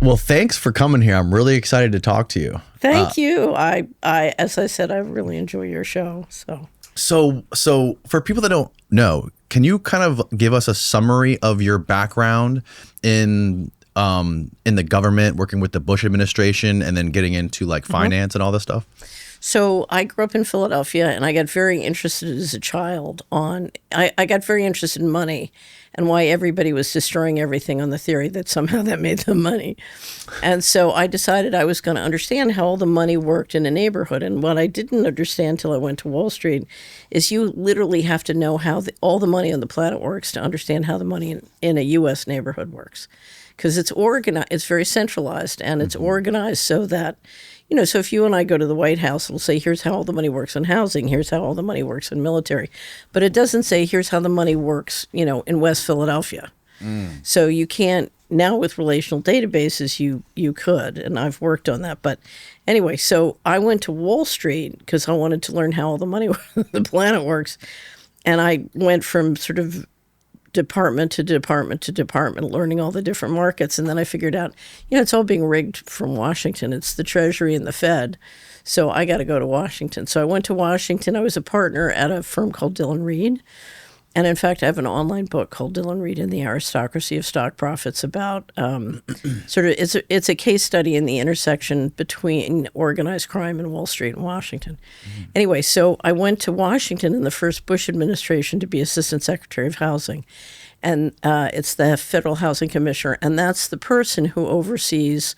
Well, thanks for coming here. I'm really excited to talk to you. Thank you. I, as I said, I really enjoy your show. So for people that don't know, can you kind of give us a summary of your background in the government, working with the Bush administration, and then getting into like finance and all this stuff? So I grew up in Philadelphia, and I got very interested as a child I got very interested in money and why everybody was destroying everything on the theory that somehow that made them money. And so I decided I was going to understand how all the money worked in a neighborhood. And what I didn't understand till I went to Wall Street is you literally have to know how all the money on the planet works to understand how the money in a U.S. neighborhood works. Because it's organized, it's very centralized, and it's organized so that, so if you and I go to the White House, it'll say, here's how all the money works in housing, here's how all the money works in military. But it doesn't say, here's how the money works, in West Philadelphia. So you can't, now with relational databases, you could, and I've worked on that. But anyway, so I went to Wall Street because I wanted to learn how all the money, the planet works. And I went from sort of department to department to department, learning all the different markets. And then I figured out, it's all being rigged from Washington. It's the Treasury and the Fed. So I got to go to Washington. So I went to Washington. I was a partner at a firm called Dillon Read. And in fact, I have an online book called Dillon Read and the Aristocracy of Stock Profits about it's a case study in the intersection between organized crime and Wall Street and Washington. Anyway, so I went to Washington in the first Bush administration to be Assistant Secretary of Housing. And it's the Federal Housing Commissioner. And that's the person who oversees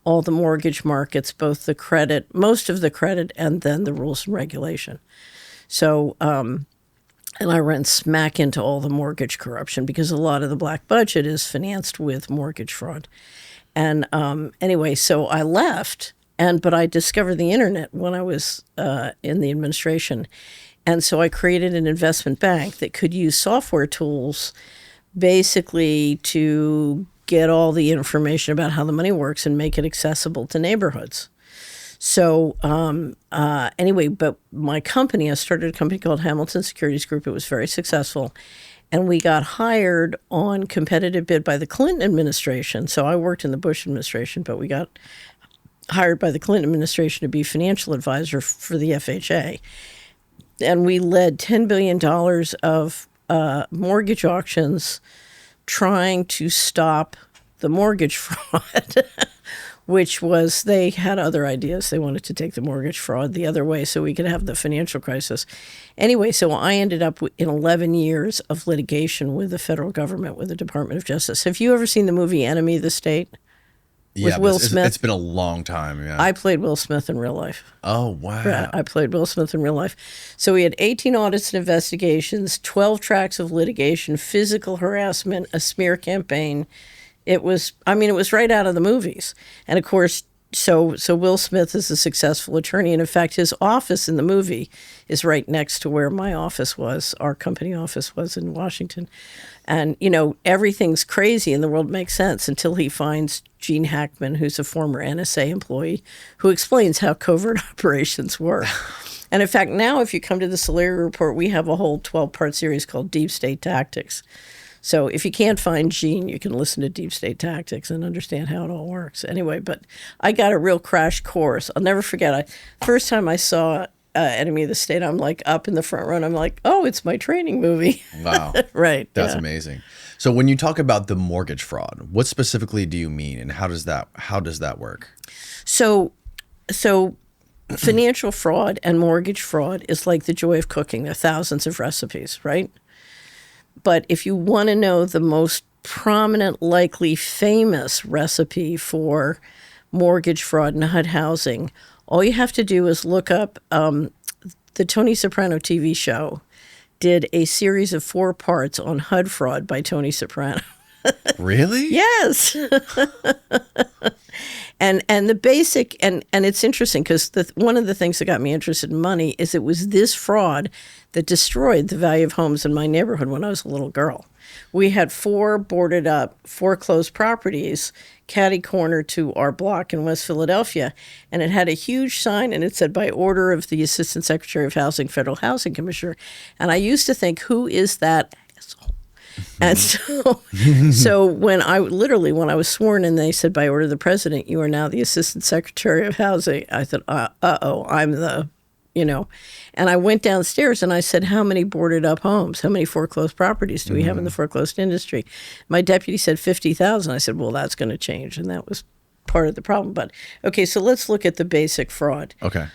all the mortgage markets, both the credit, most of the credit, and then the rules and regulation. So, and I ran smack into all the mortgage corruption because a lot of the black budget is financed with mortgage fraud. And anyway, so I left, but I discovered the internet when I was in the administration. And so I created an investment bank that could use software tools basically to get all the information about how the money works and make it accessible to neighborhoods. So anyway, but my company, I started a company called Hamilton Securities Group. It was very successful. And we got hired on competitive bid by the Clinton administration. So I worked in the Bush administration, but we got hired by the Clinton administration to be financial advisor for the FHA. And we led $10 billion of mortgage auctions trying to stop the mortgage fraud. Which was, they had other ideas. They wanted to take the mortgage fraud the other way so we could have the financial crisis. Anyway, so I ended up in 11 years of litigation with the federal government, with the Department of Justice. Have you ever seen the movie Enemy of the State? With Will Smith? It's been a long time, yeah. I played Will Smith in real life. Oh, wow. Yeah, I played Will Smith in real life. So we had 18 audits and investigations, 12 tracks of litigation, physical harassment, a smear campaign. It was right out of the movies. And of course, so Will Smith is a successful attorney. And in fact, his office in the movie is right next to where my office was, our company office was in Washington. And, everything's crazy and the world makes sense until he finds Gene Hackman, who's a former NSA employee, who explains how covert operations work. And in fact, now if you come to the Solari Report, we have a whole 12-part series called Deep State Tactics. So if you can't find Gene, you can listen to Deep State Tactics and understand how it all works. Anyway, but I got a real crash course. I'll never forget. First time I saw Enemy of the State, I'm like up in the front row, and I'm like, oh, it's my training movie. Wow. Right. That's amazing. So when you talk about the mortgage fraud, what specifically do you mean, and how does that work? So financial fraud and mortgage fraud is like the joy of cooking. There are thousands of recipes, right? But if you want to know the most prominent, likely famous recipe for mortgage fraud and HUD housing, all you have to do is look up the Tony Soprano TV show did a series of 4 parts on HUD fraud by Tony Soprano. Really? Yes. And the basic, and it's interesting because one of the things that got me interested in money is it was this fraud that destroyed the value of homes in my neighborhood when I was a little girl. We had 4 boarded up, foreclosed properties catty corner to our block in West Philadelphia, and it had a huge sign, and it said, by order of the Assistant Secretary of Housing, Federal Housing Commissioner. And I used to think, who is that asshole. And so when I was sworn in, they said, by order of the president, you are now the assistant secretary of housing. I thought, I'm the, and I went downstairs and I said, how many boarded up homes, how many foreclosed properties do we have in the foreclosed industry? My deputy said 50,000. I said, well, that's going to change. And that was part of the problem. But okay, so let's look at the basic fraud. Okay.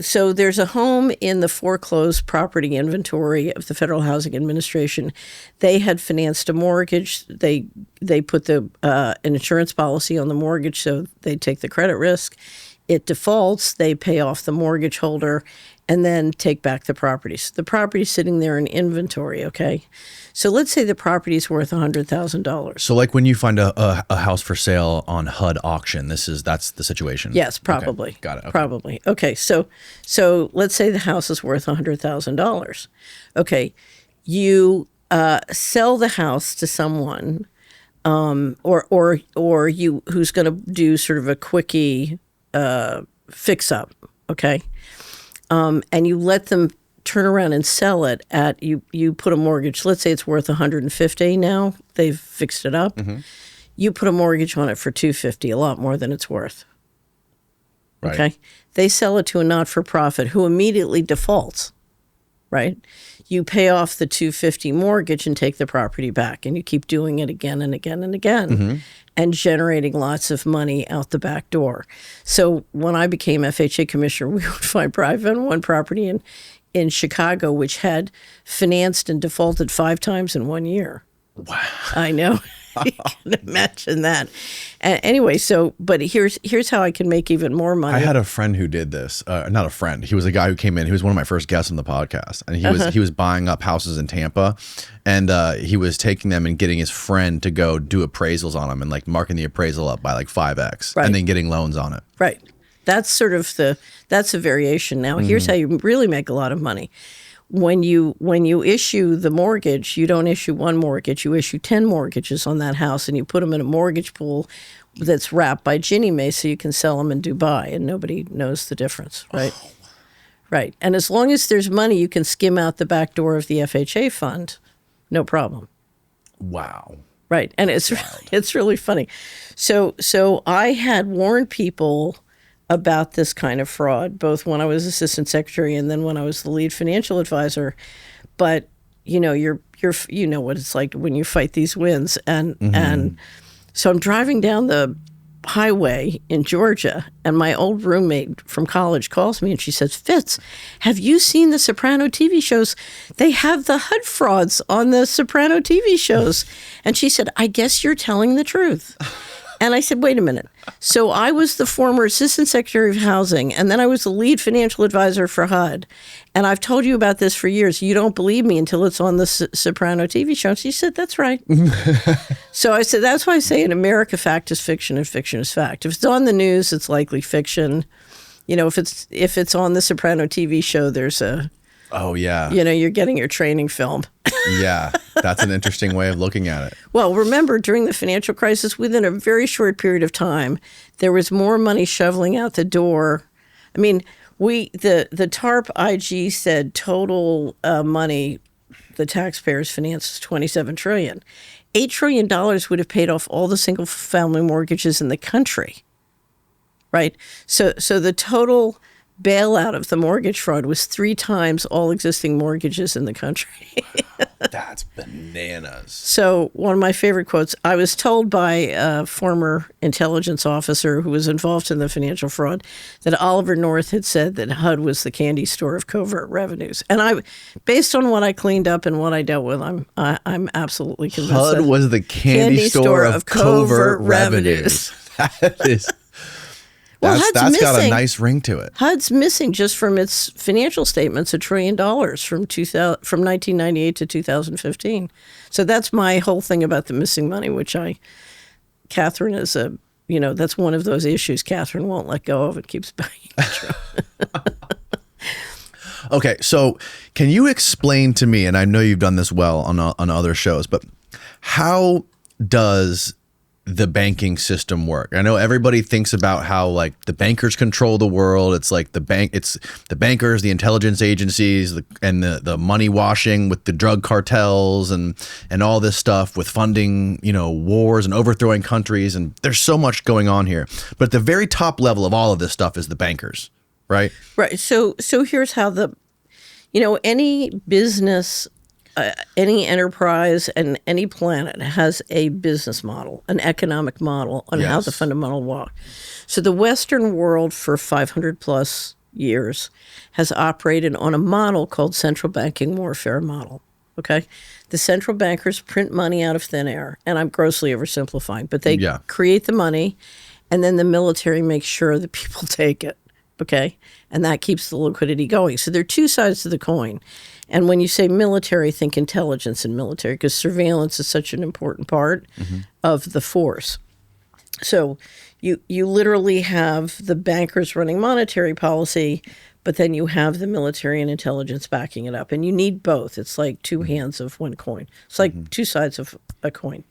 So there's a home in the foreclosed property inventory of the Federal Housing Administration. They had financed a mortgage. They put an insurance policy on the mortgage, so they take the credit risk. It defaults. They pay off the mortgage holder, and then take back the property. So the property's sitting there in inventory. Okay, so let's say the property's worth $100,000. So like when you find a house for sale on HUD auction, that's the situation. Yes, probably. Okay. Got it. Okay. Probably. Okay, so let's say the house is worth $100,000. Okay, you sell the house to someone, or you who's going to do sort of a quickie fix up. Okay. And you let them turn around and sell it at you put a mortgage. Let's say it's worth $150 now. They've fixed it up. Mm-hmm. You put a mortgage on it for $250, a lot more than it's worth. Right. Okay, they sell it to a not-for-profit who immediately defaults. Right, you pay off the $250 mortgage and take the property back, and you keep doing it again and again and again. Mm-hmm. And generating lots of money out the back door. So when I became FHA commissioner, we would find one property in Chicago which had financed and defaulted 5 times in 1 year. Wow. I know. You can imagine that. Anyway, but here's how I can make even more money. I had a friend who did this. Not a friend. He was a guy who came in. He was one of my first guests on the podcast, and he was buying up houses in Tampa, and he was taking them and getting his friend to go do appraisals on them and like marking the appraisal up by like 5x, right, and then getting loans on it. Right. That's sort of that's a variation. Now, here's how you really make a lot of money. When you issue the mortgage, you don't issue one mortgage, you issue 10 mortgages on that house, and you put them in a mortgage pool that's wrapped by Ginnie Mae so you can sell them in Dubai, and nobody knows the difference, right? Oh. Right. And as long as there's money, you can skim out the back door of the FHA fund, no problem. Wow. Right. And it's really funny. So I had warned people about this kind of fraud, both when I was assistant secretary and then when I was the lead financial advisor. But you know what it's like when you fight these winds, and so I'm driving down the highway in Georgia, and my old roommate from college calls me and she says, "Fitz, have you seen the Soprano TV shows? They have the HUD frauds on the Soprano TV shows." And she said, "I guess you're telling the truth." And I said, wait a minute. So I was the former assistant secretary of housing, and then I was the lead financial advisor for HUD. And I've told you about this for years. You don't believe me until it's on the Soprano TV show. And she said, that's right. So I said, that's why I say in America, fact is fiction and fiction is fact. If it's on the news, it's likely fiction. You know, if it's on the Soprano TV show, there's a... Oh, yeah. You know, you're getting your training film. Yeah, that's an interesting way of looking at it. Well, remember, during the financial crisis, within a very short period of time, there was more money shoveling out the door. I mean, the TARP IG said total money the taxpayers financed is $27 trillion. $8 trillion would have paid off all the single-family mortgages in the country, right? So the total bailout of the mortgage fraud was 3 times all existing mortgages in the country. That's bananas. So one of my favorite quotes, I was told by a former intelligence officer who was involved in the financial fraud that Oliver North had said that HUD was the candy store of covert revenues. And based on what I cleaned up and what I dealt with, I'm absolutely convinced HUD was the candy store of covert revenues. That is... Well, that's got a nice ring to it. HUD's missing just from its financial statements $1 trillion from 1998 to 2015. So that's my whole thing about the missing money, which Catherine is that's one of those issues Catherine won't let go of and keeps banging. Okay, so can you explain to me, and I know you've done this well on other shows, but how does the banking system work? I know everybody thinks about how like the bankers control the world. It's like the bankers, the intelligence agencies, and the money washing with the drug cartels and all this stuff with funding, wars and overthrowing countries. And there's so much going on here. But at the very top level of all of this stuff is the bankers, right? Right. So here's how any business, any enterprise and any planet has a business model, an economic model on how the fundamental walk. So the Western world for 500 plus years has operated on a model called central banking warfare model. Okay. The central bankers print money out of thin air, and I'm grossly oversimplifying, but they create the money, and then the military makes sure that people take it. Okay. And that keeps the liquidity going. So there are two sides to the coin. And when you say military, think intelligence and military, because surveillance is such an important part of the force. So you literally have the bankers running monetary policy, but then you have the military and intelligence backing it up. And you need both. It's like two hands of one coin. It's like two sides of a coin.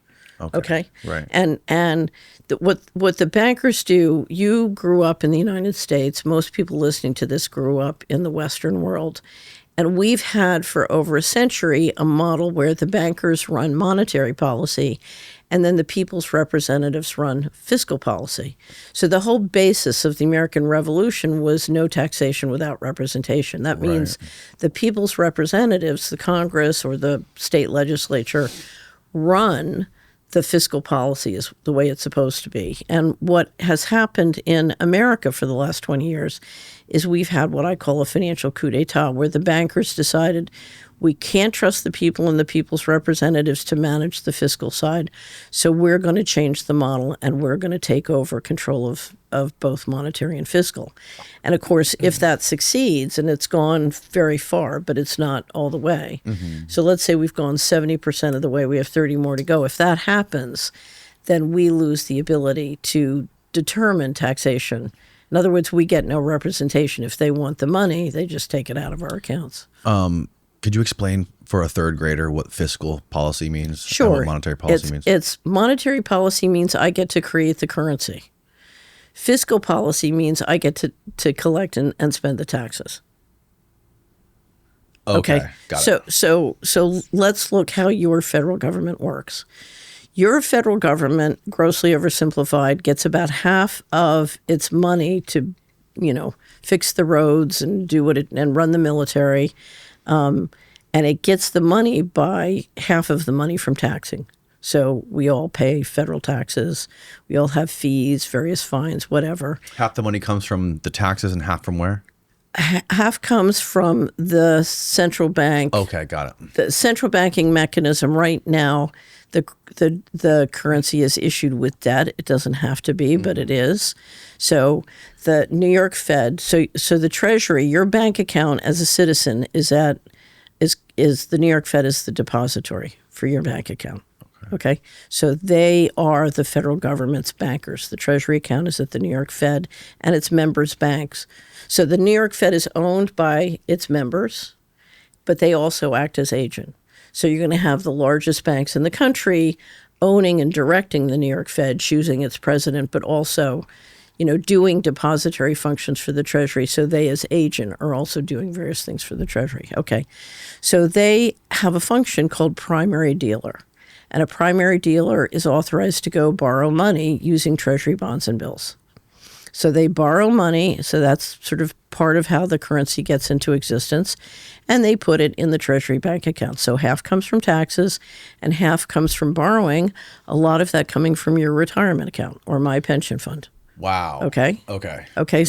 Okay. Right. And what the bankers do, you grew up in the United States. Most people listening to this grew up in the Western world. And we've had for over a century a model where the bankers run monetary policy and then the people's representatives run fiscal policy. So the whole basis of the American Revolution was no taxation without representation. That means the people's representatives, the Congress or the state legislature, run the fiscal policy is the way it's supposed to be. And what has happened in America for the last 20 years is we've had what I call a financial coup d'etat, where the bankers decided we can't trust the people and the people's representatives to manage the fiscal side. So we're going to change the model and we're going to take over control of both monetary and fiscal. And of course, if that succeeds, and it's gone very far, but it's not all the way. So let's say we've gone 70% of the way, we have 30 more to go. If that happens, then we lose the ability to determine taxation. In other words, we get no representation. If they want the money, they just take it out of our accounts. Could you explain for a third grader what fiscal policy means? Sure. And what monetary policy means? It's monetary policy means I get to create the currency. Fiscal policy means I get to collect and spend the taxes. Okay. Got it. So let's look how your federal government works. Your federal government, grossly oversimplified, gets about half of its money to, fix the roads and do and run the military. And it gets the money by half of the money from taxing. So we all pay federal taxes. We all have fees, various fines, whatever. Half the money comes from the taxes and half from where? Half comes from the central bank. Okay, got it. The central banking mechanism right now, the currency is issued with debt. It doesn't have to be, but it is. So the New York Fed, so the Treasury, your bank account as a citizen is the New York Fed is the depository for your bank account. Okay. So they are the federal government's bankers. The Treasury account is at the New York Fed and its members' banks. So the New York Fed is owned by its members, but they also act as agent. So you're going to have the largest banks in the country owning and directing the New York Fed, choosing its president, but also, doing depository functions for the Treasury. So they, as agent, are also doing various things for the Treasury. Okay. So they have a function called primary dealer. And a primary dealer is authorized to go borrow money using Treasury bonds and bills. So they borrow money, so that's sort of part of how the currency gets into existence, and they put it in the Treasury bank account. So half comes from taxes and half comes from borrowing, a lot of that coming from your retirement account or my pension fund. Wow. Okay? Okay,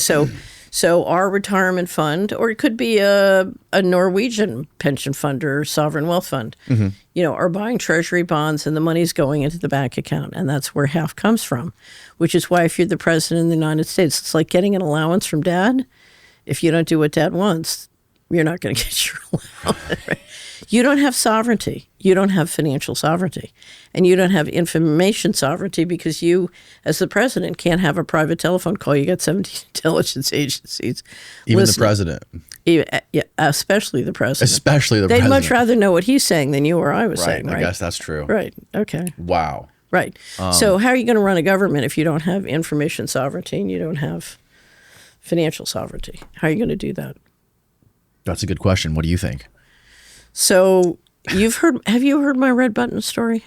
so our retirement fund, or it could be a Norwegian pension fund or sovereign wealth fund, are buying Treasury bonds and the money's going into the bank account. And that's where half comes from, which is why if you're the president of the United States, it's like getting an allowance from dad. If you don't do what dad wants, you're not going to get your allowance. Right? You don't have sovereignty. You don't have financial sovereignty. And you don't have information sovereignty because you, as the president, can't have a private telephone call. You got 17 intelligence agencies. Even the president. Yeah, especially the president. Especially the They'd president. much rather know what he's saying than you or I was saying, right? I guess that's true. Right. Okay. Wow. Right. So how are you going to run a government if you don't have information sovereignty and you don't have financial sovereignty? How are you going to do that? That's a good question. What do you think? So have you heard my red button story?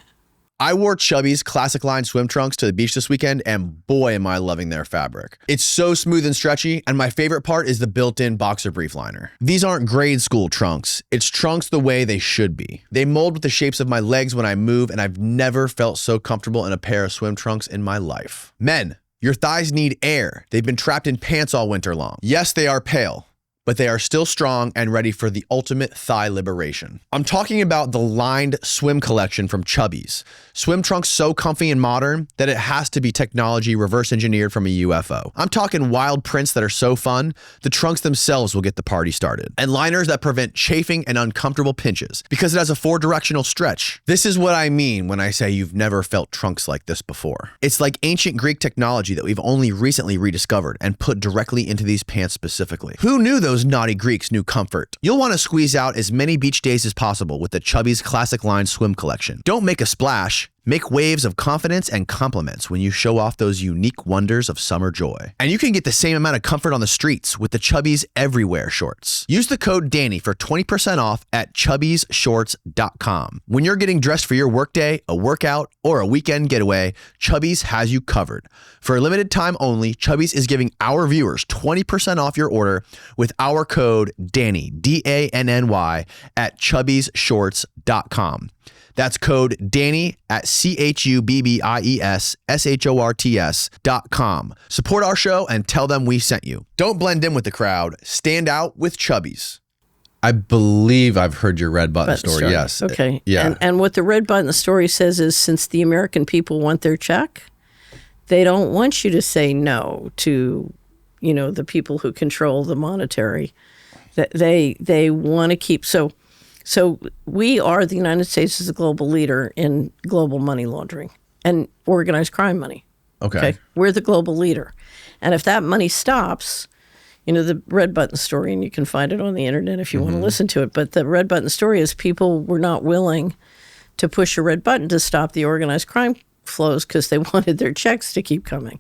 I wore Chubby's classic line swim trunks to the beach this weekend, and boy, am I loving their fabric. It's so smooth and stretchy, and my favorite part is the built-in boxer brief liner. These aren't grade school trunks. It's trunks the way they should be. They mold with the shapes of my legs when I move, and I've never felt so comfortable in a pair of swim trunks in my life. Men, your thighs need air. They've been trapped in pants all winter long. Yes, they are pale, but they are still strong and ready for the ultimate thigh liberation. I'm talking about the lined swim collection from Chubby's. Swim trunks so comfy and modern that it has to be technology reverse engineered from a UFO. I'm talking wild prints that are so fun, the trunks themselves will get the party started. And liners that prevent chafing and uncomfortable pinches because it has a 4-directional stretch. This is what I mean when I say you've never felt trunks like this before. It's like ancient Greek technology that we've only recently rediscovered and put directly into these pants specifically. Who knew those naughty Greeks knew comfort? You'll want to squeeze out as many beach days as possible with the Chubby's Classic Line Swim Collection. Don't make a splash. Make waves of confidence and compliments when you show off those unique wonders of summer joy. And you can get the same amount of comfort on the streets with the Chubby's Everywhere shorts. Use the code Danny for 20% off at chubbysshorts.com. When you're getting dressed for your workday, a workout, or a weekend getaway, Chubby's has you covered. For a limited time only, Chubby's is giving our viewers 20% off your order with our code Danny, D-A-N-N-Y, at chubbysshorts.com. That's code Danny at CHUBBIESSHORTS.com. Support our show and tell them we sent you. Don't blend in with the crowd. Stand out with Chubby's. I believe I've heard your red button story. Yes. Okay. Yeah. And what the red button story says is since the American people want their check, they don't want you to say no to, the people who control the monetary. They want to keep So we are, the United States is a global leader in global money laundering and organized crime money. Okay. We're the global leader. And if that money stops, the red button story, and you can find it on the internet if you want to listen to it, but the red button story is people were not willing to push a red button to stop the organized crime flows because they wanted their checks to keep coming.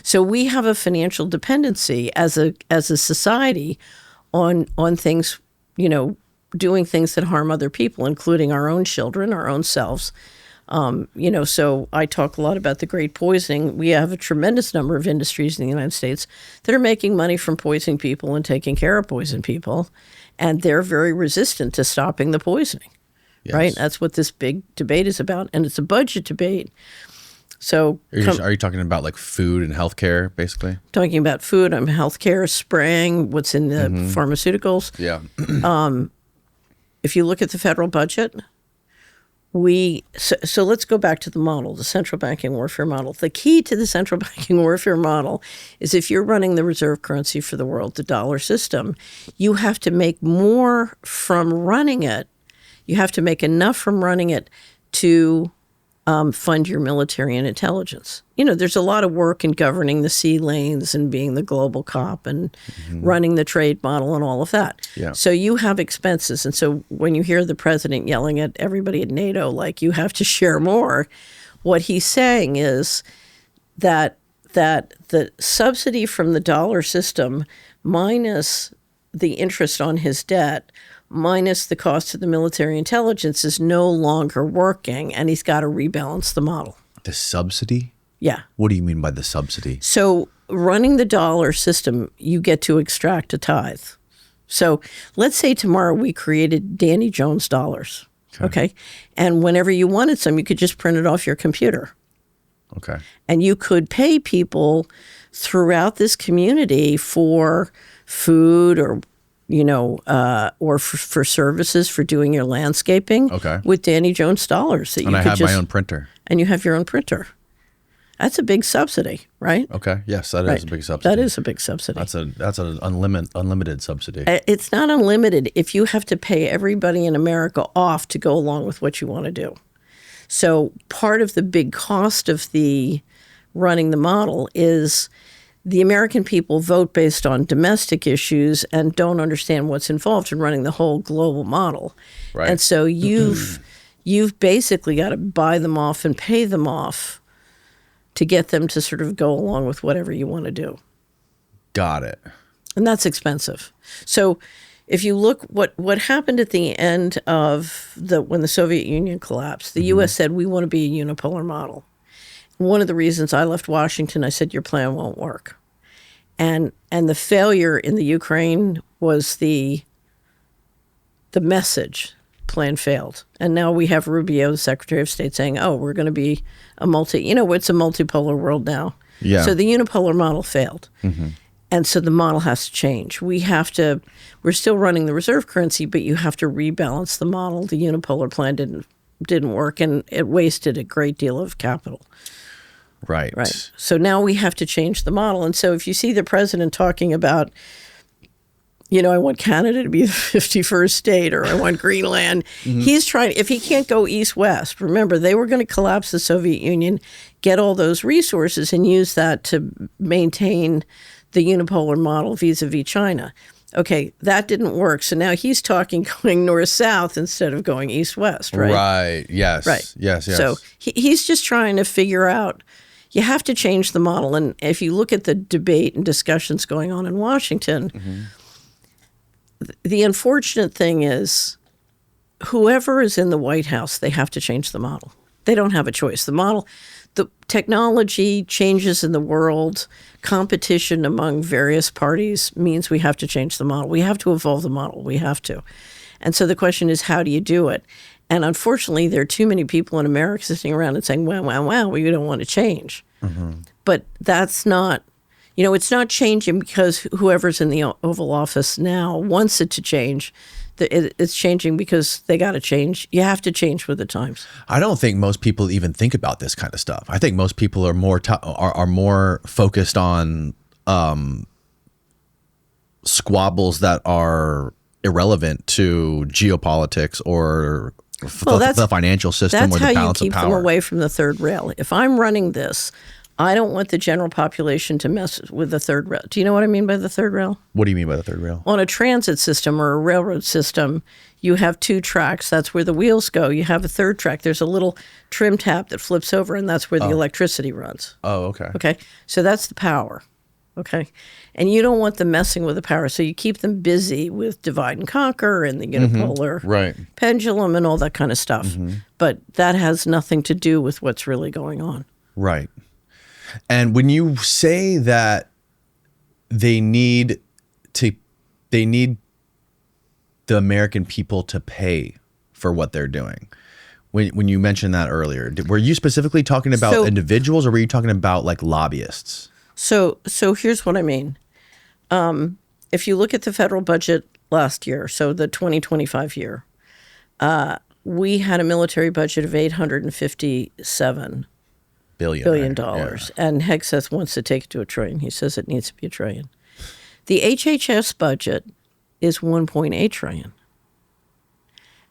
So we have a financial dependency as a society on things, doing things that harm other people, including our own children, our own selves. So I talk a lot about the great poisoning. We have a tremendous number of industries in the United States that are making money from poisoning people and taking care of poisoned people. And they're very resistant to stopping the poisoning, right? That's what this big debate is about. And it's a budget debate. So are you talking about like food and healthcare, basically? Talking about food, healthcare, spraying, what's in the pharmaceuticals. Yeah. If you look at the federal budget, so let's go back to the model, the central banking warfare model. The key to the central banking warfare model is if you're running the reserve currency for the world, the dollar system, you have to make more from running it. You have to make enough from running it to fund your military and intelligence. There's a lot of work in governing the sea lanes and being the global cop and running the trade model and all of that. Yeah. So you have expenses. And so when you hear the president yelling at everybody at NATO, like, you have to share more, what he's saying is that the subsidy from the dollar system minus the interest on his debt minus the cost of the military intelligence is no longer working, and he's got to rebalance the model. The subsidy? Yeah. What do you mean by the subsidy? So running the dollar system, you get to extract a tithe. So let's say tomorrow we created Danny Jones dollars, okay? And whenever you wanted some, you could just print it off your computer. Okay. And you could pay people throughout this community for food or for services for doing your landscaping with Danny Jones dollars. And I have my own printer. And you have your own printer. That's a big subsidy, right? Okay. Yes, that is a big subsidy. That is a big subsidy. That's an unlimited subsidy. It's not unlimited if you have to pay everybody in America off to go along with what you want to do. So part of the big cost of the running the model is the American people vote based on domestic issues and don't understand what's involved in running the whole global model. Right. And so you've you've basically got to buy them off and pay them off to get them to sort of go along with whatever you want to do. Got it. And that's expensive. So if you look what happened at the end of when the Soviet Union collapsed, the U.S. said, we want to be a unipolar model. One of the reasons I left Washington, I said, your plan won't work. And the failure in the Ukraine was the message. Plan failed. And now we have Rubio, the Secretary of State, saying, oh, we're going to be it's a multipolar world now. Yeah. So the unipolar model failed. And so the model has to change. We're still running the reserve currency, but you have to rebalance the model. The unipolar plan didn't work, and it wasted a great deal of capital. Right. Right. So now we have to change the model. And so if you see the president talking about, I want Canada to be the 51st state, or I want Greenland, he's trying, if he can't go east-west, remember, they were going to collapse the Soviet Union, get all those resources, and use that to maintain the unipolar model vis-a-vis China. Okay, that didn't work. So now he's talking going north-south instead of going east-west, right? Right, yes. Right. Yes. So he's just trying to figure out, you have to change the model. And if you look at the debate and discussions going on in Washington, the unfortunate thing is whoever is in the White House, they have to change the model. They don't have a choice. The technology changes in the world, competition among various parties means we have to change the model. We have to evolve the model. We have to. And so the question is, how do you do it? And unfortunately, there are too many people in America sitting around and saying, wow, we don't want to change. But that's not, it's not changing because whoever's in the Oval Office now wants it to change. It's changing because they got to change. You have to change with the times. I don't think most people even think about this kind of stuff. I think most people are more focused on squabbles that are irrelevant to geopolitics or the financial system or the balance of power. That's how you keep them away from the third rail. If I'm running this, I don't want the general population to mess with the third rail. Do you know what I mean by the third rail? What do you mean by the third rail? On a transit system or a railroad system, you have two tracks. That's where the wheels go. You have a third track. There's a little trim tab that flips over, and that's where the electricity runs. Oh, okay. Okay. So that's the power. Okay. And you don't want them messing with the power. So you keep them busy with divide and conquer and the unipolar pendulum and all that kind of stuff. But that has nothing to do with what's really going on. Right. And when you say that they need the American people to pay for what they're doing, when you mentioned that earlier, were you specifically talking about individuals, or were you talking about like lobbyists? So here's what I mean. If you look at the federal budget last year, so the 2025 year, we had a military budget of $857 billion. Yeah. And Hegseth wants to take it to $1 trillion. He says it needs to be $1 trillion. The HHS budget is $1.8 trillion.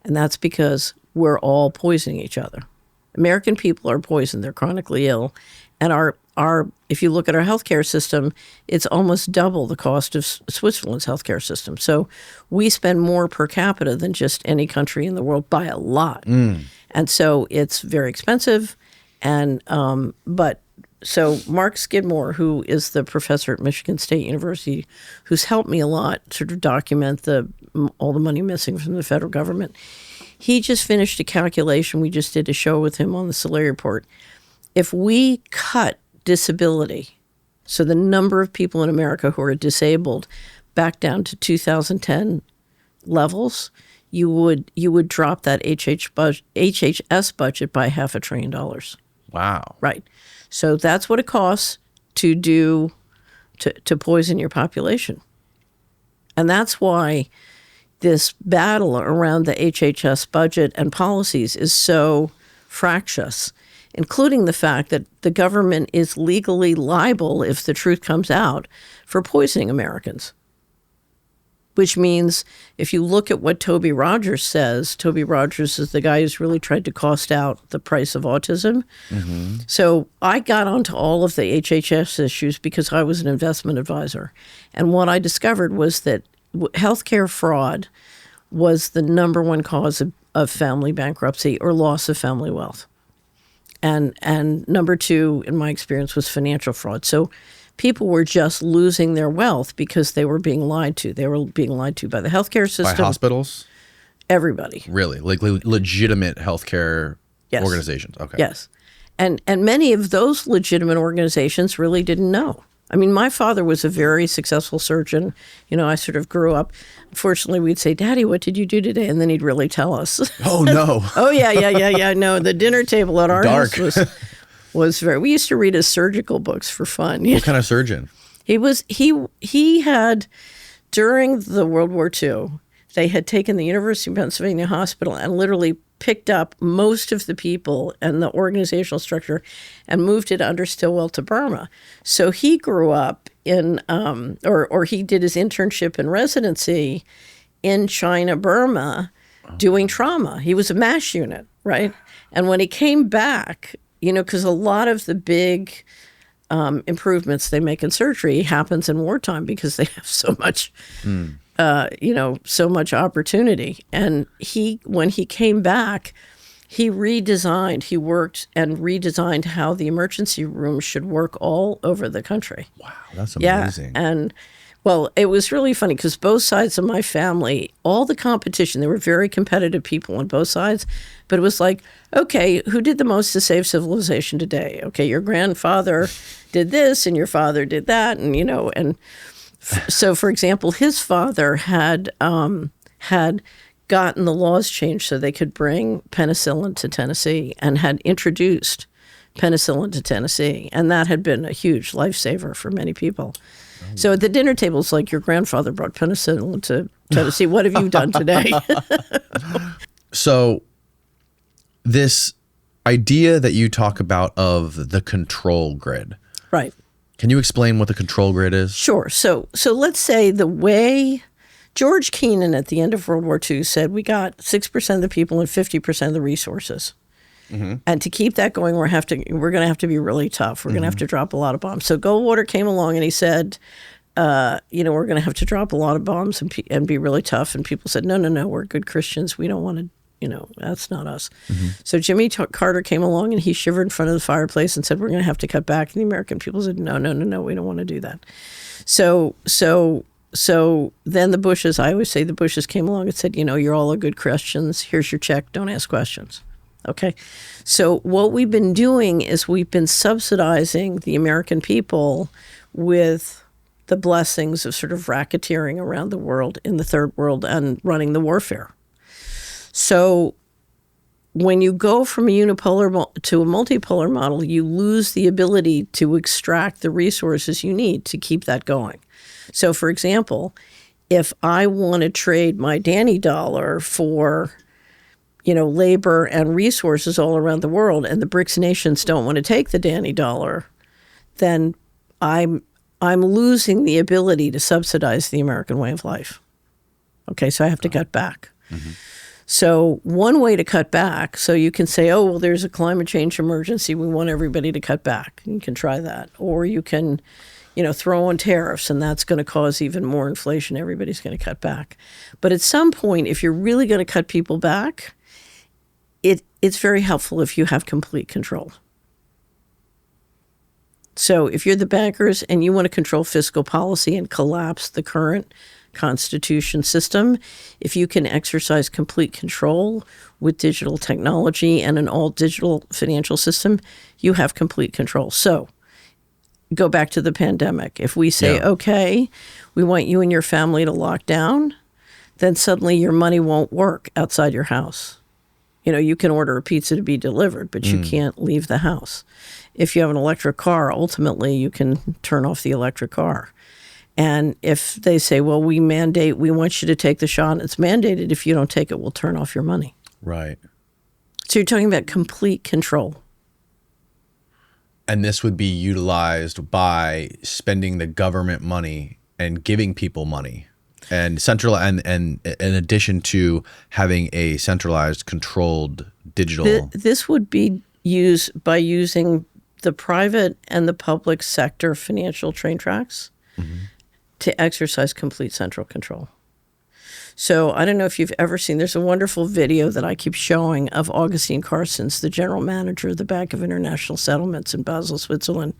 And that's because we're all poisoning each other. American people are poisoned. They're chronically ill. And if you look at our healthcare system, it's almost double the cost of Switzerland's healthcare system. So we spend more per capita than just any country in the world by a lot. And so it's very expensive. And so Mark Skidmore, who is the professor at Michigan State University, who's helped me a lot sort of document all the money missing from the federal government, he just finished a calculation. We just did a show with him on the Solari Report. If we cut disability, so the number of people in America who are disabled, back down to 2010 levels, you would drop that HHS budget by $500 billion. Wow. Right. So that's what it costs to poison your population. And that's why this battle around the HHS budget and policies is so fractious, including the fact that the government is legally liable, if the truth comes out, for poisoning Americans. Which means if you look at what Toby Rogers says, Toby Rogers is the guy who's really tried to cost out the price of autism. So I got onto all of the HHS issues because I was an investment advisor. And what I discovered was that healthcare fraud was the number one cause of family bankruptcy or loss of family wealth. And number two, in my experience, was financial fraud. So people were just losing their wealth because they were being lied to. They were being lied to by the healthcare system. By hospitals? Everybody. Really? Like legitimate healthcare Yes. organizations? Okay. Yes. And many of those legitimate organizations really didn't know. I mean, my father was a very successful surgeon. You know, I sort of grew up. Unfortunately, we'd say, "Daddy, what did you do today?" And then he'd really tell us. Oh, no. Oh, yeah. No, the dinner table at our Dark. house was very. We used to read his surgical books for fun. What kind of surgeon? He had, during the World War II, they had taken the University of Pennsylvania Hospital and literally picked up most of the people and the organizational structure and moved it under Stilwell to Burma. So he grew up in, or he did his internship and residency in China, Burma, doing trauma. He was a MASH unit, right? And when he came back, you know, because a lot of the big improvements they make in surgery happens in wartime because they have so much so much opportunity. And when he came back, he worked and redesigned how the emergency room should work all over the country. Wow, that's amazing. Yeah, and well, it was really funny because both sides of my family, all the competition, there were very competitive people on both sides, but it was like, okay, who did the most to save civilization today? Okay, your grandfather did this and your father did that, and so, for example, his father had gotten the laws changed so they could bring penicillin to Tennessee and had introduced penicillin to Tennessee. And that had been a huge lifesaver for many people. Oh. So at the dinner table, it's like your grandfather brought penicillin to Tennessee. What have you done today? So this idea that you talk about of the control grid. Right. Can you explain what the control grid is? Sure. So let's say the way George Kennan at the end of World War II said we got 6% of the people and 50% of the resources. Mm-hmm. And to keep that going, we're going to have to be really tough. We're going to have to drop a lot of bombs. So Goldwater came along and he said, we're going to have to drop a lot of bombs and be really tough. And people said, no, we're good Christians. We don't want to. That's not us. Mm-hmm. So Jimmy Carter came along and he shivered in front of the fireplace and said, we're going to have to cut back. And the American people said, no, we don't want to do that. So then the Bushes, I always say the Bushes came along and said, you're all good Christians. Here's your check. Don't ask questions. Okay. So what we've been doing is we've been subsidizing the American people with the blessings of sort of racketeering around the world in the third world and running the warfare. So when you go from a unipolar to a multipolar model, you lose the ability to extract the resources you need to keep that going. So, for example, if I want to trade my Danny dollar for, labor and resources all around the world, and the BRICS nations don't want to take the Danny dollar, then I'm losing the ability to subsidize the American way of life. Okay, so I have to cut back. Mm-hmm. So one way to cut back, so you can say, oh, well, there's a climate change emergency. We want everybody to cut back. You can try that. Or you can, throw on tariffs, and that's going to cause even more inflation. Everybody's going to cut back. But at some point, if you're really going to cut people back, it's very helpful if you have complete control. So if you're the bankers and you want to control fiscal policy and collapse the current Constitution system, if you can exercise complete control with digital technology and an all-digital financial system, you have complete control. So go back to the pandemic. If we say, okay, we want you and your family to lock down, then suddenly your money won't work outside your house. You can order a pizza to be delivered, but you can't leave the house. If you have an electric car, ultimately you can turn off the electric car. And if they say, well, we want you to take the shot, and it's mandated, if you don't take it, we'll turn off your money. Right. So you're talking about complete control. And this would be utilized by spending the government money and giving people money. And central and in addition to having a centralized, controlled digital. This would be used by using the private and the public sector financial train tracks to exercise complete central control. So I don't know if you've ever seen, there's a wonderful video that I keep showing of Augustine Carstens, the general manager of the Bank of International Settlements in Basel, Switzerland,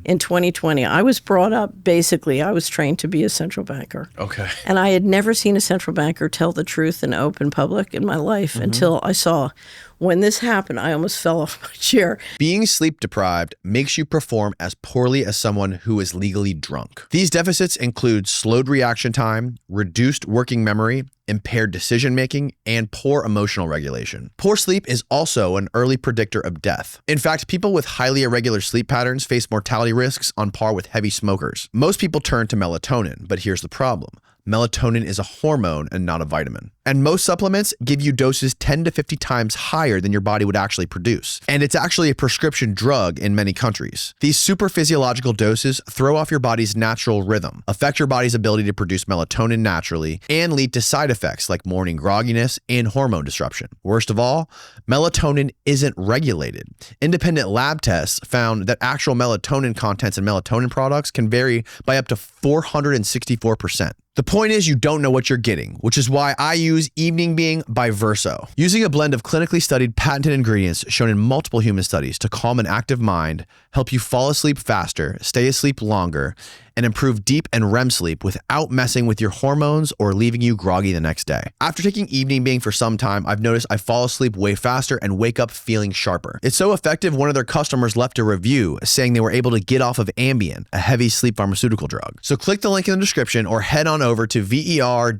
in 2020. I was brought up, basically, I was trained to be a central banker. Okay. And I had never seen a central banker tell the truth in open public in my life until I saw, when this happened, I almost fell off my chair. Being sleep deprived makes you perform as poorly as someone who is legally drunk. These deficits include slowed reaction time, reduced working memory, impaired decision-making, and poor emotional regulation. Poor sleep is also an early predictor of death. In fact, people with highly irregular sleep patterns face mortality risks on par with heavy smokers. Most people turn to melatonin, but here's the problem. Melatonin is a hormone and not a vitamin. And most supplements give you doses 10 to 50 times higher than your body would actually produce. And it's actually a prescription drug in many countries. These super physiological doses throw off your body's natural rhythm, affect your body's ability to produce melatonin naturally, and lead to side effects like morning grogginess and hormone disruption. Worst of all, melatonin isn't regulated. Independent lab tests found that actual melatonin contents in melatonin products can vary by up to 464%. The point is you don't know what you're getting, which is why I use Evening Being by Verso. Using a blend of clinically studied patented ingredients shown in multiple human studies to calm an active mind, help you fall asleep faster, stay asleep longer, and improve deep and REM sleep without messing with your hormones or leaving you groggy the next day. After taking Evening Being for some time, I've noticed I fall asleep way faster and wake up feeling sharper. It's so effective, one of their customers left a review saying they were able to get off of Ambien, a heavy sleep pharmaceutical drug. So click the link in the description or head on over to ver.so/Danny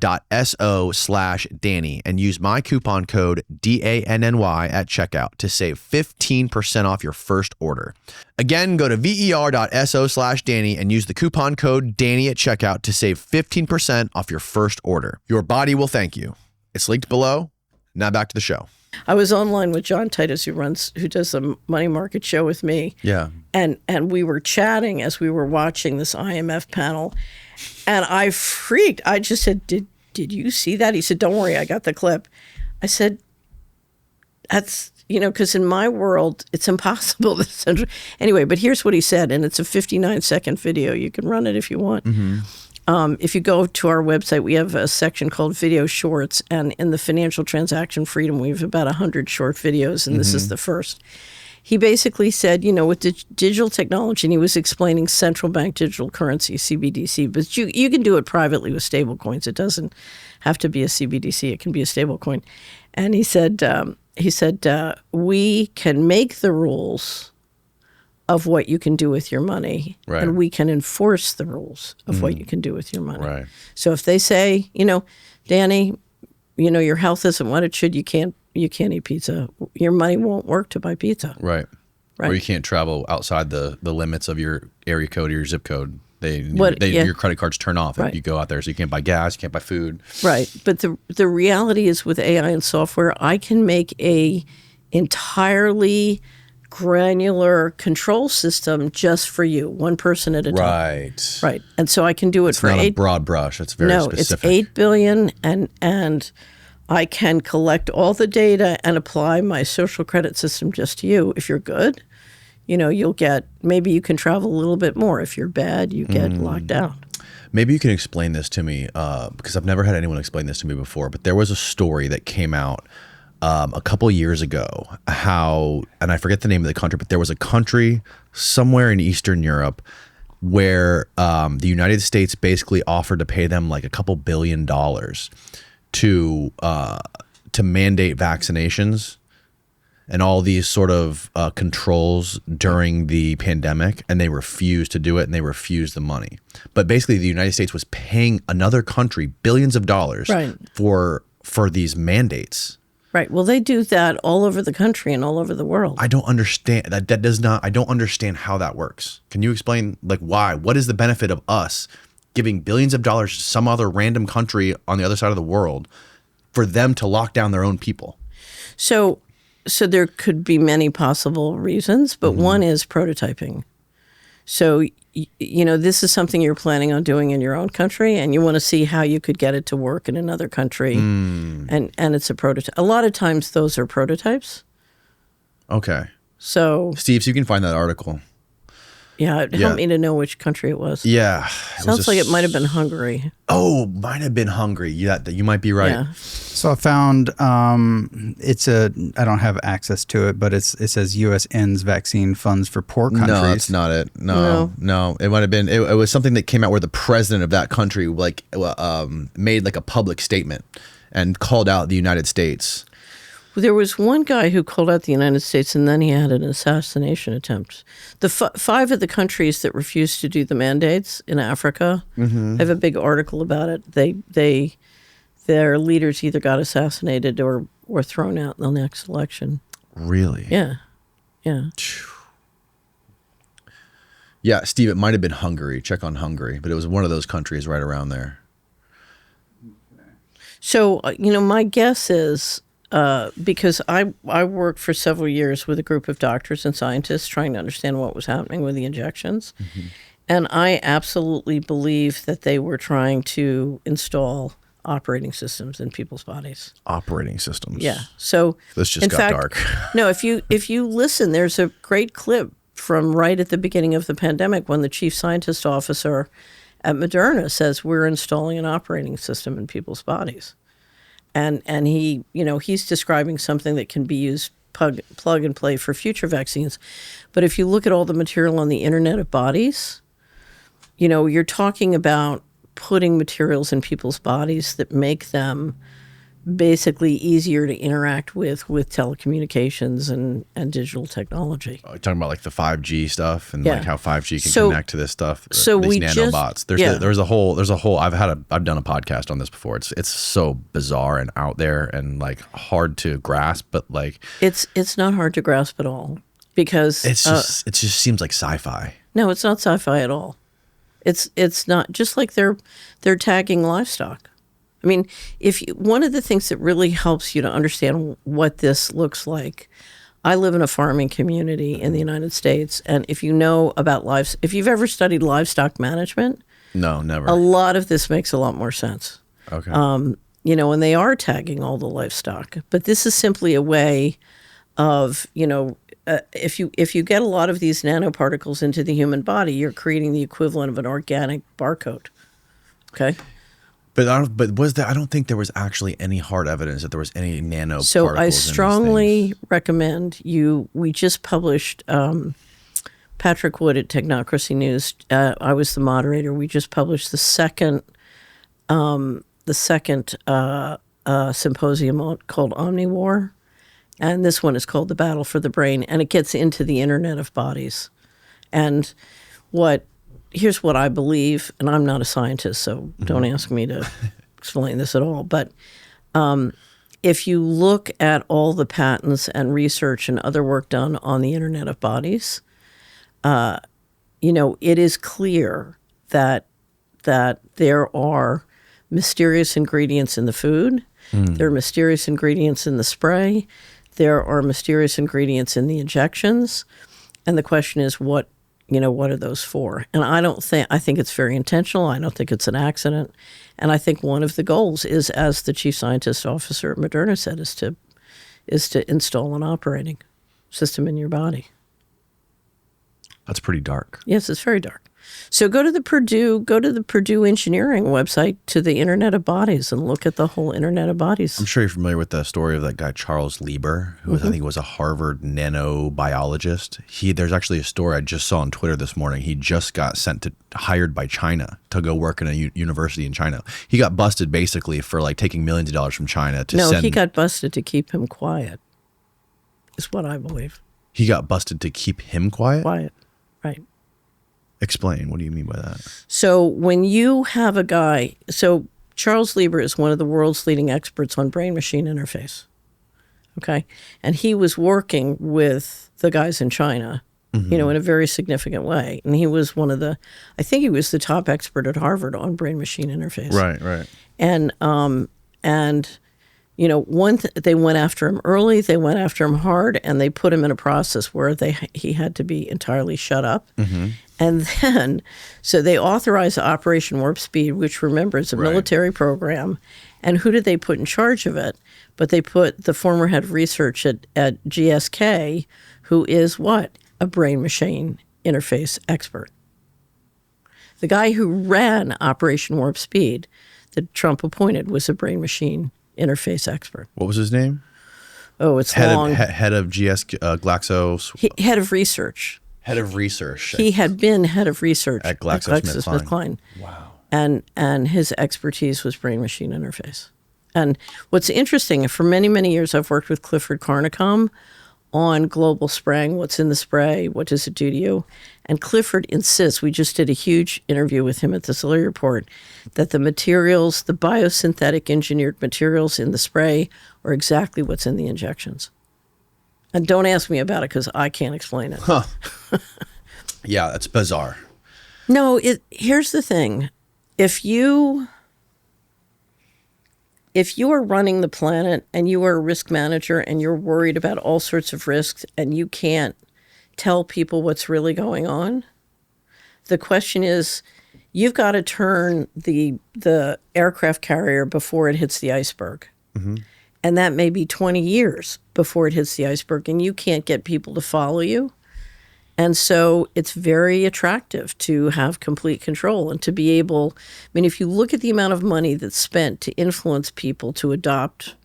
and use my coupon code DANNY at checkout to save 15% off your first order. Again, go to ver.so/Danny and use the coupon code Danny at checkout to save 15% off your first order. Your body will thank you. It's linked below. Now back to the show. I was online with John Titus, who does the money market show with me. Yeah. And we were chatting as we were watching this IMF panel, and I freaked. I just said, did you see that? He said, don't worry, I got the clip. I said, that's, because in my world, it's impossible. Anyway, but here's what he said, and it's a 59-second video. You can run it if you want. If you go to our website, we have a section called Video Shorts, and in the Financial Transaction Freedom, we have about 100 short videos, and this is the first. He basically said, with digital technology, and he was explaining central bank digital currency, CBDC, but you can do it privately with stable coins. It doesn't have to be a CBDC. It can be a stable coin. And he said, we can make the rules of what you can do with your money, right, and we can enforce the rules of what you can do with your money. Right. So if they say, Danny, your health isn't what it should, you can't eat pizza. Your money won't work to buy pizza. Right. Or you can't travel outside the limits of your area code or your zip code. Your credit cards turn off if you go out there, so you can't buy gas, you can't buy food. Right. But the reality is, with AI and software, I can make a entirely granular control system just for you, one person at a time. Right. And so I can do it it's for not a broad brush. It's very specific. It's 8 billion, and I can collect all the data and apply my social credit system just to you. If you're good, you'll get, maybe you can travel a little bit more. If you're bad, you get locked out. Maybe you can explain this to me, because I've never had anyone explain this to me before, but there was a story that came out a couple years ago, and I forget the name of the country, but there was a country somewhere in Eastern Europe where the United States basically offered to pay them like a couple $1 billion to mandate vaccinations and all these sort of controls during the pandemic, and they refused to do it, and they refused the money. But basically, the United States was paying another country billions of dollars for these mandates. Right. Well, they do that all over the country and all over the world. I don't understand that. I don't understand how that works. Can you explain, why? What is the benefit of us giving billions of dollars to some other random country on the other side of the world for them to lock down their own people? So there could be many possible reasons, but one is prototyping. So, this is something you're planning on doing in your own country, and you want to see how you could get it to work in another country. And it's a prototype. A lot of times those are prototypes. Okay. So, Steve, so you can find that article. Yeah, help me to know which country it was. Yeah. Sounds like it might have been Hungary. Oh, might have been Hungary. Yeah, you might be right. Yeah. So I found I don't have access to it, but it says U.S. ends vaccine funds for poor countries. No, that's not it. No. It might have been. It was something that came out where the president of that country made like a public statement and called out the United States. There was one guy who called out the United States, and then he had an assassination attempt. The 5 of the countries that refused to do the mandates in Africa, I have a big article about it. Their leaders either got assassinated or were thrown out in the next election. Really? Yeah. Yeah, Steve, it might have been Hungary. Check on Hungary, but it was one of those countries right around there. So, my guess is, because I worked for several years with a group of doctors and scientists trying to understand what was happening with the injections. And I absolutely believe that they were trying to install operating systems in people's bodies. Operating systems. Yeah. So this just got dark. No, if you listen, there's a great clip from right at the beginning of the pandemic when the chief scientist officer at Moderna says we're installing an operating system in people's bodies. And he, he's describing something that can be used plug and play for future vaccines. But if you look at all the material on the Internet of Bodies, you're talking about putting materials in people's bodies that make them basically easier to interact with telecommunications and digital technology. You're talking about like the 5G stuff and Yeah. like how 5G can connect to this stuff. So these we nanobots. There's a whole I've done a podcast on this before. It's so bizarre and out there and like hard to grasp, but like it's not hard to grasp at all because it just seems like sci-fi. No, it's not sci-fi at all. It's not, just like they're tagging livestock. I mean, one of the things that really helps you to understand what this looks like, I live in a farming community in the United States, and if you know about if you've ever studied livestock management, no, never. A lot of this makes a lot more sense. Okay. And they are tagging all the livestock, but this is simply a way of, if you get a lot of these nanoparticles into the human body, you're creating the equivalent of an organic barcode. Okay. But I don't think there was actually any hard evidence that there was any nanoparticles. So I in these strongly things. recommend you. We just published Patrick Wood at Technocracy News. I was the moderator. We just published the second symposium called Omnivore, and this one is called The Battle for the Brain, and it gets into the Internet of Bodies. And here's what I believe, and I'm not a scientist, so don't ask me to explain this at all. But if you look at all the patents and research and other work done on the Internet of Bodies, it is clear that there are mysterious ingredients in the food. There are mysterious ingredients in the spray. There are mysterious ingredients in the injections. And the question is, what are those for? And I think it's very intentional. I don't think it's an accident. And I think one of the goals is, as the chief scientist officer at Moderna said, is to install an operating system in your body. That's pretty dark. Yes, it's very dark. So go to the Purdue Engineering website, to the Internet of Bodies, and look at the whole Internet of Bodies. I'm sure you're familiar with the story of that guy Charles Lieber, who I think was a Harvard nanobiologist. There's actually a story I just saw on Twitter this morning. He just got hired by China to go work in a university in China. He got busted basically for like taking millions of dollars from China to send. No, he got busted to keep him quiet, is what I believe. He got busted to keep him quiet? Quiet, right. Explain. What do you mean by that? So when you have a guy, Charles Lieber is one of the world's leading experts on brain-machine interface, okay? And he was working with the guys in China, in a very significant way. And he was I think he was the top expert at Harvard on brain-machine interface. Right. And they went after him early, they went after him hard, and they put him in a process where he had to be entirely shut up. And then, so they authorized Operation Warp Speed, which, remember, is a military program. And who did they put in charge of it? But they put the former head of research at GSK, who is what? A brain machine interface expert. The guy who ran Operation Warp Speed that Trump appointed was a brain-machine interface expert. What was his name? Oh, it's Head long. head of GS Glaxo. Head of research. Head of research. He had been head of research at GlaxoSmithKline. Wow. And his expertise was brain-machine interface. And what's interesting, for many, many years, I've worked with Clifford Carnicom on global spraying. What's in the spray? What does it do to you? And Clifford insists, we just did a huge interview with him at the Solari Report, that the materials, the biosynthetic engineered materials in the spray are exactly what's in the injections. And don't ask me about it because I can't explain it. Huh. Yeah, that's bizarre. No, here's the thing. If you are running the planet and you are a risk manager and you're worried about all sorts of risks and you can't tell people what's really going on, the question is, you've got to turn the aircraft carrier before it hits the iceberg. Mm-hmm. And that may be 20 years before it hits the iceberg, and you can't get people to follow you. And so it's very attractive to have complete control and to be able, I mean, if you look at the amount of money that's spent to influence people to adopt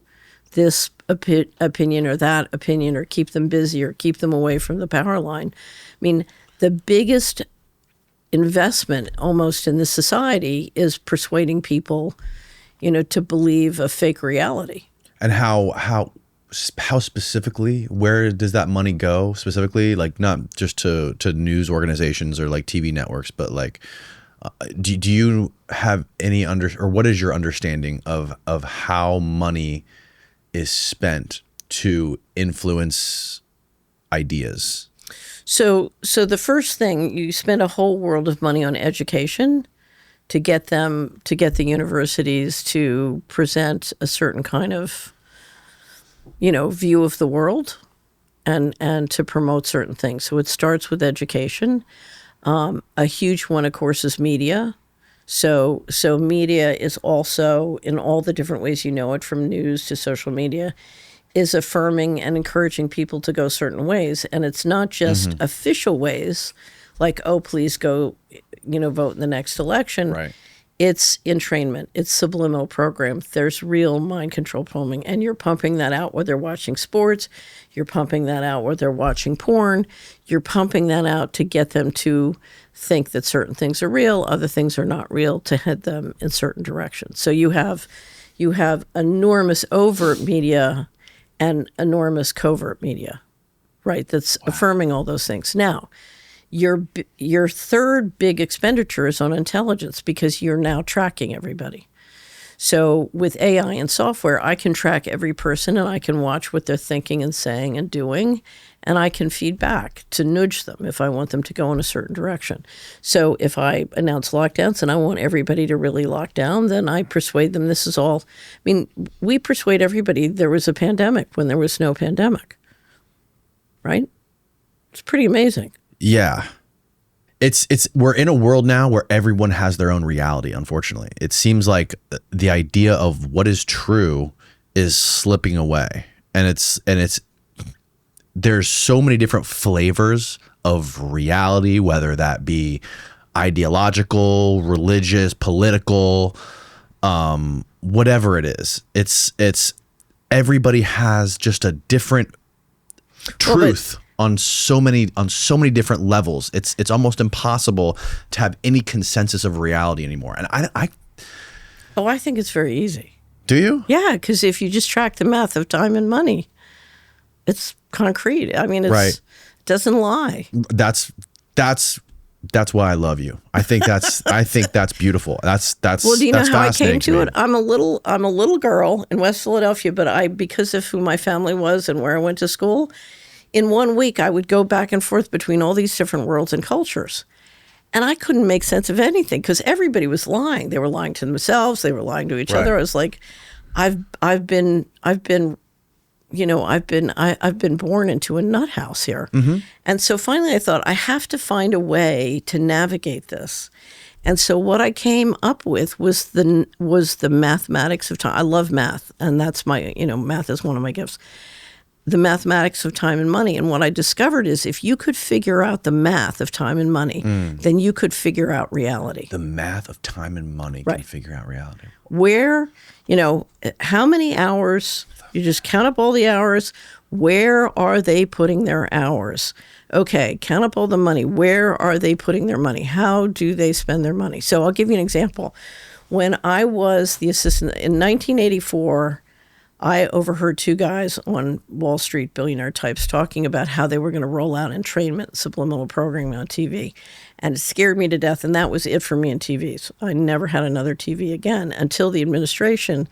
this opinion or that opinion or keep them busy or keep them away from the power line, I mean, the biggest investment almost in this society is persuading people, to believe a fake reality. And how specifically, where does that money go specifically? Like not just to news organizations or like TV networks, but like, do you have any or what is your understanding of how money is spent to influence ideas? So the first thing, you spend a whole world of money on education to get the universities to present a certain kind of, view of the world and to promote certain things. So it starts with education. A huge one, of course, is media. So media is also, in all the different ways it, from news to social media, is affirming and encouraging people to go certain ways. And it's not just official ways, like, oh, please go, vote in the next election. Right. It's entrainment. It's subliminal program. There's real mind control pumping. And you're pumping that out while they're watching sports. You're pumping that out while they're watching porn. You're pumping that out to get them to think that certain things are real, other things are not real, to head them in certain directions. So you have enormous overt media and enormous covert media, right? That's affirming all those things. Now, your third big expenditure is on intelligence because you're now tracking everybody. So with AI and software, I can track every person and I can watch what they're thinking and saying and doing, and I can feed back to nudge them if I want them to go in a certain direction. So if I announce lockdowns and I want everybody to really lock down, then I persuade them this is all. I mean, we persuade everybody there was a pandemic when there was no pandemic, right? It's pretty amazing. Yeah. We're in a world now where everyone has their own reality, unfortunately. It seems like the idea of what is true is slipping away. And there's so many different flavors of reality, whether that be ideological, religious, political, whatever it is. It's everybody has just a different truth. On so many different levels, it's almost impossible to have any consensus of reality anymore. And I think it's very easy. Do you? Yeah, because if you just track the math of time and money, it's concrete. I mean, it doesn't lie. That's why I love you. I think that's beautiful. That's well. Do you know how I came to it? I'm a little girl in West Philadelphia, but because of who my family was and where I went to school. In 1 week, I would go back and forth between all these different worlds and cultures. And I couldn't make sense of anything because everybody was lying. They were lying to themselves. They were lying to each other. I was like, I've been born into a nut house here. Mm-hmm. And so finally I thought I have to find a way to navigate this. And so what I came up with was the mathematics of time. I love math, and that's my, math is one of my gifts. the mathematics of time and money. And what I discovered is if you could figure out the math of time and money, then you could figure out reality. The math of time and money can figure out reality. Where, how many hours, you just count up all the hours. Where are they putting their hours? Okay, count up all the money. Where are they putting their money? How do they spend their money? So I'll give you an example. When I was the assistant in 1984, I overheard two guys on Wall Street, billionaire types, talking about how they were going to roll out entrainment subliminal programming on TV. And it scared me to death. And that was it for me in TVs. I never had another TV again until the administration.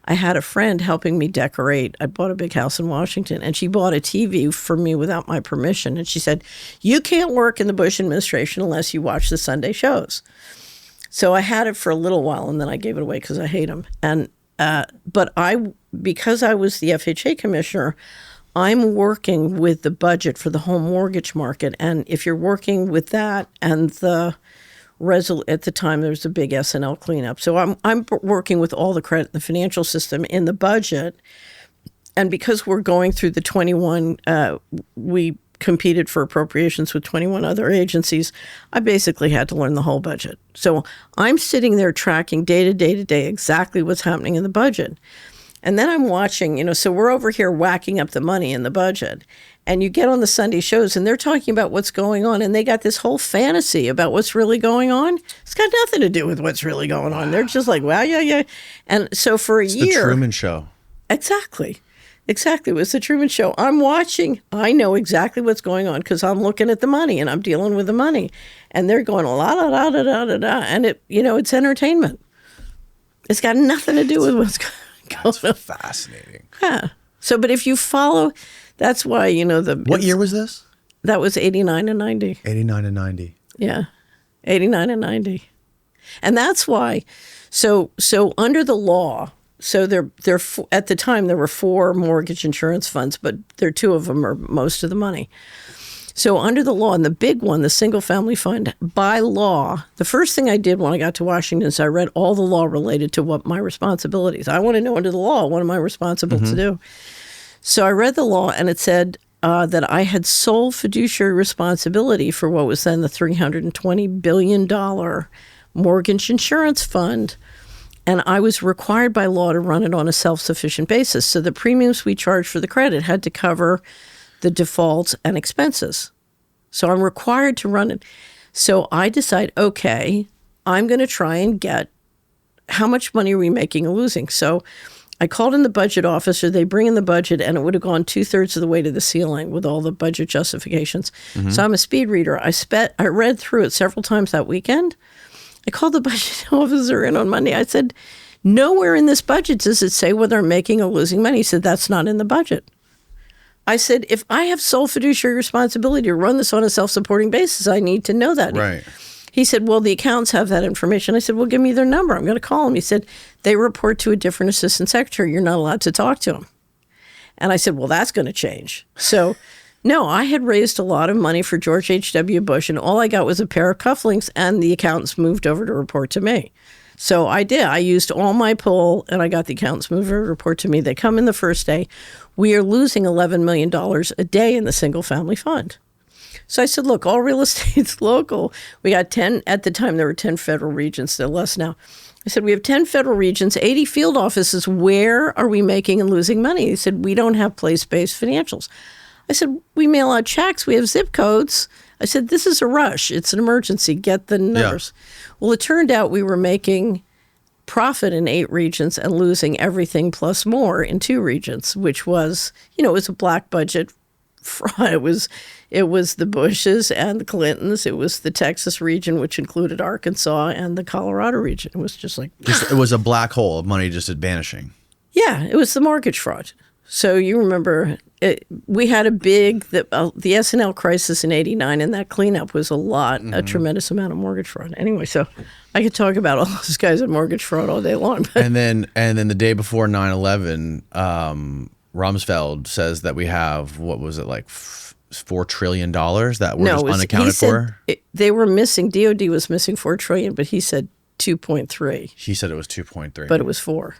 I had a friend helping me decorate. I bought a big house in Washington, and she bought a TV for me without my permission. And she said, you can't work in the Bush administration unless you watch the Sunday shows. So I had it for a little while, and then I gave it away because I hate them. And but because I was the FHA commissioner, I'm working with the budget for the home mortgage market. And if you're working with that and at the time there was a big S&L cleanup. So I'm working with all the credit in the financial system in the budget. And because we're going through the 21, we competed for appropriations with 21 other agencies, I basically had to learn the whole budget. So I'm sitting there tracking day to day exactly what's happening in the budget. And then I'm watching, so we're over here whacking up the money in the budget. And you get on the Sunday shows and they're talking about what's going on. And they got this whole fantasy about what's really going on. It's got nothing to do with what's really going on. They're just like, wow, yeah. And so for a year. The Truman Show. Exactly. It was the Truman Show. I'm watching. I know exactly what's going on because I'm looking at the money and I'm dealing with the money. And they're going la da da da da da da. And it's entertainment. It's got nothing to do with what's going on. That's fascinating. Yeah. So, but if you follow, that's why What year was this? That was 89 and 90. 89 and 90. Yeah, 89 and 90, and that's why. So under the law. So at the time there were 4 mortgage insurance funds, but there are 2 of them are most of the money. So under the law, and the big one, the single family fund, by law, the first thing I did when I got to Washington is I read all the law related to what my responsibilities. I want to know under the law, what am I responsible to do? So I read the law, and it said that I had sole fiduciary responsibility for what was then the $320 billion mortgage insurance fund. And I was required by law to run it on a self-sufficient basis. So the premiums we charged for the credit had to cover the defaults and expenses. So I'm required to run it. So I decide, okay, I'm going to try and get how much money are we making or losing? So I called in the budget officer. They bring in the budget, and it would have gone 2/3 of the way to the ceiling with all the budget justifications. So I'm a speed reader. I read through it several times that weekend. I called the budget officer in on Monday. I said, nowhere in this budget does it say whether I'm making or losing money. He said, that's not in the budget. I said, if I have sole fiduciary responsibility to run this on a self-supporting basis, I need to know that. Right. He said, well, the accountants have that information. I said, well, give me their number. I'm going to call them. He said, they report to a different assistant secretary. You're not allowed to talk to them. And I said, well, that's going to change. So no, I had raised a lot of money for George H.W. Bush, and all I got was a pair of cufflinks, and the accountants moved over to report to me. So I did. I used all my pull, and I got the accountants moved over to report to me. They come in the first day. We are losing $11 million a day in the single-family fund. So I said, look, all real estate's local. We got 10, at the time there were 10 federal regions, there are less now. I said, we have 10 federal regions, 80 field offices. Where are we making and losing money? He said, we don't have place-based financials. I said, we mail out checks. We have zip codes. I said, this is a rush. It's an emergency. Get the numbers. Yeah. Well, it turned out we were making profit in 8 regions and losing everything plus more in 2 regions, which was, it was a black budget fraud. It was the Bushes and the Clintons. It was the Texas region, which included Arkansas, and the Colorado region. It was just like... it was a black hole of money just vanishing. Yeah, it was the mortgage fraud. So you remember, we had a big, the S&L crisis in 89, and that cleanup was a tremendous amount of mortgage fraud. Anyway, so I could talk about all those guys in mortgage fraud all day long. And then the day before 9/11, Rumsfeld says that we have, what was it, like $4 trillion that were just unaccounted for? They were missing, DOD was missing $4 trillion, but he said 2.3. He said it was 2.3. But it was 4.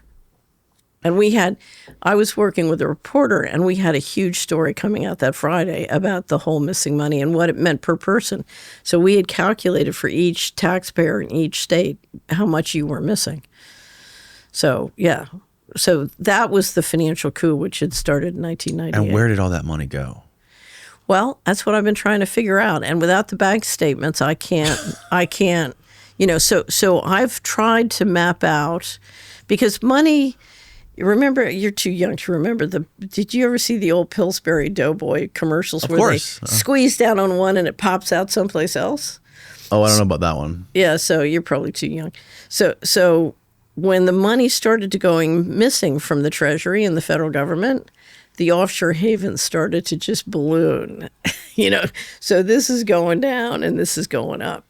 And I was working with a reporter, and we had a huge story coming out that Friday about the whole missing money and what it meant per person. So we had calculated for each taxpayer in each state how much you were missing. So, yeah. So that was the financial coup, which had started in 1998. And where did all that money go? Well, that's what I've been trying to figure out. And without the bank statements, I can't, so I've tried to map out, because money, remember, you're too young to remember did you ever see the old Pillsbury Doughboy commercials Of where course. they squeeze down on one and it pops out someplace else? Oh, I don't know about that one. Yeah, so you're probably too young. So when the money started to going missing from the Treasury and the federal government, the offshore havens started to just balloon, So this is going down and this is going up.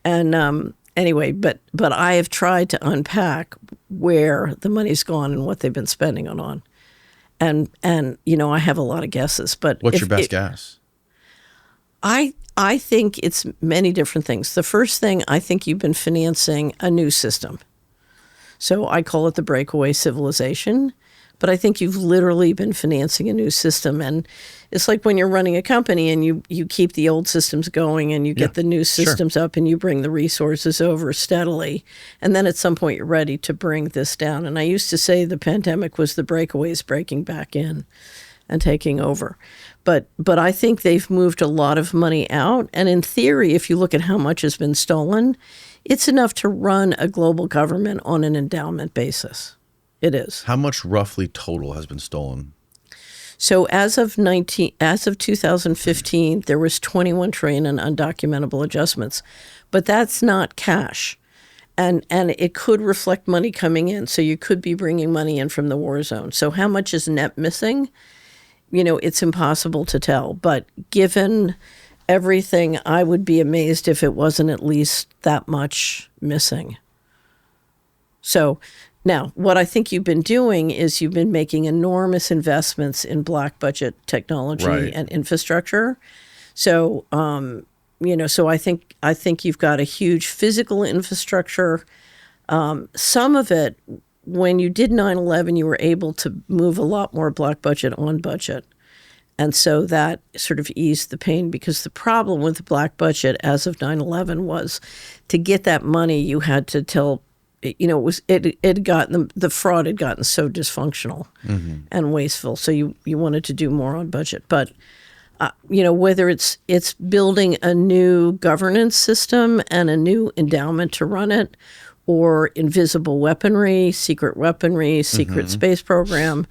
And anyway, but I have tried to unpack where the money's gone and what they've been spending it on. And I have a lot of guesses. But what's your best guess? I think it's many different things. The first thing, I think you've been financing a new system. So I call it the breakaway civilization. But I think you've literally been financing a new system. And it's like when you're running a company and you keep the old systems going and you get the new systems up and you bring the resources over steadily. And then at some point you're ready to bring this down. And I used to say the pandemic was the breakaways breaking back in and taking over. But I think they've moved a lot of money out. And in theory, if you look at how much has been stolen, it's enough to run a global government on an endowment basis. It is. How much roughly total has been stolen? So as of 2015, there was 21 trillion in undocumentable adjustments, but that's not cash. And it could reflect money coming in. So you could be bringing money in from the war zone. So how much is net missing? It's impossible to tell. But given everything, I would be amazed if it wasn't at least that much missing. So now, what I think you've been doing is you've been making enormous investments in black budget technology and infrastructure. So, so I think you've got a huge physical infrastructure. Some of it, when you did 9/11, you were able to move a lot more black budget on budget. And so that sort of eased the pain, because the problem with the black budget as of 9/11 was to get that money, you had to tell the fraud had gotten so dysfunctional and wasteful. So you wanted to do more on budget. But, whether it's building a new governance system and a new endowment to run it, or invisible weaponry, secret space program,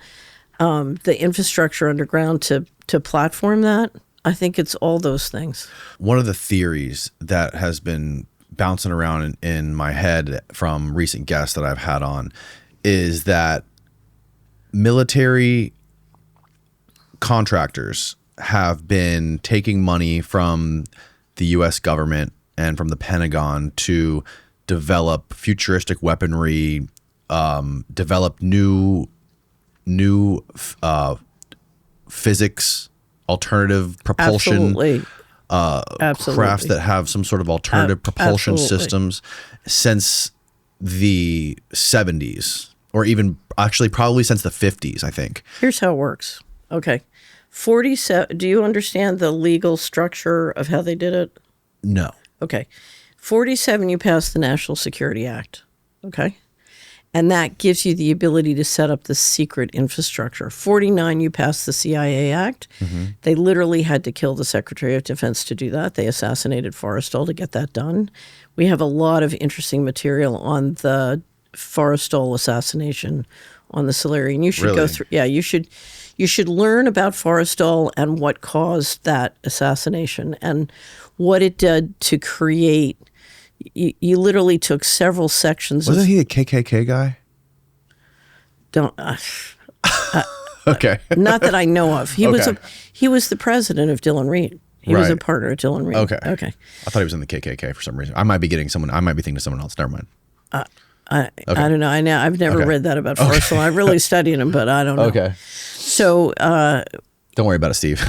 the infrastructure underground to platform that, I think it's all those things. One of the theories that has been bouncing around in my head from recent guests that I've had on is that military contractors have been taking money from the U.S. government and from the Pentagon to develop futuristic weaponry, develop new physics, alternative propulsion. Absolutely. Crafts that have some sort of alternative propulsion systems since the 70s, or even actually probably since the 50s, I think. Here's how it works. Okay. 47. Do you understand the legal structure of how they did it? No. Okay. 47, you passed the National Security Act. Okay. And that gives you the ability to set up the secret infrastructure. 49, you passed the CIA Act. They literally had to kill the Secretary of Defense to do that. They assassinated Forrestal to get that done. We have a lot of interesting material on the Forrestal assassination on the Solari. And you should go through. Yeah, you should learn about Forrestal and what caused that assassination and what it did to create. You literally took several sections. Wasn't he a KKK guy? Okay. Not that I know of. He was the president of Dillon Reed. He was a partner at Dillon Reed. Okay. Okay. I thought he was in the KKK for some reason. I might be thinking of someone else. Never mind. I don't know. I've never read that about Farrell. I really studied him, but I don't know. Okay. So don't worry about it, Steve.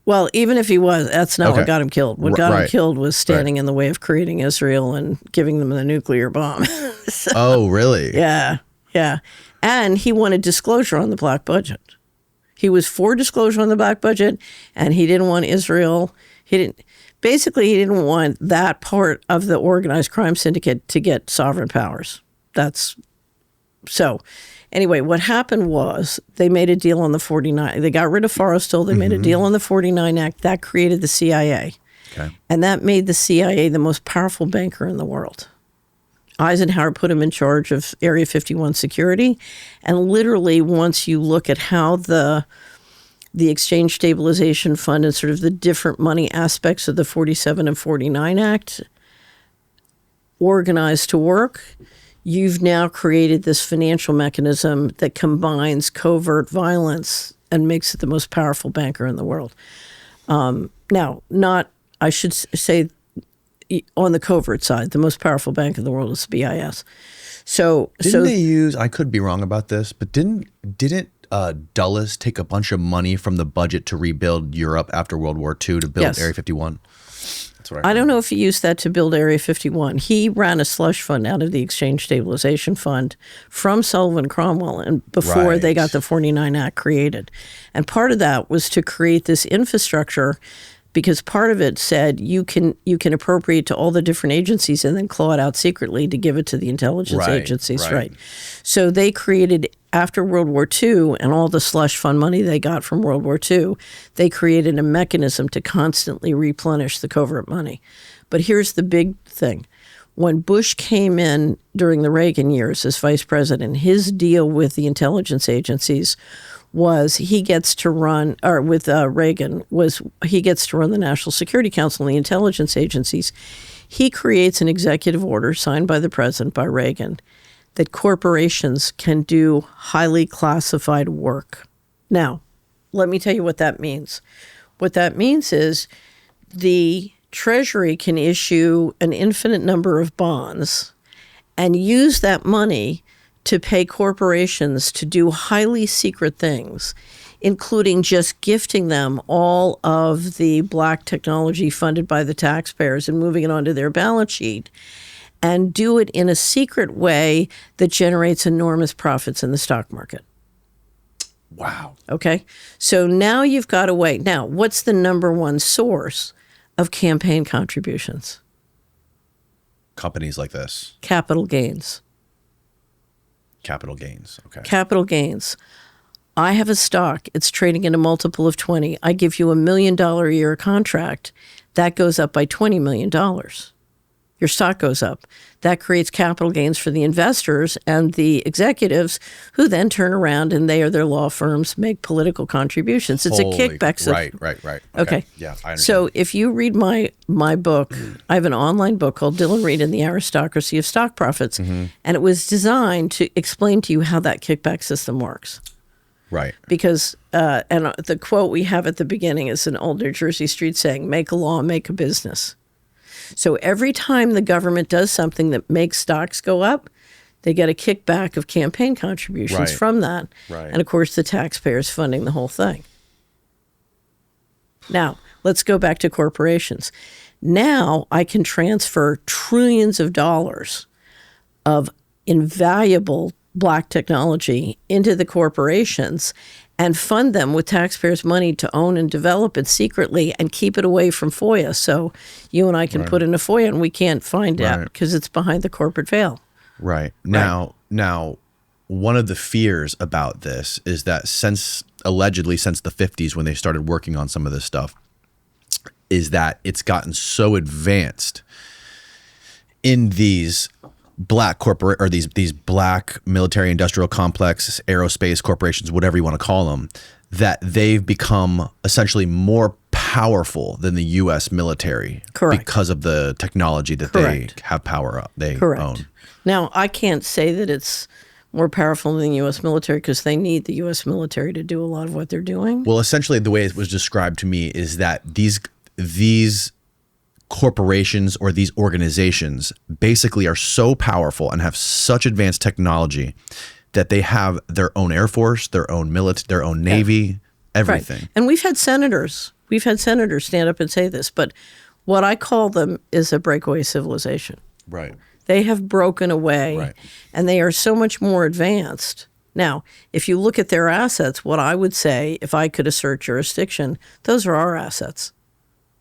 Well, even if he was, that's not what got him killed. What got him killed was standing in the way of creating Israel and giving them the nuclear bomb. Oh, really? Yeah. And he wanted disclosure on the black budget. He was for disclosure on the black budget, and he didn't want Israel. He didn't want that part of the organized crime syndicate to get sovereign powers. So anyway, what happened was they made a deal on the 49. They got rid of Farrell still. They made a deal on the 49 Act. That created the CIA. Okay. And that made the CIA the most powerful banker in the world. Eisenhower put him in charge of Area 51 security. And literally, once you look at how the Exchange Stabilization Fund and sort of the different money aspects of the 47 and 49 Act organized to work, you've now created this financial mechanism that combines covert violence and makes it the most powerful banker in the world. I should say, on the covert side, the most powerful bank in the world is BIS. Didn't they use, I could be wrong about this, but didn't Dulles take a bunch of money from the budget to rebuild Europe after World War II to build Area 51? That's what I don't know if he used that to build Area 51. He ran a slush fund out of the Exchange Stabilization Fund from Sullivan Cromwell and before they got the 49 Act created. And part of that was to create this infrastructure, because part of it said you can appropriate to all the different agencies and then claw it out secretly to give it to the intelligence agencies. Right. So they created, after World War II and all the slush fund money they got from World War II, they created a mechanism to constantly replenish the covert money. But here's the big thing. When Bush came in during the Reagan years as vice president, his deal with the intelligence agencies was he gets to run, or with Reagan, was he gets to run the National Security Council and the intelligence agencies. He creates an executive order signed by the president, by Reagan, that corporations can do highly classified work. Now, let me tell you what that means. What that means is the Treasury can issue an infinite number of bonds and use that money to pay corporations to do highly secret things, including just gifting them all of the black technology funded by the taxpayers and moving it onto their balance sheet, and do it in a secret way that generates enormous profits in the stock market. Wow. Okay? So now you've got a way. Now, what's the number one source of campaign contributions? Companies like this. Capital gains. Capital gains. Okay. Capital gains. I have a stock. It's trading at a multiple of 20. I give you $1 million a year contract. That goes up by $20 million. Your stock goes up. That creates capital gains for the investors and the executives, who then turn around and they or their law firms make political contributions. It's a kickback system. Right. Okay. Yeah, I understand. So if you read my book, I have an online book called Dylan Reed and the Aristocracy of Stock Profits, and it was designed to explain to you how that kickback system works. Right. Because, and the quote we have at the beginning is an old New Jersey street saying, make a law, make a business. So every time the government does something that makes stocks go up, they get a kickback of campaign contributions from that. Right. And of course, the taxpayers funding the whole thing. Now, let's go back to corporations. Now I can transfer trillions of dollars of invaluable black technology into the corporations and fund them with taxpayers' money to own and develop it secretly and keep it away from FOIA. So you and I can put in a FOIA and we can't find out because it's behind the corporate veil. Right. Now, one of the fears about this is that allegedly since the 50s when they started working on some of this stuff, is that it's gotten so advanced in these black corporate or these black military industrial complex, aerospace corporations, whatever you want to call them, that they've become essentially more powerful than the U.S. military. Correct. Because of the technology that they have power up, they own. Now, I can't say that it's more powerful than the U.S. military because they need the U.S. military to do a lot of what they're doing. Well, essentially the way it was described to me is that these corporations or these organizations basically are so powerful and have such advanced technology that they have their own Air Force, their own military, their own Navy, everything. Right. And we've had senators stand up and say this, but what I call them is a breakaway civilization. Right. They have broken away and they are so much more advanced Now, if you look at their assets, what I would say, if I could assert jurisdiction, those are our assets.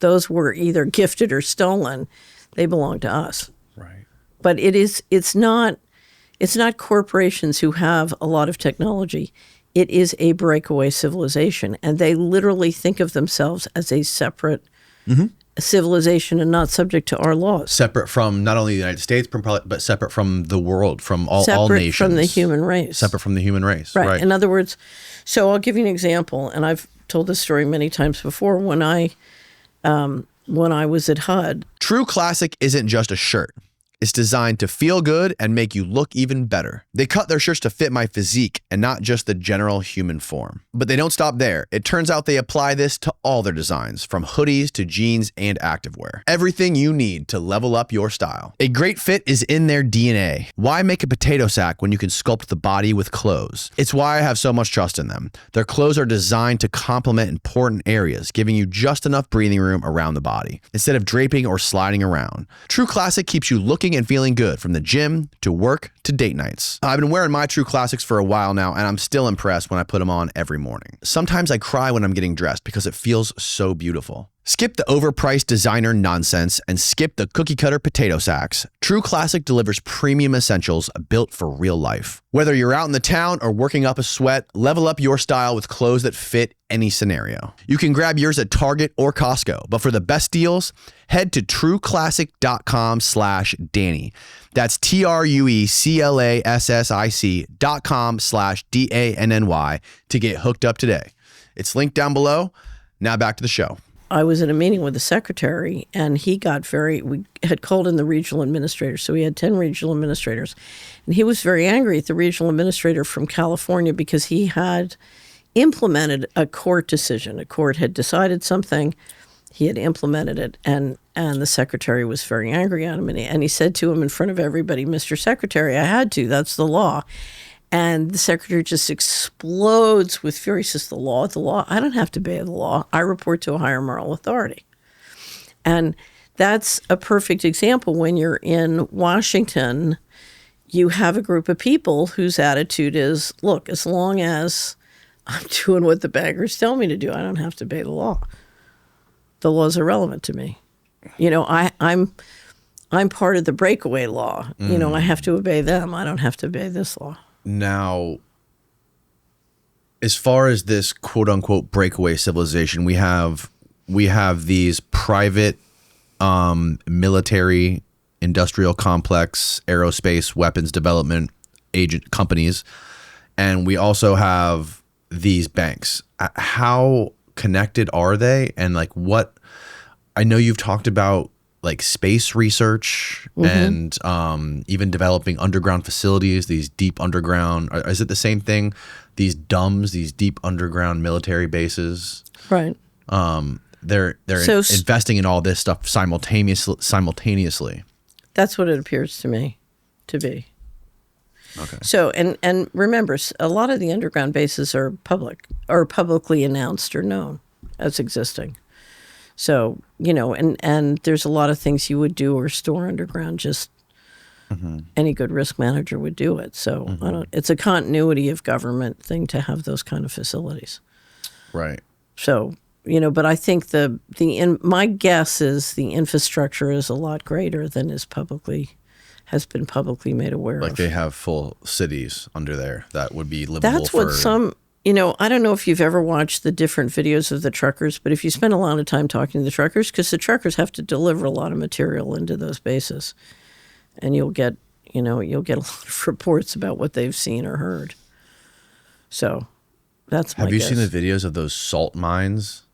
Those were either gifted or stolen. They belong to us. Right. But it's not corporations who have a lot of technology. It is a breakaway civilization, and they literally think of themselves as a separate civilization and not subject to our laws. Separate from not only the United States, but separate from the world, from all nations. Separate from the human race. Separate from the human race. Right. In other words, so I'll give you an example, and I've told this story many times before. When I was at HUD. True Classic isn't just a shirt. It's designed to feel good and make you look even better. They cut their shirts to fit my physique and not just the general human form. But they don't stop there. It turns out they apply this to all their designs, from hoodies to jeans and activewear. Everything you need to level up your style. A great fit is in their DNA. Why make a potato sack when you can sculpt the body with clothes? It's why I have so much trust in them. Their clothes are designed to complement important areas, giving you just enough breathing room around the body, instead of draping or sliding around. True Classic keeps you looking and feeling good from the gym to work to date nights. I've been wearing my True Classics for a while now, and I'm still impressed when I put them on every morning. Sometimes I cry when I'm getting dressed because it feels so beautiful. Skip the overpriced designer nonsense and skip the cookie cutter potato sacks. True Classic delivers premium essentials built for real life. Whether you're out in the town or working up a sweat, level up your style with clothes that fit any scenario. You can grab yours at Target or Costco, but for the best deals, head to trueclassic.com/Danny. That's TRUECLASSIC.com/DANNY to get hooked up today. It's linked down below. Now back to the show. I was in a meeting with the secretary, and we had called in the regional administrator, so we had 10 regional administrators, and he was very angry at the regional administrator from California because he had implemented a court decision. A court had decided something, he had implemented it, and the secretary was very angry at him, and he said to him in front of everybody, "Mr. Secretary, I had to, that's the law." And the secretary just explodes with fury. He says, the law, I don't have to obey the law. I report to a higher moral authority. And that's a perfect example. When you're in Washington, you have a group of people whose attitude is, look, as long as I'm doing what the bankers tell me to do, I don't have to obey the law. The law is irrelevant to me. You know, I'm part of the breakaway law. You know, I have to obey them. I don't have to obey this law. Now, as far as this quote unquote breakaway civilization, we have these private military, industrial complex, aerospace, weapons development agent companies, and we also have these banks. How connected are they? And like, what I know you've talked about, like space research and even developing underground facilities, these deep underground, is it the same thing? These DUMBs, these deep underground military bases. Right. They're investing in all this stuff simultaneously. That's what it appears to me to be. Okay. So, and remember, a lot of the underground bases are publicly announced or known as existing. So, you know, and there's a lot of things you would do or store underground, just any good risk manager would do it. So it's a continuity of government thing to have those kind of facilities. Right. So, you know, but I think my guess is the infrastructure is a lot greater than has been publicly made aware of. Like they have full cities under there that would be livable. That's what you know, I don't know if you've ever watched the different videos of the truckers, but if you spend a lot of time talking to the truckers, because the truckers have to deliver a lot of material into those bases, and you'll get a lot of reports about what they've seen or heard. So that's my guess. Have you seen the videos of those salt mines?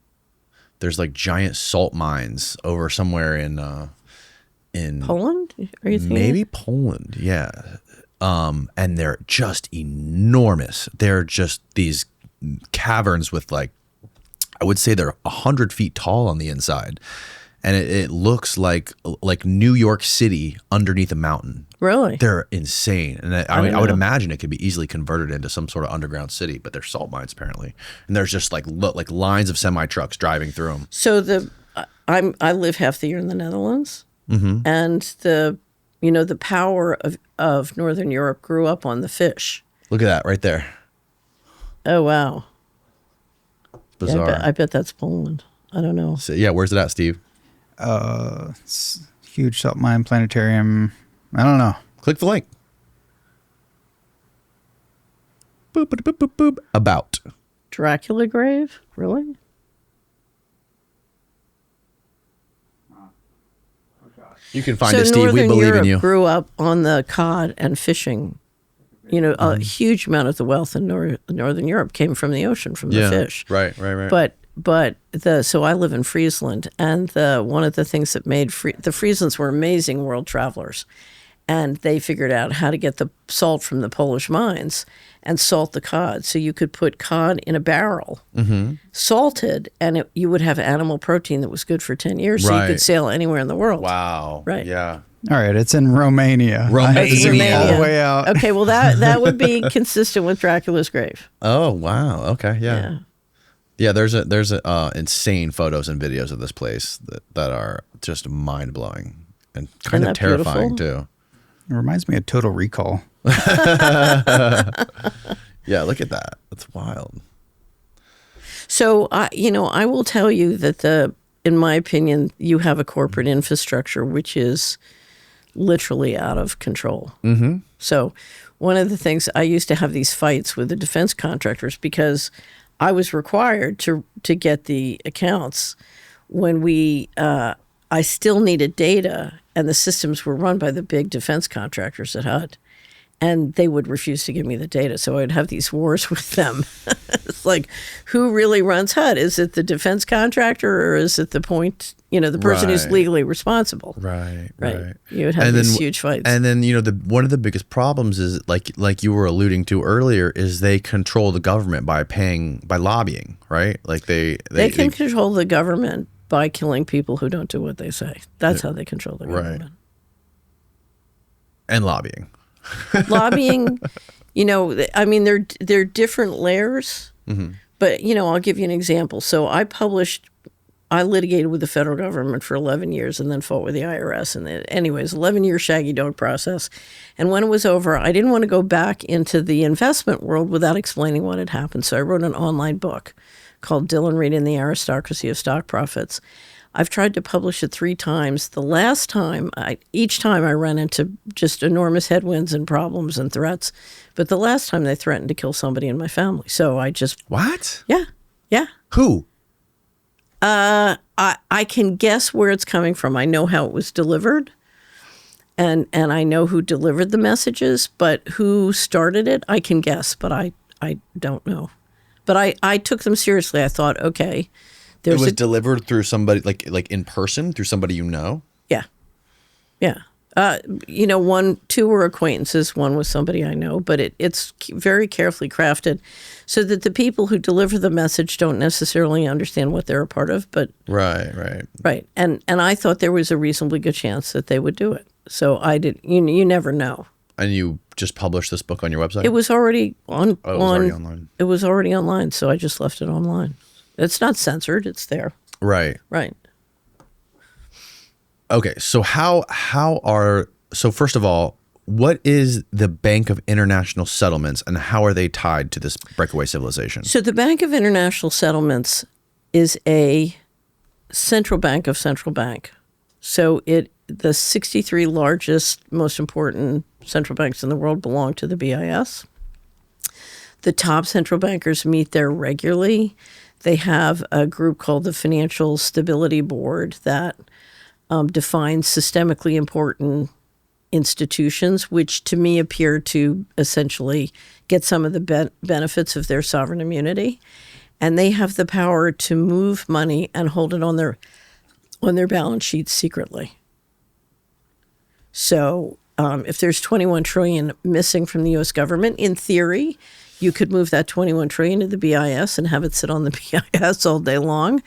There's like giant salt mines over somewhere in Poland? Are you thinking? Maybe Poland, yeah. And they're just enormous. They're just these caverns with, like, I would say they're 100 feet tall on the inside. And it looks like New York City underneath a mountain. Really? They're insane. And I would imagine it could be easily converted into some sort of underground city, but they're salt mines apparently. And there's just like lines of semi-trucks driving through them. So I live half the year in the Netherlands. And the power of Northern Europe grew up on the fish. Look at that right there. Oh, wow. Bizarre. Yeah, I bet that's Poland. I don't know. So, yeah, where's it at, Steve? It's huge salt mine planetarium. I don't know. Click the link. Boop, boop, boop, boop, boop. About. Dracula grave? Really? You can find so it, Steve. Northern We believe Europe in you. grew up on the cod and fishing. You know, a huge amount of the wealth in Northern Europe came from the ocean, from the fish. Right. But so I live in Friesland, and one of the things that made the Frieslands were amazing world travelers, and they figured out how to get the salt from the Polish mines and salt the cod. So you could put cod in a barrel, salted, and you would have animal protein that was good for 10 years. So you could sail anywhere in the world. Wow. Right. Yeah. All right, it's in Romania. It's Romania. All the way out. Okay, well that would be consistent with Dracula's grave. Oh wow. Okay. Yeah. Yeah. There's insane photos and videos of this place that are just mind blowing and kind of terrifying too. It reminds me of Total Recall. Yeah. Look at that. That's wild. So I will tell you that in my opinion, you have a corporate infrastructure which is literally out of control. Mm-hmm. So one of the things, I used to have these fights with the defense contractors because I was required to get the accounts when I still needed data, and the systems were run by the big defense contractors at HUD. And they would refuse to give me the data. So I'd have these wars with them. It's like, who really runs HUD? Is it the defense contractor, or is it the person who's legally responsible? Right. You would have these huge fights. And then, one of the biggest problems is like you were alluding to earlier, is they control the government by lobbying, right? Like they can control the government by killing people who don't do what they say. That's how they control the government. Right. And lobbying. Lobbying, I mean, they're different layers, but, I'll give you an example. So I litigated with the federal government for 11 years and then fought with the IRS. And anyways, 11-year shaggy dog process. And when it was over, I didn't want to go back into the investment world without explaining what had happened. So I wrote an online book called Dylan Reed and the Aristocracy of Stock Profits. I've tried to publish it 3 times. The last time, each time I ran into just enormous headwinds and problems and threats. But the last time they threatened to kill somebody in my family. So I just... What? Yeah. Who? I can guess where it's coming from. I know how it was delivered. And I know who delivered the messages. But who started it, I can guess. But I don't know. But I took them seriously. I thought, okay... It was delivered through somebody, like in person, through somebody you know? Yeah. 2 were acquaintances, 1 was somebody I know, but it's very carefully crafted so that the people who deliver the message don't necessarily understand what they're a part of, but... Right. And I thought there was a reasonably good chance that they would do it. So I did, you never know. And you just published this book on your website? It was already on... Oh, it was already online. It was already online, so I just left it online. It's not censored. It's there. Right. Okay. So so first of all, what is the Bank of International Settlements and how are they tied to this breakaway civilization? So the Bank of International Settlements is a central bank of central bank. So the 63 largest, most important central banks in the world belong to the BIS. The top central bankers meet there regularly. They have a group called the Financial Stability Board that defines systemically important institutions, which to me appear to essentially get some of the benefits of their sovereign immunity. And they have the power to move money and hold it on their balance sheets secretly. So if there's $21 trillion missing from the U.S. government, in theory, you could move that $21 trillion to the BIS and have it sit on the BIS all day long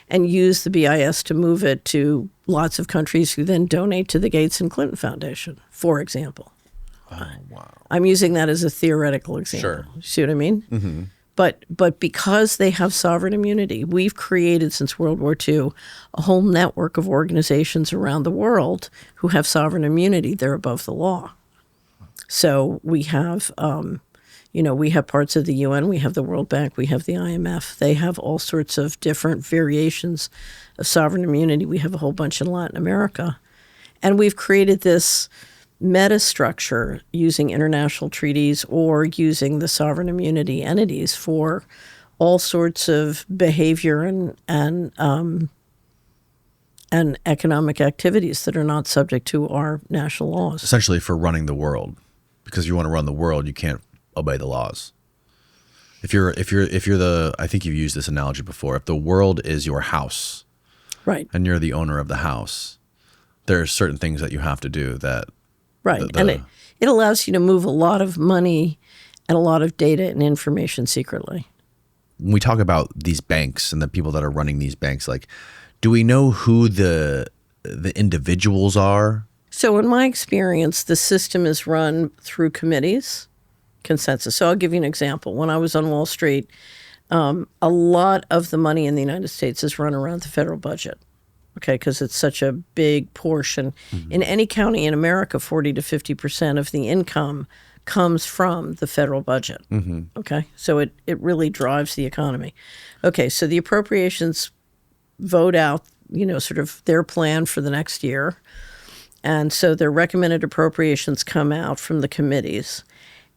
and use the BIS to move it to lots of countries who then donate to the Gates and Clinton Foundation, for example. Oh, wow. I'm using that as a theoretical example. Sure. See what I mean? Mm-hmm. But because they have sovereign immunity, we've created since World War II a whole network of organizations around the world who have sovereign immunity. They're above the law. So we have... We have parts of the UN, we have the World Bank, we have the IMF. They have all sorts of different variations of sovereign immunity. We have a whole bunch in Latin America. And we've created this meta-structure using international treaties or using the sovereign immunity entities for all sorts of behavior and economic activities that are not subject to our national laws. Essentially for running the world. Because you want to run the world, you can't obey the laws. If you're the, I think you've used this analogy before, if the world is your house, right, and you're the owner of the house, there are certain things that you have to do that. Right. And it allows you to move a lot of money and a lot of data and information secretly. When we talk about these banks and the people that are running these banks, like, do we know who the individuals are? So in my experience, the system is run through committees, consensus. So I'll give you an example. When I was on Wall Street, a lot of the money in the United States is run around the federal budget. Okay, because it's such a big portion. Mm-hmm. In any county in America, 40 to 50% of the income comes from the federal budget. Mm-hmm. Okay, so it really drives the economy. Okay, so the appropriations vote out, sort of their plan for the next year. And so their recommended appropriations come out from the committees.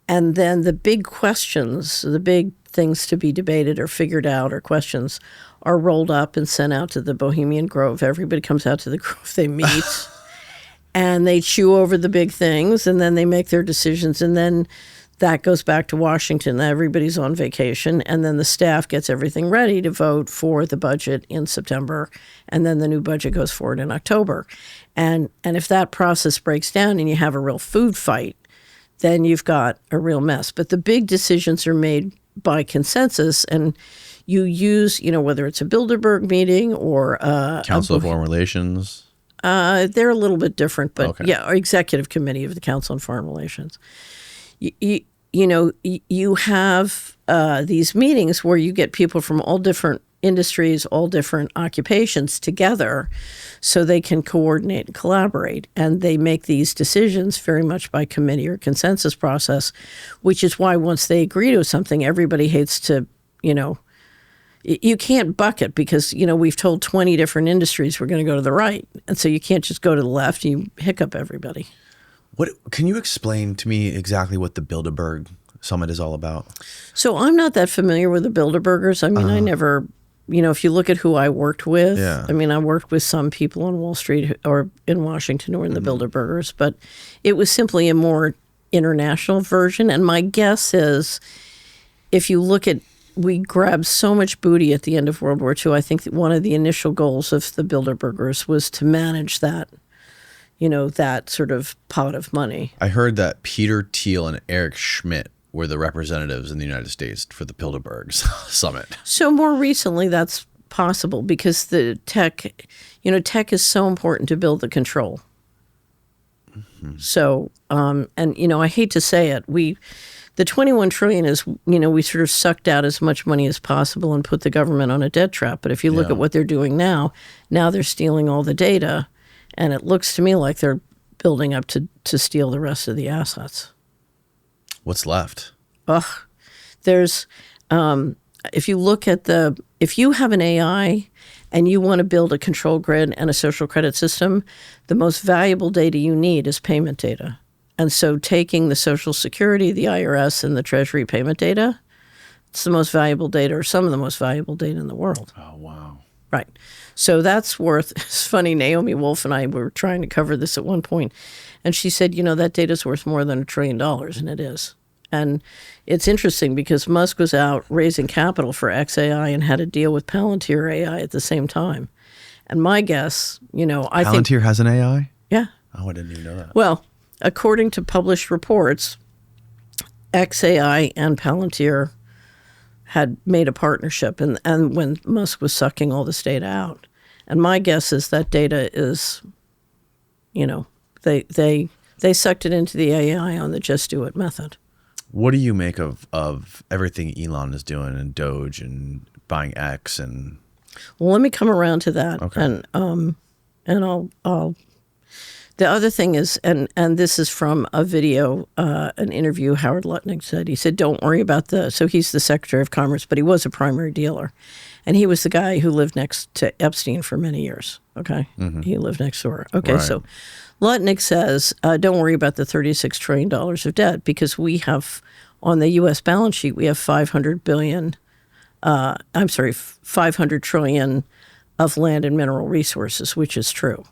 And then the big questions, the big things to be debated or figured out or questions are rolled up and sent out to the Bohemian Grove. Everybody comes out to the Grove, they meet, and they chew over the big things, and then they make their decisions, and then that goes back to Washington. Everybody's on vacation, and then the staff gets everything ready to vote for the budget in September, and then the new budget goes forward in October. And if that process breaks down and you have a real food fight, then you've got a real mess. But the big decisions are made by consensus, and you use, whether it's a Bilderberg meeting or Council of Foreign Relations. They're a little bit different, but okay. Yeah, or Executive Committee of the Council on Foreign Relations. You have these meetings where you get people from all different industries, all different occupations together so they can coordinate and collaborate. And they make these decisions very much by committee or consensus process, which is why once they agree to something, everybody hates to, you can't bucket because, we've told 20 different industries we're going to go to the right. And so you can't just go to the left and you hiccup everybody. What can you explain to me exactly what the Bilderberg Summit is all about? So I'm not that familiar with the Bilderbergers. I mean, I never, if you look at who I worked with, yeah. I mean, I worked with some people on Wall Street or in Washington who were in the Bilderbergers, but it was simply a more international version. And my guess is if you look at, we grabbed so much booty at the end of World War II. I think that one of the initial goals of the Bilderbergers was to manage that, that sort of pot of money. I heard that Peter Thiel and Eric Schmidt were the representatives in the United States for the Bilderberg Summit. So more recently, that's possible because the tech is so important to build the control. Mm-hmm. So, I hate to say it, the 21 trillion is, we sort of sucked out as much money as possible and put the government on a debt trap. But if you look at what they're doing now they're stealing all the data, and it looks to me like they're building up to steal the rest of the assets. What's left? There's, if you have an AI and you want to build a control grid and a social credit system, the most valuable data you need is payment data. And so taking the Social Security, the IRS, and the Treasury payment data, it's the most valuable data or some of the most valuable data in the world. Oh, wow. Right. So that's worth, it's funny, Naomi Wolf and I were trying to cover this at one point, and she said, that data's worth more than $1 trillion, and it is. And it's interesting because Musk was out raising capital for XAI and had a deal with Palantir AI at the same time. And my guess, I think... Palantir has an AI? Yeah. Oh, I didn't even know that. Well, according to published reports, XAI and Palantir had made a partnership, and when Musk was sucking all this data out. And my guess is that data is, they sucked it into the AI on the just do it method. What do you make of everything Elon is doing and Doge and buying X and? Well, let me come around to that. Okay. And I'll The other thing is, and this is from a video, an interview Howard Lutnick said. He said, "Don't worry about so he's the Secretary of Commerce, but he was a primary dealer, and he was the guy who lived next to Epstein for many years. Okay, he lived next door. Okay, Right. so Lutnick says, don't worry about the $36 trillion of debt because we have on the U.S. balance sheet we have 500 trillion of land and mineral resources, which is true.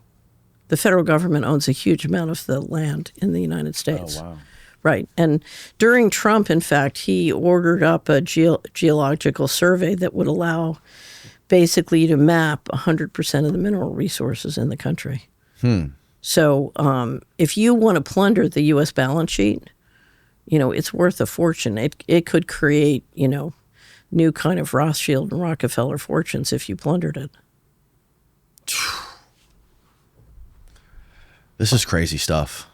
The federal government owns a huge amount of the land in the United States. Oh, wow. Right. And during Trump, in fact, he ordered up a geological survey that would allow basically to map 100% of the mineral resources in the country. So if you want to plunder the U.S. balance sheet, it's worth a fortune. It could create, new kind of Rothschild and Rockefeller fortunes if you plundered it. This is crazy stuff.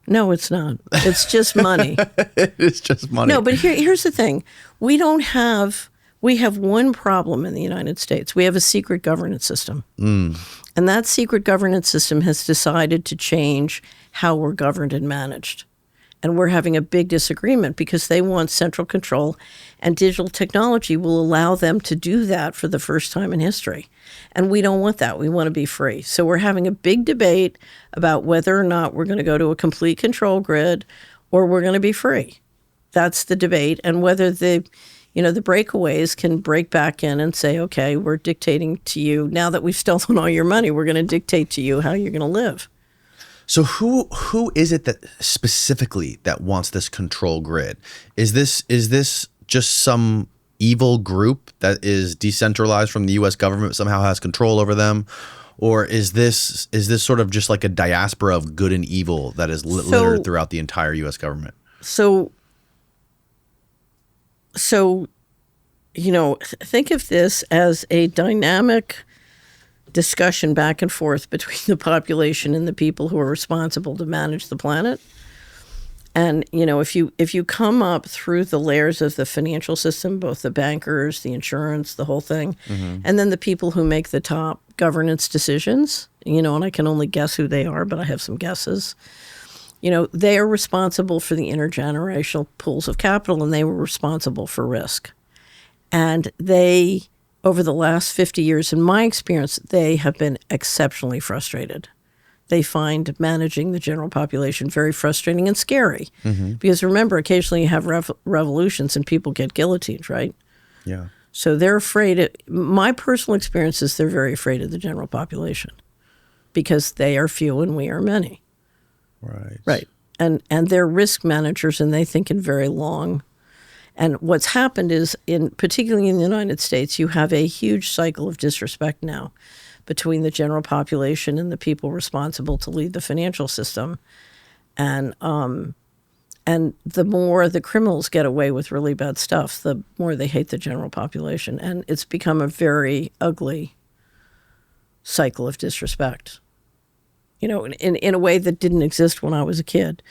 No, it's not. It's just money. It's just money. No, but here's the thing. We have one problem in the United States. We have a secret governance system. And that secret governance system has decided to change how we're governed and managed. And we're having a big disagreement because they want central control, and digital technology will allow them to do that for the first time in history. And we don't want that. We want to be free. So we're having a big debate about whether or not we're going to go to a complete control grid or we're going to be free. That's the debate. And whether the breakaways can break back in and say, okay, we're dictating to you. Now that we've stolen all your money, we're going to dictate to you how you're going to live. So who is it that specifically that wants this control grid? Is this just some evil group that is decentralized from the U.S. government, somehow has control over them? Or is this sort of just like a diaspora of good and evil that is littered throughout the entire U.S. government? So think of this as a dynamic discussion back and forth between the population and the people who are responsible to manage the planet. And, if you come up through the layers of the financial system, both the bankers, the insurance, the whole thing, and then the people who make the top governance decisions, and I can only guess who they are, but I have some guesses. They are responsible for the intergenerational pools of capital, and they were responsible for risk. And they, over the last 50 years, in my experience, they have been exceptionally frustrated. They find managing the general population very frustrating and scary. Because remember, occasionally you have revolutions and people get guillotined, right? Yeah. So they're afraid. My personal experience is they're very afraid of the general population because they are few and we are many. Right. Right. And they're risk managers and they think in very long. And what's happened is, particularly in the United States, you have a huge cycle of disrespect now between the general population and the people responsible to lead the financial system. And the more the criminals get away with really bad stuff, the more they hate the general population. And it's become a very ugly cycle of disrespect, in a way that didn't exist when I was a kid.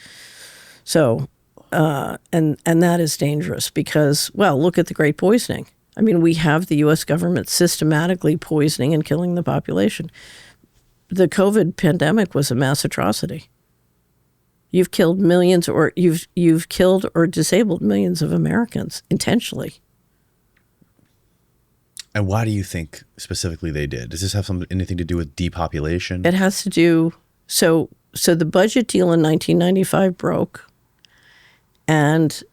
So, and that is dangerous because, well, look at the Great Poisoning. I mean, we have the U.S. government systematically poisoning and killing the population. The COVID pandemic was a mass atrocity. You've killed millions, or you've killed or disabled millions of Americans intentionally. And why do you think specifically they did? Does this have anything to do with depopulation? It has to do. So the budget deal in 1995 broke, and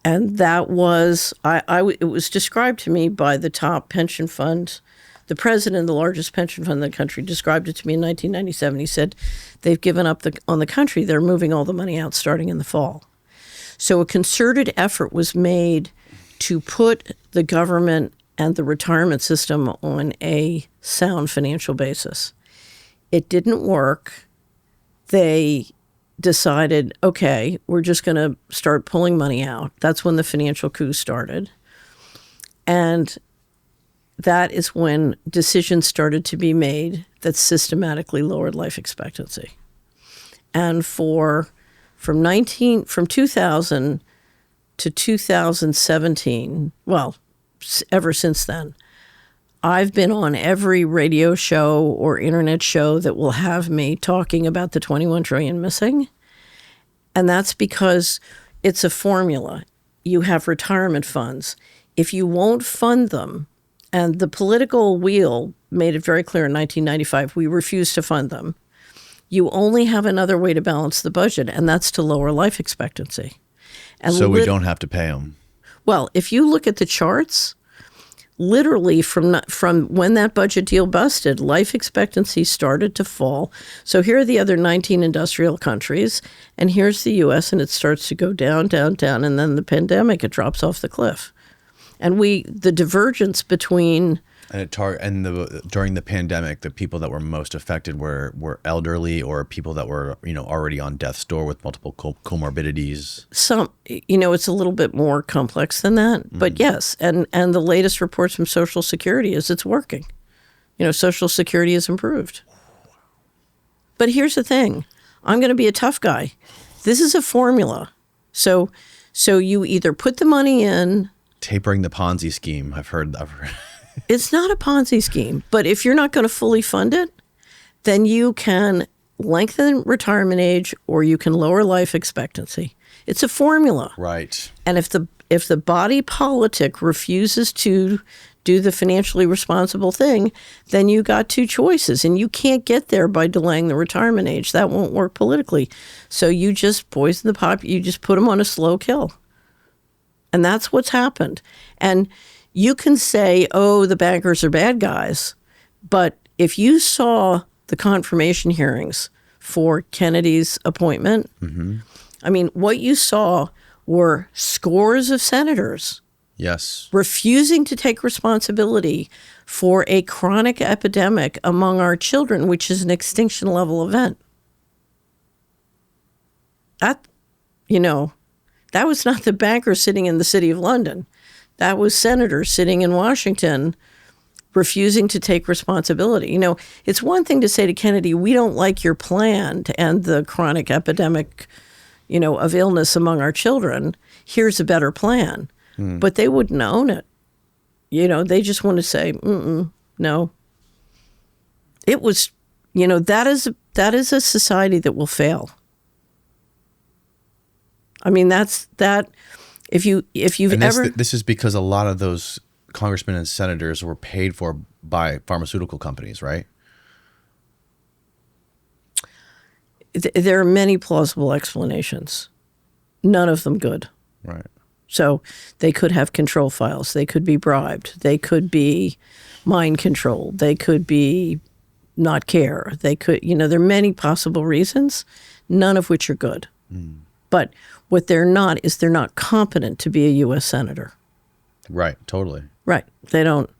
that was it was described to me by the top pension fund. The president of the largest pension fund in the country described it to me in 1997. He said, they've given up on the country. They're moving all the money out starting in the fall. So a concerted effort was made to put the government and the retirement system on a sound financial basis. It didn't work. They decided, okay, we're just going to start pulling money out. That's when the financial coup started. And that is when decisions started to be made that systematically lowered life expectancy. And from 2000 to 2017, well, ever since then, I've been on every radio show or internet show that will have me talking about the 21 trillion missing. And that's because it's a formula. You have retirement funds. If you won't fund them, and the political wheel made it very clear in 1995, we refuse to fund them. You only have another way to balance the budget, and that's to lower life expectancy. And so we don't have to pay them. Well, if you look at the charts, literally from when that budget deal busted, life expectancy started to fall. So here are the other 19 industrial countries, and here's the U.S., and it starts to go down, down, down, and then the pandemic, it drops off the cliff. And the divergence between... during the pandemic, the people that were most affected were elderly or people that were, already on death's door with multiple comorbidities. It's a little bit more complex than that. But yes, and the latest reports from Social Security is it's working. Social Security has improved. But here's the thing. I'm going to be a tough guy. This is a formula. So you either put the money in... Tapering the Ponzi scheme, I've heard. It's not a Ponzi scheme, but if you're not going to fully fund it, then you can lengthen retirement age or you can lower life expectancy. It's a formula. Right. And if the body politic refuses to do the financially responsible thing, then you got two choices, and you can't get there by delaying the retirement age. That won't work politically. So you just poison the you just put them on a slow kill. And that's what's happened. And you can say, oh, the bankers are bad guys. But if you saw the confirmation hearings for Kennedy's appointment, I mean, what you saw were scores of senators refusing to take responsibility for a chronic epidemic among our children, which is an extinction level event. That was not the banker sitting in the city of London. That was senators sitting in Washington refusing to take responsibility. It's one thing to say to Kennedy, we don't like your plan to end the chronic epidemic, of illness among our children. Here's a better plan. But they wouldn't own it. They just want to say, no. It was, that is a society that will fail. I mean, that's that. If you've ever, this is because a lot of those congressmen and senators were paid for by pharmaceutical companies, right? There are many plausible explanations, none of them good. Right. So they could have control files. They could be bribed. They could be mind controlled. They could be not care. They could, there are many possible reasons, none of which are good. But what they're not is they're not competent to be a U.S. senator. Right, totally. Right. They don't.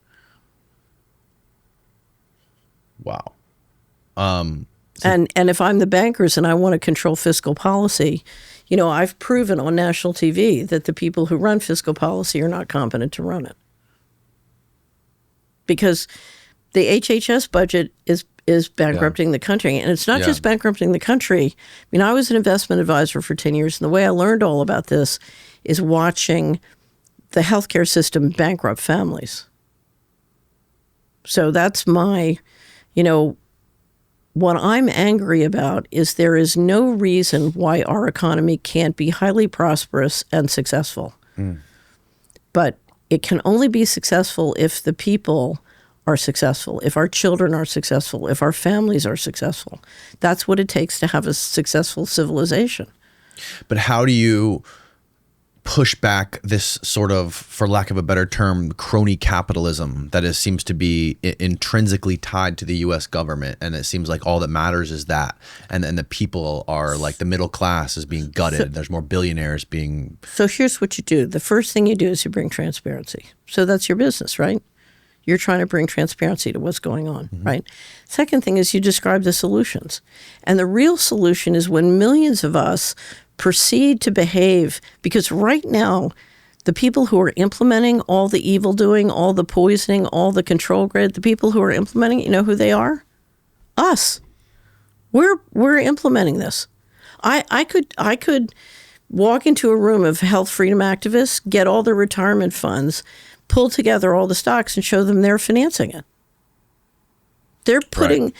Wow. And if I'm the bankers and I want to control fiscal policy, I've proven on national TV that the people who run fiscal policy are not competent to run it. Because the HHS budget is bankrupting the country. And it's not just bankrupting the country. I mean, I was an investment advisor for 10 years, and the way I learned all about this is watching the healthcare system bankrupt families. So that's my, what I'm angry about is there is no reason why our economy can't be highly prosperous and successful. But it can only be successful if the people are successful, if our children are successful, if our families are successful. That's what it takes to have a successful civilization. But how do you push back this sort of, for lack of a better term, crony capitalism that seems to be intrinsically tied to the U.S. government, and it seems like all that matters is that, and the people are like the middle class is being gutted. There's more billionaires being. So here's what you do. The first thing you do is you bring transparency. So that's your business, right? You're trying to bring transparency to what's going on, right? Second thing is you describe the solutions. And the real solution is when millions of us proceed to behave, because right now, the people who are implementing all the evil doing, all the poisoning, all the control grid, the people who are implementing, you know who they are? Us. We're implementing this. I could walk into a room of health freedom activists, get all their retirement funds, pull together all the stocks and show them they're financing it. They're putting,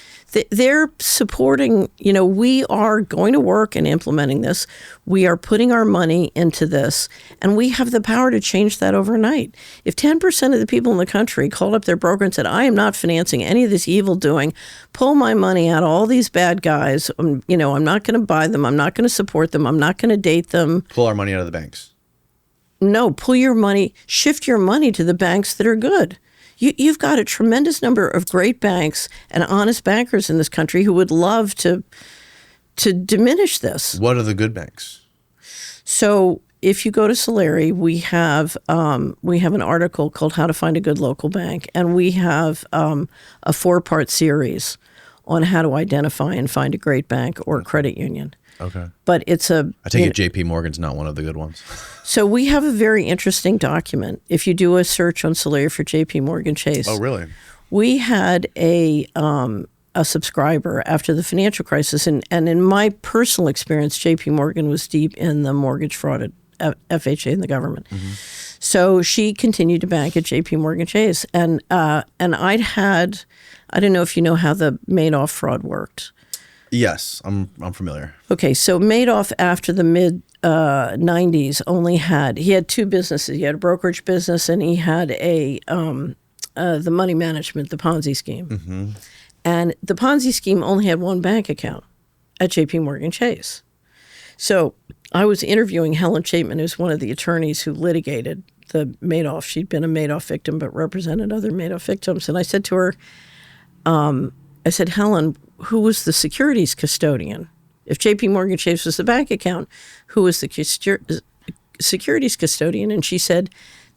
they're supporting, we are going to work and implementing this. We are putting our money into this, and we have the power to change that overnight. If 10% of the people in the country called up their broker and said, I am not financing any of this evil doing, pull my money out of all these bad guys, I'm not going to buy them, I'm not going to support them, I'm not going to date them. Pull our money out of the banks. No, pull your money, shift your money to the banks that are good. You've got a tremendous number of great banks and honest bankers in this country who would love to diminish this. What are the good banks? So if you go to Solari, we have an article called How to Find a Good Local Bank, and we have a 4-part series on how to identify and find a great bank or credit union. Okay. But I take it JP Morgan's not one of the good ones. So we have a very interesting document. If you do a search on Solari for JP Morgan Chase. Oh, really? We had a subscriber after the financial crisis, and in my personal experience, JP Morgan was deep in the mortgage fraud at FHA and the government. Mm-hmm. So she continued to bank at JP Morgan Chase, and I don't know if you know how the Madoff fraud worked. Yes, I'm familiar. Okay, so Madoff after the mid 90s he had 2 businesses. He had a brokerage business, and he had the money management, the Ponzi scheme. Mm-hmm. And the Ponzi scheme only had one bank account at JP Morgan Chase. So I was interviewing Helen Chapman, who's one of the attorneys who litigated the Madoff. She'd been a Madoff victim but represented other Madoff victims. And I said to her, Helen, who was the securities custodian? If JP Morgan Chase was the bank account, who was the securities custodian? And she said,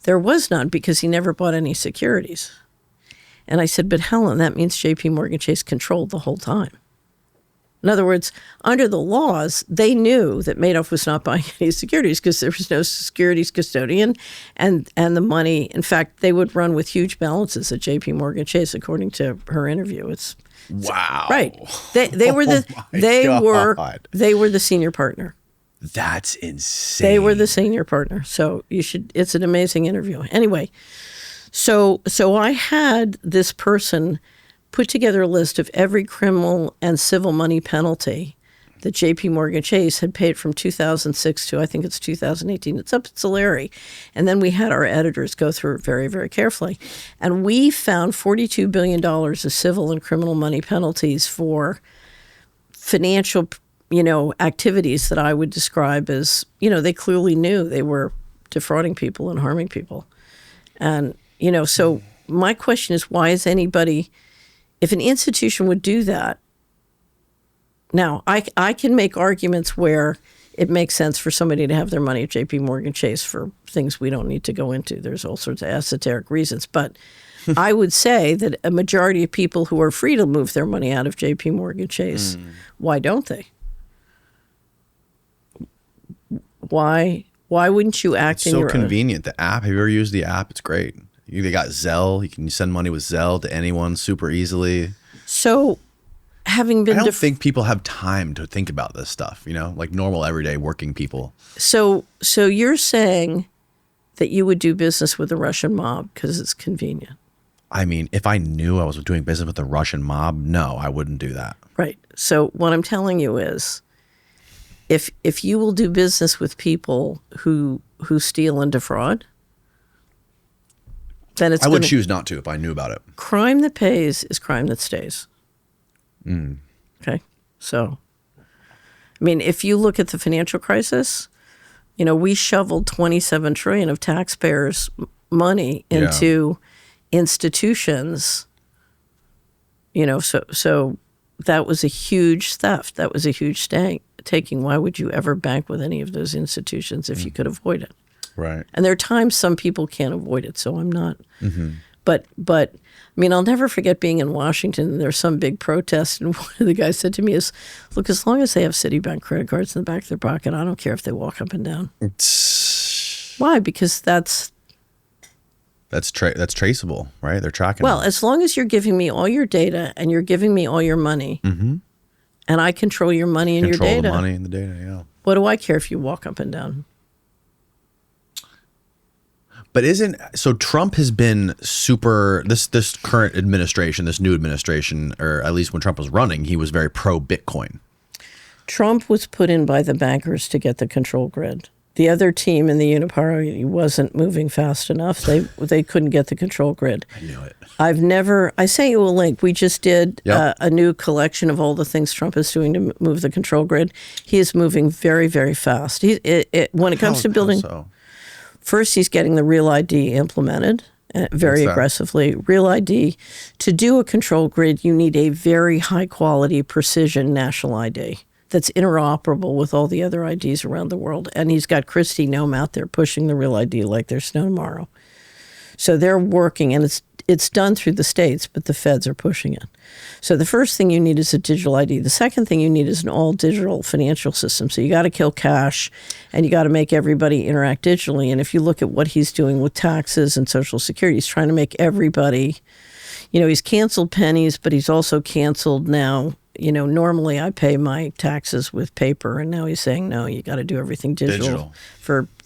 there was none because he never bought any securities. And I said, but Helen, that means JP Morgan Chase controlled the whole time. In other words, under the laws, they knew that Madoff was not buying any securities because there was no securities custodian, and the money, in fact, they would run with huge balances at JP Morgan Chase, according to her interview. Wow. Right. They were the senior partner. That's insane. They were the senior partner. So it's an amazing interview. Anyway, so I had this person put together a list of every criminal and civil money penalty that JP Morgan Chase had paid from 2006 to, I think it's 2018. It's up at Solari. And then we had our editors go through it very, very carefully. And we found $42 billion of civil and criminal money penalties for financial, activities that I would describe as, they clearly knew they were defrauding people and harming people. And, so my question is, why is anybody, if an institution would do that, now, I can make arguments where it makes sense for somebody to have their money at JP Morgan Chase for things we don't need to go into. There's all sorts of esoteric reasons. But I would say that a majority of people who are free to move their money out of JP Morgan Chase, why don't they? Why wouldn't you act in your own? It's so convenient. The app, have you ever used the app? It's great. They got Zelle. You can send money with Zelle to anyone super easily. So having been... I don't think people have time to think about this stuff, like normal, everyday working people. So you're saying that you would do business with the Russian mob because it's convenient? I mean, if I knew I was doing business with the Russian mob, no, I wouldn't do that. Right. So what I'm telling you is, if you will do business with people who steal and defraud, then I would choose not to if I knew about it. Crime that pays is crime that stays. Okay. So, I mean, if you look at the financial crisis, we shoveled $27 trillion of taxpayers' money into institutions, so that was a huge theft. That was a huge taking. Why would you ever bank with any of those institutions if you could avoid it? Right. And there are times some people can't avoid it, so I'm not. Mm-hmm. But I mean, I'll never forget being in Washington, and there's some big protest, and one of the guys said to me is, look, as long as they have Citibank credit cards in the back of their pocket, I don't care if they walk up and down. Why? Because that's traceable, right? They're tracking. Well, as long as you're giving me all your data and you're giving me all your money, and I control your money and your data. Control the money and the data, yeah. What do I care if you walk up and down? But so Trump has been super, this current administration, this new administration, or at least when Trump was running, he was very pro Bitcoin. Trump was put in by the bankers to get the control grid. The other team in the Uniparty wasn't moving fast enough. They couldn't get the control grid. I knew it. I sent you a link. We just did Yep. a new collection of all the things Trump is doing to move the control grid. He is moving very, very fast. When it comes to building, How so? first he's getting the Real ID implemented very What's that? aggressively. Real ID, to do a control grid, you need a very high quality precision national ID that's interoperable with all the other IDs around the world. And he's got Kristi Noem out there pushing the Real ID like there's no tomorrow. So they're working, and it's done through the states, but the feds are pushing it. So the first thing you need is a digital ID. The second thing you need is an all-digital financial system. So you got to kill cash, and you got to make everybody interact digitally. And if you look at what he's doing with taxes and Social Security, he's trying to make everybody, he's canceled pennies, but he's also canceled now. Normally I pay my taxes with paper, and now he's saying, no, you got to do everything digital.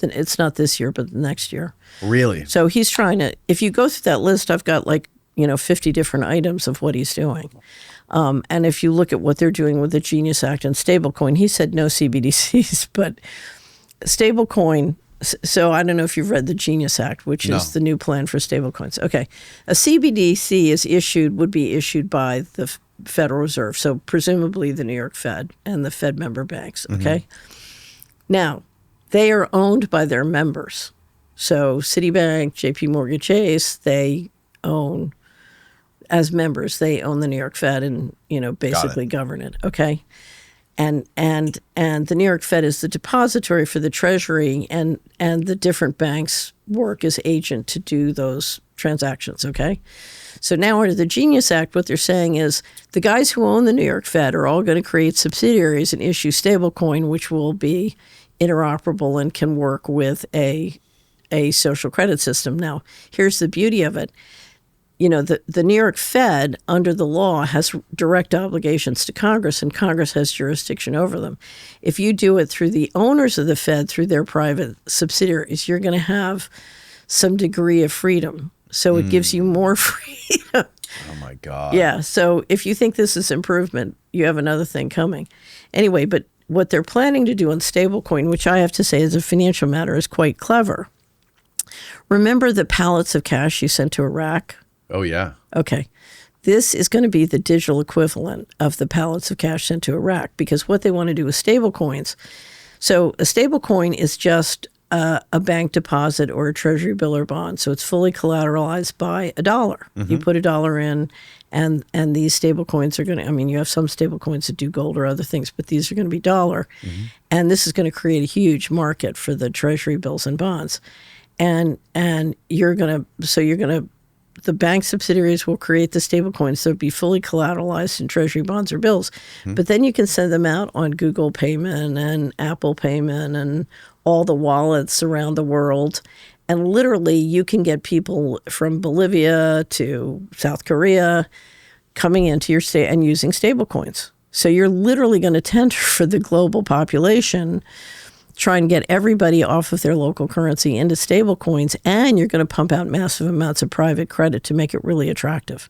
It's not this year, but the next year. Really? So he's trying to, if you go through that list, I've got 50 different items of what he's doing. And if you look at what they're doing with the Genius Act and stablecoin, he said no CBDCs, but stablecoin. So I don't know if you've read the Genius Act, which is the new plan for stablecoins. Okay. A CBDC would be issued by the Federal Reserve, so presumably the New York Fed and the Fed member banks, okay? Now, they are owned by their members. So Citibank, JP Morgan Chase, they own, as members, they own the New York Fed and, basically govern it, okay? And the New York Fed is the depository for the Treasury, and the different banks work as agent to do those transactions, okay? So now under the Genius Act, what they're saying is the guys who own the New York Fed are all going to create subsidiaries and issue stablecoin, which will be interoperable and can work with a social credit system. Now, here's the beauty of it. The New York Fed, under the law, has direct obligations to Congress, and Congress has jurisdiction over them. If you do it through the owners of the Fed, through their private subsidiaries, you're going to have some degree of freedom. So it gives you more freedom. Oh, my God. Yeah. So if you think this is improvement, you have another thing coming. Anyway, but what they're planning to do on stablecoin, which I have to say as a financial matter is quite clever. Remember the pallets of cash you sent to Iraq? Oh, yeah. Okay. This is going to be the digital equivalent of the pallets of cash sent to Iraq, because what they want to do with stablecoins. So a stablecoin is just a bank deposit or a treasury bill or bond. So it's fully collateralized by $1. Mm-hmm. You put $1 in, and these stable coins are going to, you have some stable coins that do gold or other things, but these are going to be $1. Mm-hmm. And this is going to create a huge market for the treasury bills and bonds. And the bank subsidiaries will create the stable coins that will be fully collateralized in treasury bonds or bills. Mm-hmm. But then you can send them out on Google Payment and Apple Payment and all the wallets around the world. And literally you can get people from Bolivia to South Korea coming into your state and using stable coins. So you're literally going to tender for the global population, try and get everybody off of their local currency into stable coins, and you're going to pump out massive amounts of private credit to make it really attractive.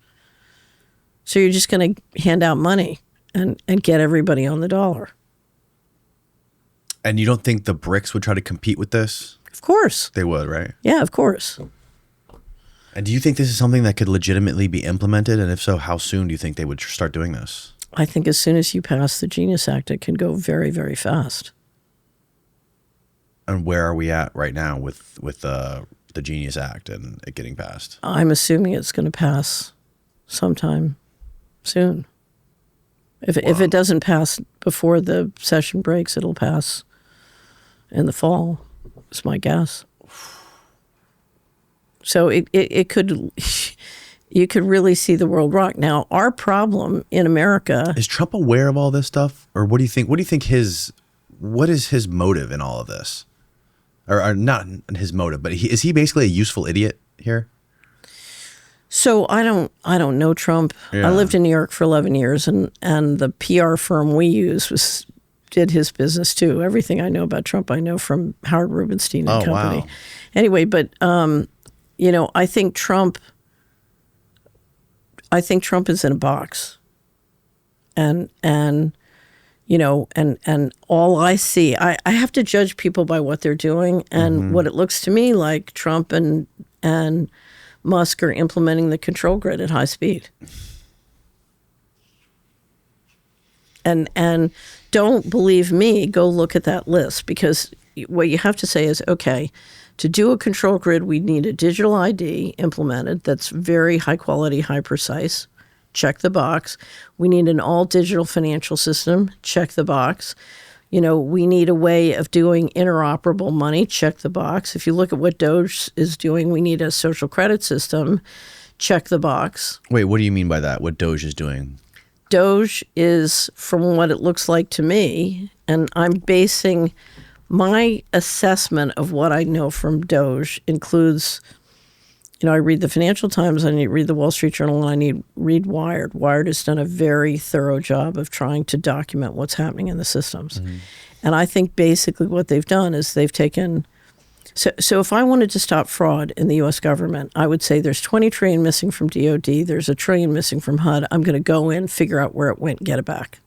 So you're just going to hand out money and get everybody on the dollar. And you don't think the BRICS would try to compete with this? Of course. They would, right? Yeah, of course. And do you think this is something that could legitimately be implemented? And if so, how soon do you think they would start doing this? I think as soon as you pass the Genius Act, it can go very, very fast. And where are we at right now with the Genius Act and it getting passed? I'm assuming it's going to pass sometime soon. If it doesn't pass before the session breaks, it'll pass in the fall, is my guess. So it could, you could really see the world rock. Now, our problem in America... Is Trump aware of all this stuff? Or what do you think? What is his motive in all of this? Or not his motive, but is he basically a useful idiot here? So I don't know Trump. Yeah. I lived in New York for 11 years, and the PR firm we use was did his business too. Everything I know about Trump, I know from Howard Rubenstein and company. Wow. Anyway, but I think Trump is in a box, and all I see, I have to judge people by what they're doing, and what it looks to me like Trump and Musk are implementing the control grid at high speed. And don't believe me, go look at that list, because what you have to say is, okay, to do a control grid, we need a digital ID implemented that's very high quality, high precise. Check the box. We need an all digital financial system. Check the box. We need a way of doing interoperable money. Check the box. If you look at what Doge is doing, we need a social credit system. Check the box. Wait, what do you mean by that? What Doge is doing? Doge is, from what it looks like to me, and I'm basing my assessment of what I know from Doge includes, I read the Financial Times, I need to read the Wall Street Journal, and I need to read Wired. Wired has done a very thorough job of trying to document what's happening in the systems. And I think basically what they've done is they've taken, so if I wanted to stop fraud in the U.S. government, I would say there's 20 trillion missing from DOD, there's $1 trillion missing from HUD. I'm going to go in, figure out where it went, get it back.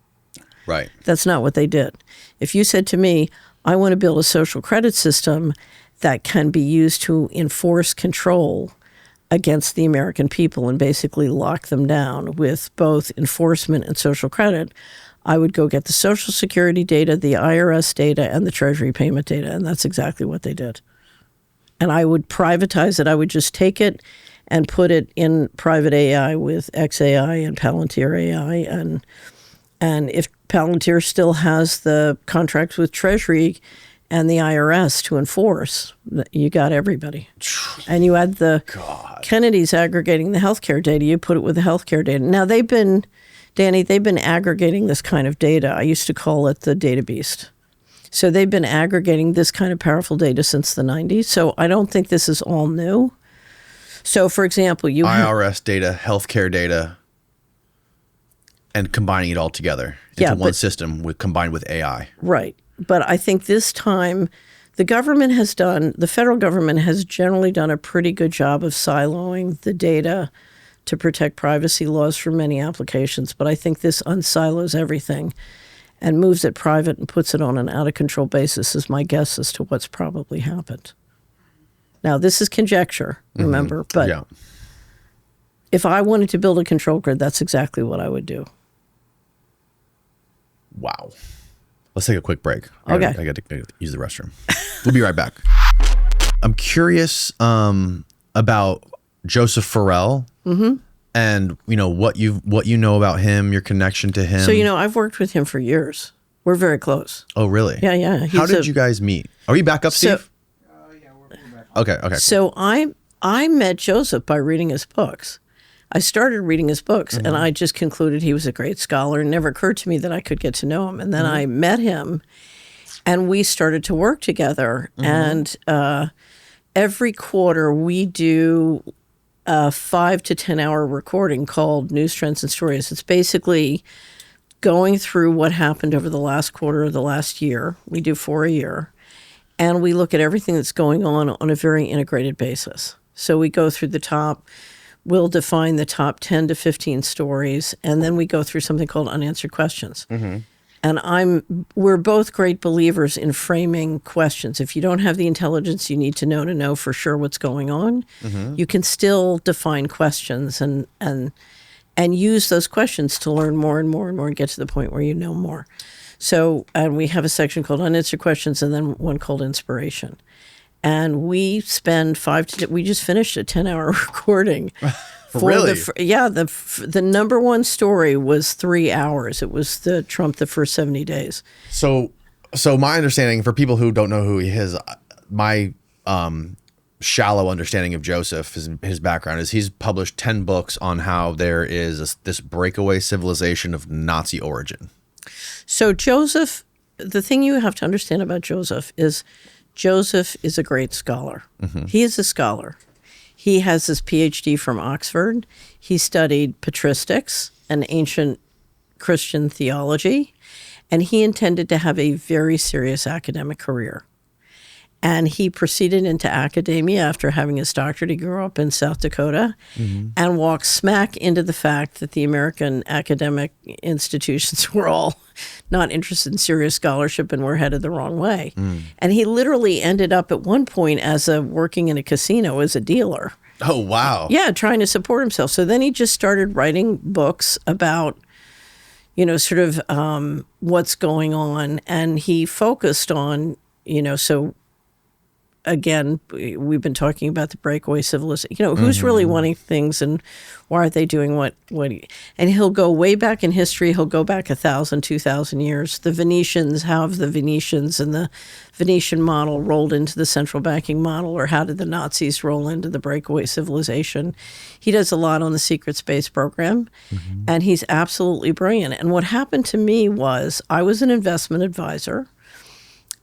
Right. That's not what they did. If you said to me, I want to build a social credit system that can be used to enforce control against the American people and basically lock them down with both enforcement and social credit, I would go get the Social Security data, the IRS data, and the Treasury payment data, and that's exactly what they did. And I would privatize it. I would just take it and put it in private AI with XAI and Palantir AI. And if Palantir still has the contracts with Treasury and the IRS to enforce, you got everybody. And you add the Kennedy's aggregating the healthcare data, you put it with the healthcare data. Now Danny, they've been aggregating this kind of data. I used to call it the data beast. So they've been aggregating this kind of powerful data since the 90s. So I don't think this is all new. So for example, IRS data, healthcare data, and combining it all together into one system combined with AI. Right. But I think this time the federal government has generally done a pretty good job of siloing the data to protect privacy laws for many applications. But I think this unsilos everything and moves it private and puts it on an out-of-control basis is my guess as to what's probably happened. Now, this is conjecture, remember, but if I wanted to build a control grid, that's exactly what I would do. Wow. Let's take a quick break. Okay. I got to use the restroom. We'll be right back. I'm curious about Joseph Farrell and what you know about him, your connection to him. So I've worked with him for years. We're very close. Oh, really? Yeah. How did you guys meet? Are you back up, Steve? Yeah, we're back. Okay. Cool. So I met Joseph by reading his books. I started reading his books, and I just concluded he was a great scholar. It never occurred to me that I could get to know him. And then I met him, and we started to work together. And every quarter, we do a 5 to 10 hour recording called News, Trends, and Stories. It's basically going through what happened over the last quarter of the last year. We do 4 a year. And we look at everything that's going on a very integrated basis. So we go through we'll define the top 10 to 15 stories, and then we go through something called unanswered questions. And we're both great believers in framing questions. If you don't have the intelligence you need to know for sure what's going on, you can still define questions and use those questions to learn more and more and more and get to the point where you know more. So, and we have a section called unanswered questions and then one called inspiration. And we spend we just finished a 10-hour recording. Really? The number one story was 3 hours. It was the Trump, the first 70 days. So my understanding, for people who don't know who he is, my shallow understanding of Joseph, his background is he's published 10 books on how there is this breakaway civilization of Nazi origin. So Joseph, the thing you have to understand about Joseph is a great scholar. He is a scholar. He has his PhD from Oxford. He studied patristics and ancient Christian theology. and he intended to have a very serious academic career. And he proceeded into academia after having his doctorate. He grew up in South Dakota and walked smack into the fact that the American academic institutions were all not interested in serious scholarship and were headed the wrong way. And he literally ended up at one point working in a casino as a dealer. Oh, wow. Yeah, trying to support himself. So then he just started writing books about, sort of what's going on. And he focused on, so again, we've been talking about the breakaway civilization. Who's really wanting things and why are they doing what? And he'll go way back in history. He'll go back 1,000, 2,000 years. The Venetians, how have the Venetians and the Venetian model rolled into the central banking model, or how did the Nazis roll into the breakaway civilization? He does a lot on the secret space program, and he's absolutely brilliant. And what happened to me was I was an investment advisor,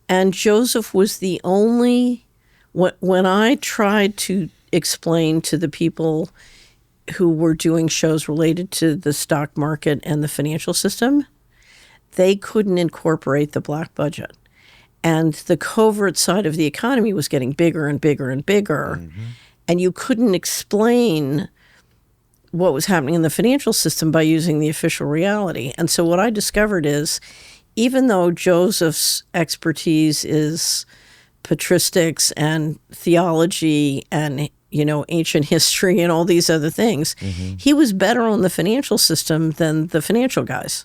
and Joseph was the only. When I tried to explain to the people who were doing shows related to the stock market and the financial system, they couldn't incorporate the black budget. And the covert side of the economy was getting bigger and bigger and bigger. And you couldn't explain what was happening in the financial system by using the official reality. And so what I discovered is, even though Joseph's expertise is patristics and theology and, ancient history and all these other things, he was better on the financial system than the financial guys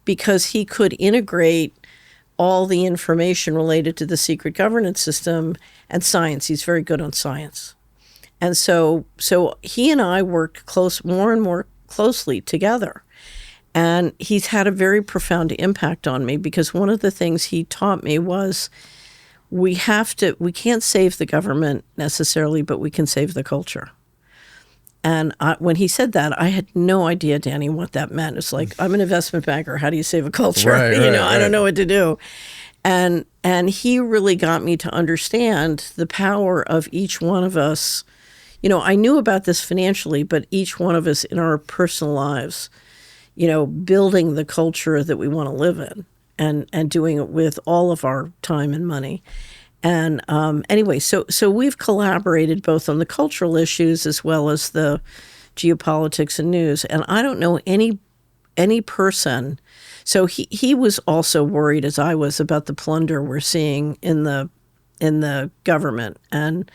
because he could integrate all the information related to the secret governance system and science. He's very good on science. And so he and I worked more and more closely together. And he's had a very profound impact on me because one of the things he taught me was we can't save the government necessarily, but we can save the culture. And when he said that, I had no idea, Danny, what that meant. It's like, I'm an investment banker. How do you save a culture? Right, I don't know what to do. And he really got me to understand the power of each one of us. I knew about this financially, but each one of us in our personal lives, building the culture that we want to live in. And doing it with all of our time and money. And anyway, so we've collaborated both on the cultural issues as well as the geopolitics and news. And I don't know any person. So he was also worried, as I was, about the plunder we're seeing in the government. And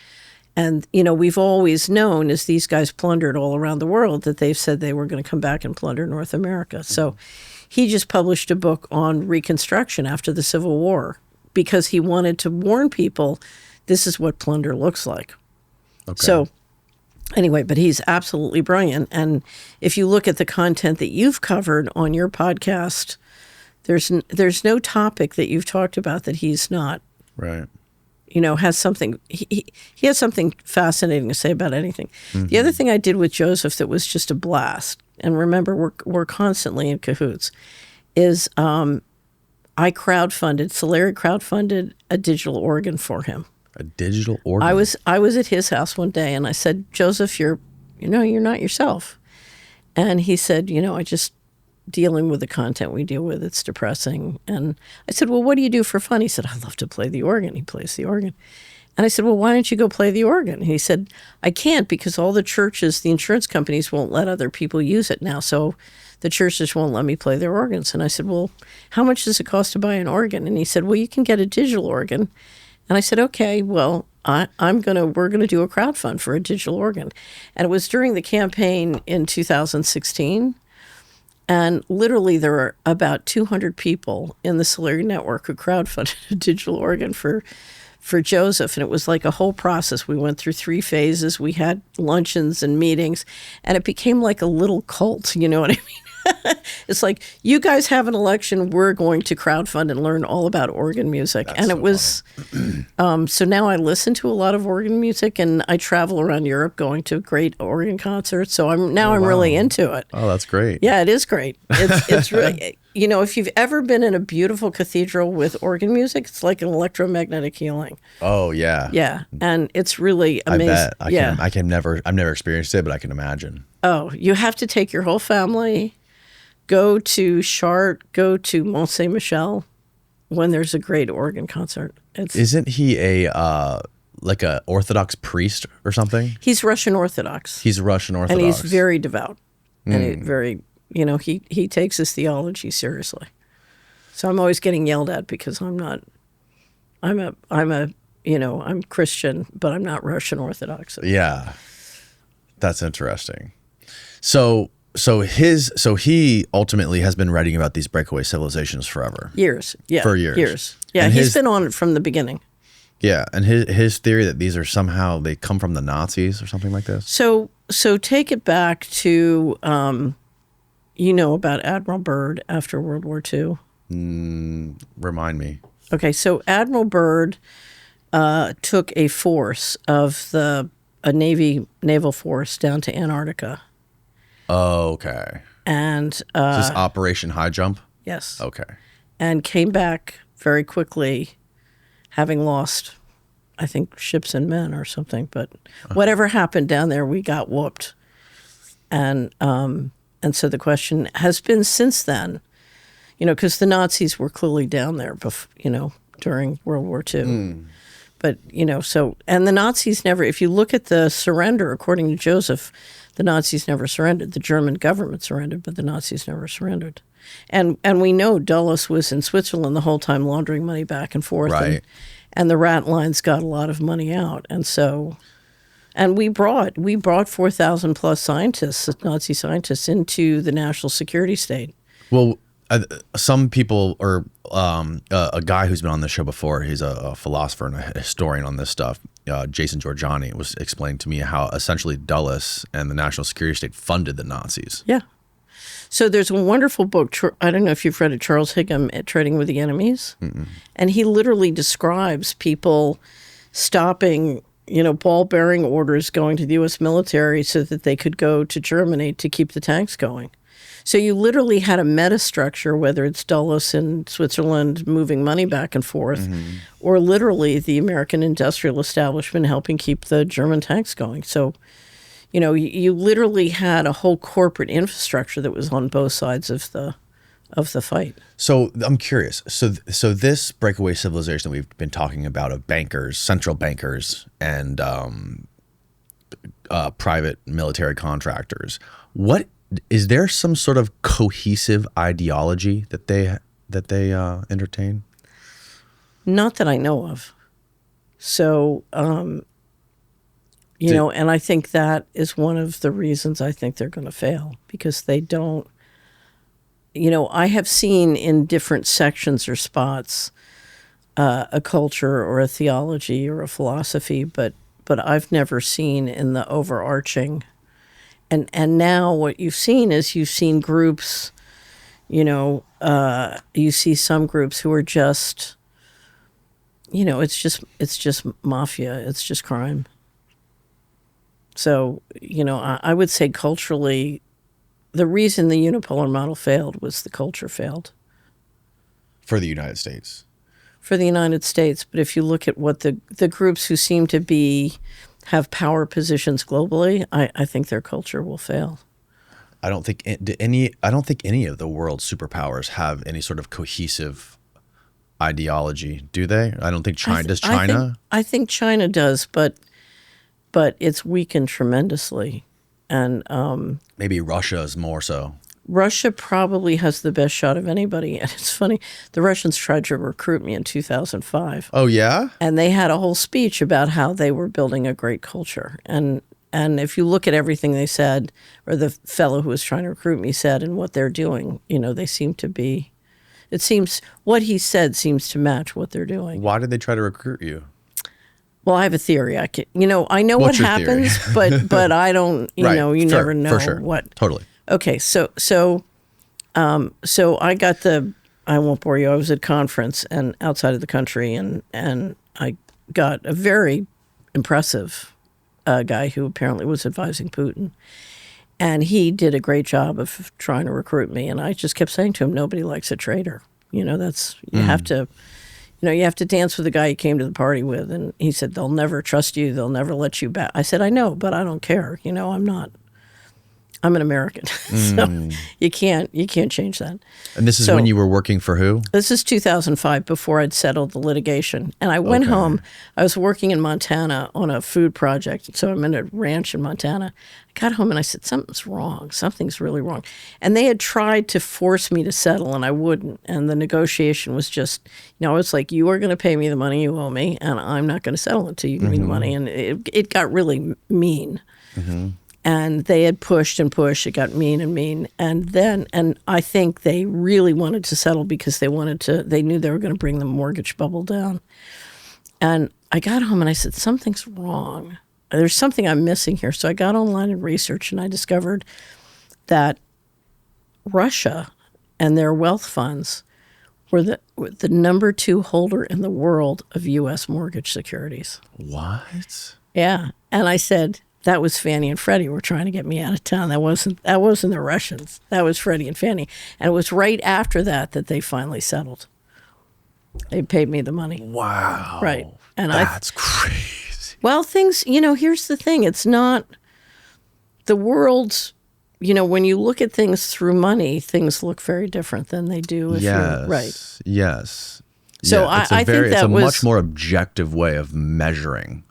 we've always known, as these guys plundered all around the world, that they've said they were going to come back and plunder North America. So he just published a book on Reconstruction after the Civil War because he wanted to warn people, this is what plunder looks like. Okay. So anyway, but he's absolutely brilliant. And if you look at the content that you've covered on your podcast, there's no topic that you've talked about that he's not. Right. Has something, he has something fascinating to say about anything. The other thing I did with Joseph that was just a blast, and remember, we're constantly in cahoots, is Solari crowdfunded a digital organ for him. A digital organ? I was at his house one day, and I said, Joseph, you're not yourself. And he said, I just dealing with the content we deal with, it's depressing. And I said, well, what do you do for fun? He said, I love to play the organ. He plays the organ. And I said, well, why don't you go play the organ? And he said, I can't because all the churches, the insurance companies won't let other people use it now. So the churches won't let me play their organs. And I said, well, how much does it cost to buy an organ? And he said, well, you can get a digital organ. And I said, okay, well, we're going to do a crowdfund for a digital organ. And it was during the campaign in 2016. And literally there were about 200 people in the Solari network who crowdfunded a digital organ for Joseph. And it was like a whole process. We went through 3 phases. We had luncheons and meetings, and it became like a little cult. You know what I mean? It's like, you guys have an election, we're going to crowdfund and learn all about organ music. That's and it was, so now I listen to a lot of organ music, and I travel around Europe going to great organ concerts. So I'm really into it. Oh, that's great. Yeah, it is great. It's really, if you've ever been in a beautiful cathedral with organ music, it's like an electromagnetic healing. Oh, yeah. Yeah, and it's really amazing. I bet. I've never experienced it, but I can imagine. Oh, you have to take your whole family. Go to Chartres, go to Mont Saint Michel when there's a great organ concert. Isn't he a like a Orthodox priest or something? He's Russian Orthodox. He's Russian Orthodox. And he's very devout. And he very, he takes his theology seriously. So I'm always getting yelled at because I'm Christian, but I'm not Russian Orthodox. Yeah. That's interesting. So he ultimately has been writing about these breakaway civilizations forever. Years. Yeah. For years. Yeah, and he's been on it from the beginning. Yeah, and his theory that these are somehow they come from the Nazis or something like this. So take it back to about Admiral Byrd after World War II. Remind me. Okay, so Admiral Byrd took a force of a naval force down to Antarctica. Oh, okay. And Is this Operation High Jump? yes. Okay. And came back very quickly, having lost, I think, ships and men or something. But whatever happened down there, we got whooped. And so the question has been since then, because the Nazis were clearly down there, during World War II. But, and the Nazis never, if you look at the surrender, according to Joseph, the Nazis never surrendered. The German government surrendered, but the Nazis never surrendered. And we know Dulles was in Switzerland the whole time laundering money back and forth. Right. And the rat lines got a lot of money out. And so, and we brought 4,000 plus scientists, Nazi scientists, into the national security state. Well, some people, or a guy who's been on the show before, he's a philosopher and a historian on this stuff, Jason Giorgiani, was explaining to me how essentially Dulles and the national security state funded the Nazis. Yeah. So there's a wonderful book, I don't know if you've read it, Charles Higham, Trading with the Enemies. Mm-mm. And he literally describes people stopping, ball-bearing orders going to the U.S. military so that they could go to Germany to keep the tanks going. So you literally had a metastructure, whether it's Dulles in Switzerland moving money back and forth, or literally the American industrial establishment helping keep the German tanks going. So, you literally had a whole corporate infrastructure that was on both sides of the fight. So I'm curious. So this breakaway civilization that we've been talking about of bankers, central bankers, and private military contractors, what is there some sort of cohesive ideology that they entertain? Not that I know of. So, and I think that is one of the reasons I think they're going to fail, because they don't, I have seen in different sections or spots a culture or a theology or a philosophy, but I've never seen in the overarching. And now what you've seen groups, you see some groups who are just, it's just mafia. It's just crime. So, I would say culturally, the reason the unipolar model failed was the culture failed. For the United States. For the United States. But if you look at what the groups who seem to have power positions globally, I think their culture will fail. I don't think any of the world's superpowers have any sort of cohesive ideology, do they? I don't think China does. I think China does, but it's weakened tremendously, and maybe Russia is more so. Russia probably has the best shot of anybody. And it's funny, the Russians tried to recruit me in 2005. Oh, yeah? And they had a whole speech about how they were building a great culture. And if you look at everything they said, or the fellow who was trying to recruit me said, and what they're doing, they seem to be, it seems, what he said seems to match what they're doing. Why did they try to recruit you? Well, I have a theory. I know what happens, but I don't, you never know for sure. what. Totally. Okay, so I got I won't bore you. I was at a conference and outside of the country, and I got a very impressive guy who apparently was advising Putin, and he did a great job of trying to recruit me. And I just kept saying to him, nobody likes a traitor. That's you have to. You have to dance with the guy you came to the party with. And he said, they'll never trust you. They'll never let you back. I said, I know, but I don't care. I'm not I'm an American, so you can't change that. And this is So- when you were working for who? This is 2005, before I'd settled the litigation. And I went home. I was working in Montana on a food project. So I'm in a ranch in Montana. I got home and I said, something's wrong. Something's really wrong. And they had tried to force me to settle, and I wouldn't. And the negotiation was just, I was like, you are going to pay me the money you owe me, and I'm not going to settle until you give me the money. And it got really mean. And they had pushed and pushed. It got mean and mean. And I think they really wanted to settle because they knew they were going to bring the mortgage bubble down. And I got home and I said, something's wrong. There's something I'm missing here. So I got online and researched, and I discovered that Russia and their wealth funds were the number 2 holder in the world of U.S. mortgage securities. What? Yeah. And I said, that was Fannie and Freddie were trying to get me out of town. That wasn't the Russians. That was Freddie and Fannie. And it was right after that they finally settled. They paid me the money. Wow. Right. And that's crazy. Well, things, here's the thing. It's not the world's, when you look at things through money, things look very different than they do if you're right. Yes. So yeah, I think it's that a was much more objective way of measuring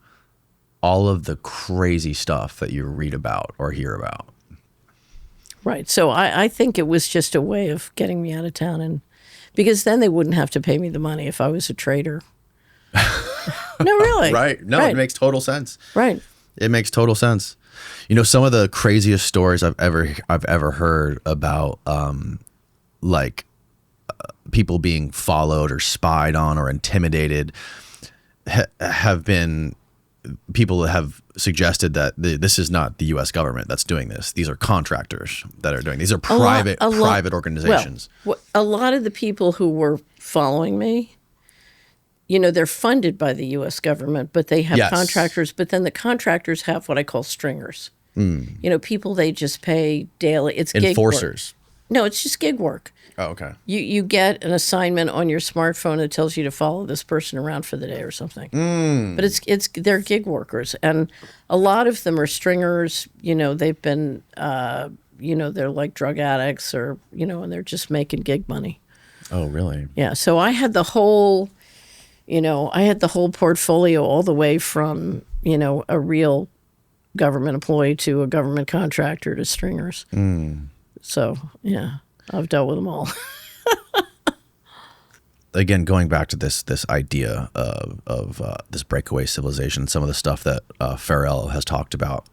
all of the crazy stuff that you read about or hear about. Right. So I think it was just a way of getting me out of town, and because then they wouldn't have to pay me the money if I was a traitor. No, really. Right. No, right. It makes total sense. Right. It makes total sense. Some of the craziest stories I've ever heard about, people being followed or spied on or intimidated, have been people have suggested that this is not the U.S. government that's doing this. These are contractors that are doing. These are private organizations. Well, a lot of the people who were following me, they're funded by the U.S. government, but they have contractors. But then the contractors have what I call stringers. People they just pay daily. It's gig enforcers. Work. No, it's just gig work. Oh, okay. You get an assignment on your smartphone that tells you to follow this person around for the day or something. But they're gig workers, and a lot of them are stringers. They've been they're like drug addicts, or and they're just making gig money. Oh, really? Yeah. So I had the whole portfolio, all the way from a real government employee to a government contractor to stringers. So yeah. I've dealt with them all. Again, going back to this idea of this breakaway civilization, some of the stuff that Farrell has talked about,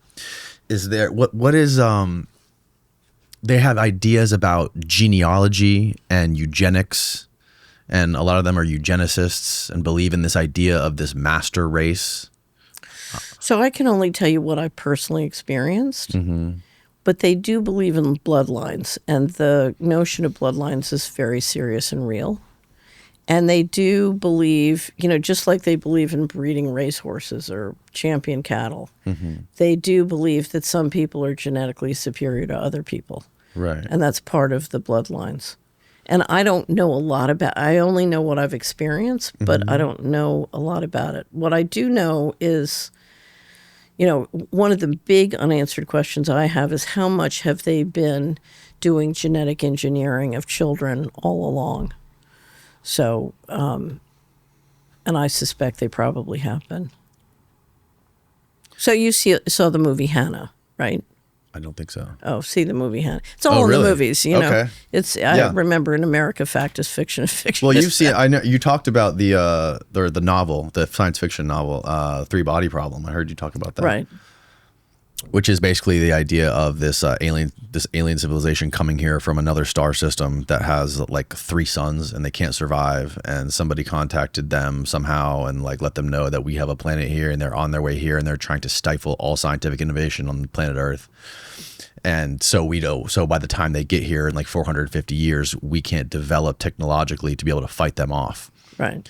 is there what is they have ideas about genealogy and eugenics, and a lot of them are eugenicists and believe in this idea of this master race. So I can only tell you what I personally experienced. But they do believe in bloodlines, and the notion of bloodlines is very serious and real. And they do believe, just like they believe in breeding racehorses or champion cattle, they do believe that some people are genetically superior to other people. Right. And that's part of the bloodlines. And I don't know a lot about, I only know what I've experienced, but I don't know a lot about it. What I do know is, one of the big unanswered questions I have is how much have they been doing genetic engineering of children all along? So, and I suspect they probably have been. So you saw the movie Hannah, right? I don't think so. Oh, see the movie Hannah. It's all in the movies, Okay. I remember in America, fact is fiction is fiction. Well, you've seen. I know you talked about the novel, the science fiction novel, Three Body Problem. I heard you talk about that. Right. Which is basically the idea of this alien civilization coming here from another star system that has like 3 suns and they can't survive. And somebody contacted them somehow and let them know that we have a planet here and they're on their way here and they're trying to stifle all scientific innovation on planet Earth. And so by the time they get here in 450 years, we can't develop technologically to be able to fight them off. Right.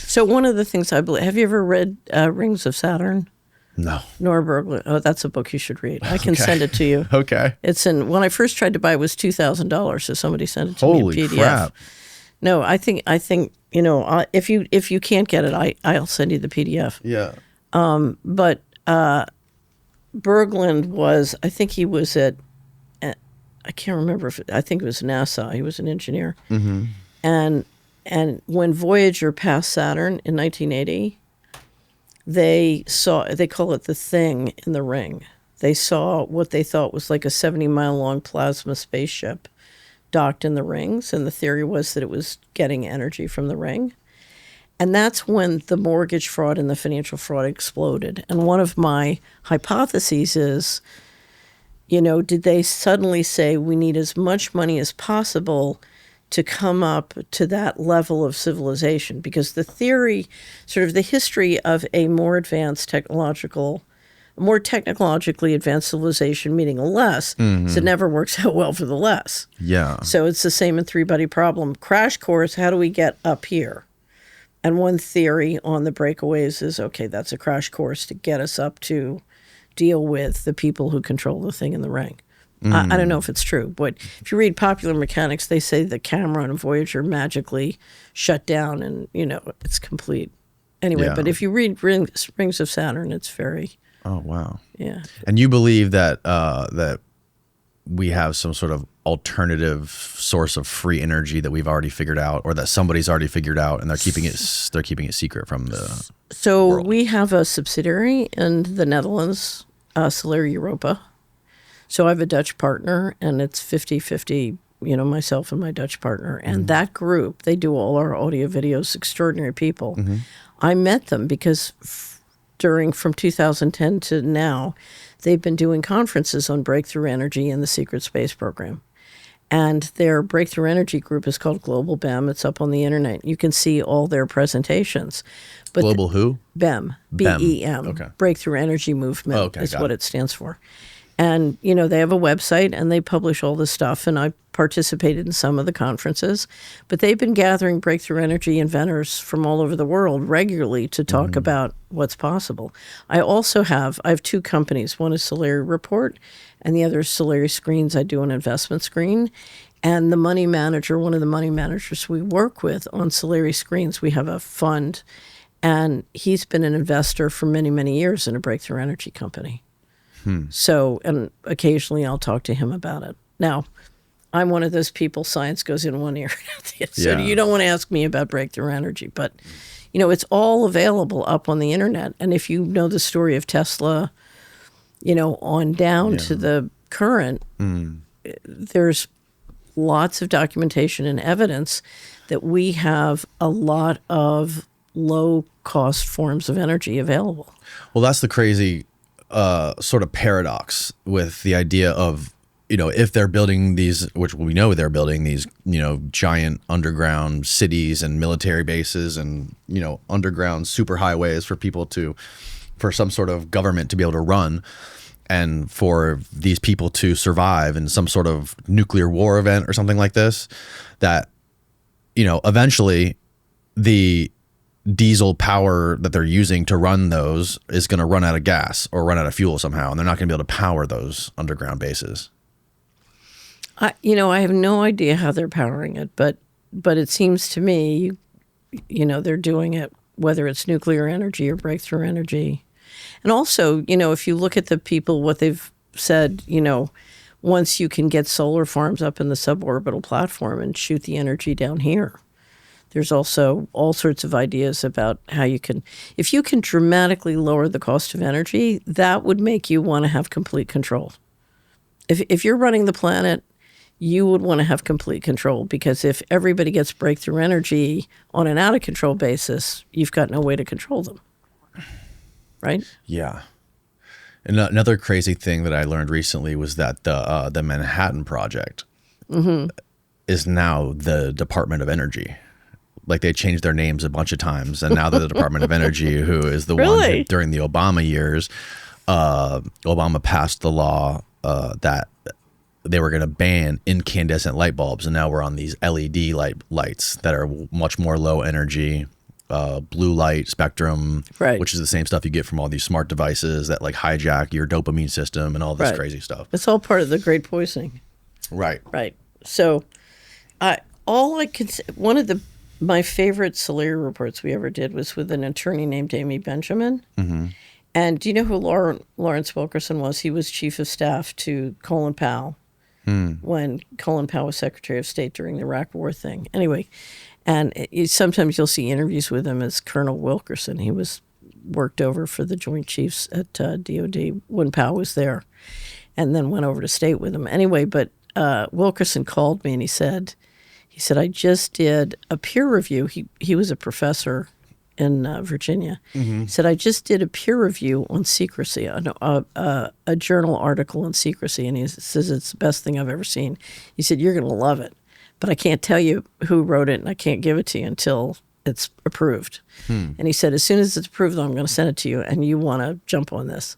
So one of the things I believe, have you ever read Rings of Saturn? No. Nora Berglund. Oh, that's a book you should read. I can send it to you. Okay. It's when I first tried to buy it was $2,000, so somebody sent it to me in PDF. Holy crap. No, I think if you can't get it, I'll send you the PDF. Yeah. But Berglund was, I think he was at I can't remember I think it was NASA. He was an engineer. And when Voyager passed Saturn in 1980, they call it the thing in the ring. They saw what they thought was like a 70-mile-long plasma spaceship docked in the rings, and the theory was that it was getting energy from the ring. And that's when the mortgage fraud and the financial fraud exploded. And one of my hypotheses is, did they suddenly say we need as much money as possible to come up to that level of civilization? Because the theory, sort of the history of a more technologically advanced civilization, meaning less, is it never works out well for the less. Yeah. So it's the same in three-buddy problem. Crash course, how do we get up here? And one theory on the breakaways is, okay, that's a crash course to get us up to deal with the people who control the thing in the ring. I don't know if it's true, but if you read Popular Mechanics, they say the camera on Voyager magically shut down and, it's complete. Anyway, Yeah. but if you read Rings of Saturn, it's very... Oh, wow. Yeah. And you believe that that we have some sort of alternative source of free energy that we've already figured out, or that somebody's already figured out, and they're keeping it secret from the world. We have a subsidiary in the Netherlands, Solari Report. So I have a Dutch partner, and it's 50-50, myself and my Dutch partner. And that group, they do all our audio videos, extraordinary people. I met them because from 2010 to now, they've been doing conferences on breakthrough energy and the secret space program. And their breakthrough energy group is called Global BEM. It's up on the internet. You can see all their presentations. But Global who? BEM, B-E-M, Okay. Breakthrough Energy Movement Okay, is got what it. it stands for. And, they have a website and they publish all this stuff. And I participated in some of the conferences. But they've been gathering breakthrough energy inventors from all over the world regularly to talk about what's possible. I have two companies. One is Solari Report and the other is Solari Screens. I do an investment screen. And the money manager, one of the money managers we work with on Solari Screens, we have a fund. And he's been an investor for many, many years in a breakthrough energy company. So, and occasionally I'll talk to him about it. Now, I'm one of those people, science goes in one ear. So Yeah. you don't want to ask me about breakthrough energy, but, it's all available up on the internet. And if you know the story of Tesla, on down to the current, there's lots of documentation and evidence that we have a lot of low-cost forms of energy available. Well, that's the crazy sort of paradox with the idea of, if they're building these, which we know they're building these, giant underground cities and military bases and, underground superhighways for some sort of government to be able to run, and for these people to survive in some sort of nuclear war event or something like this, that, eventually the diesel power that they're using to run those is going to run out of gas or run out of fuel somehow, and they're not going to be able to power those underground bases. I have no idea how they're powering it, but it seems to me, they're doing it, whether it's nuclear energy or breakthrough energy. And also, if you look at the people, what they've said, once you can get solar farms up in the suborbital platform and shoot the energy down here, there's also all sorts of ideas about how if you can dramatically lower the cost of energy, that would make you want to have complete control. If you're running the planet, you would want to have complete control, because if everybody gets breakthrough energy on an out of control basis, you've got no way to control them. Right? Yeah. And another crazy thing that I learned recently was that the Manhattan Project is now the Department of Energy. Like, they changed their names a bunch of times, and now they're the Department of Energy, who is the one who, during the Obama years, Obama passed the law that they were going to ban incandescent light bulbs, and now we're on these LED lights that are much more low energy, blue light spectrum, right, which is the same stuff you get from all these smart devices that like hijack your dopamine system and all this crazy stuff. It's all part of the great poisoning. Right. Right. So, one of my favorite Solari reports we ever did was with an attorney named Amy Benjamin. Mm-hmm. And do you know who Lawrence Wilkerson was? He was chief of staff to Colin Powell when Colin Powell was Secretary of State during the Iraq War thing. Anyway, and sometimes you'll see interviews with him as Colonel Wilkerson. He was worked over for the Joint Chiefs at DOD when Powell was there, and then went over to state with him. Anyway, but Wilkerson called me and he said, I just did a peer review. He was a professor in Virginia. He said, I just did a peer review on secrecy, a journal article on secrecy, and he says it's the best thing I've ever seen. He said, you're going to love it, but I can't tell you who wrote it, and I can't give it to you until it's approved. And he said, as soon as it's approved, I'm going to send it to you, and you want to jump on this.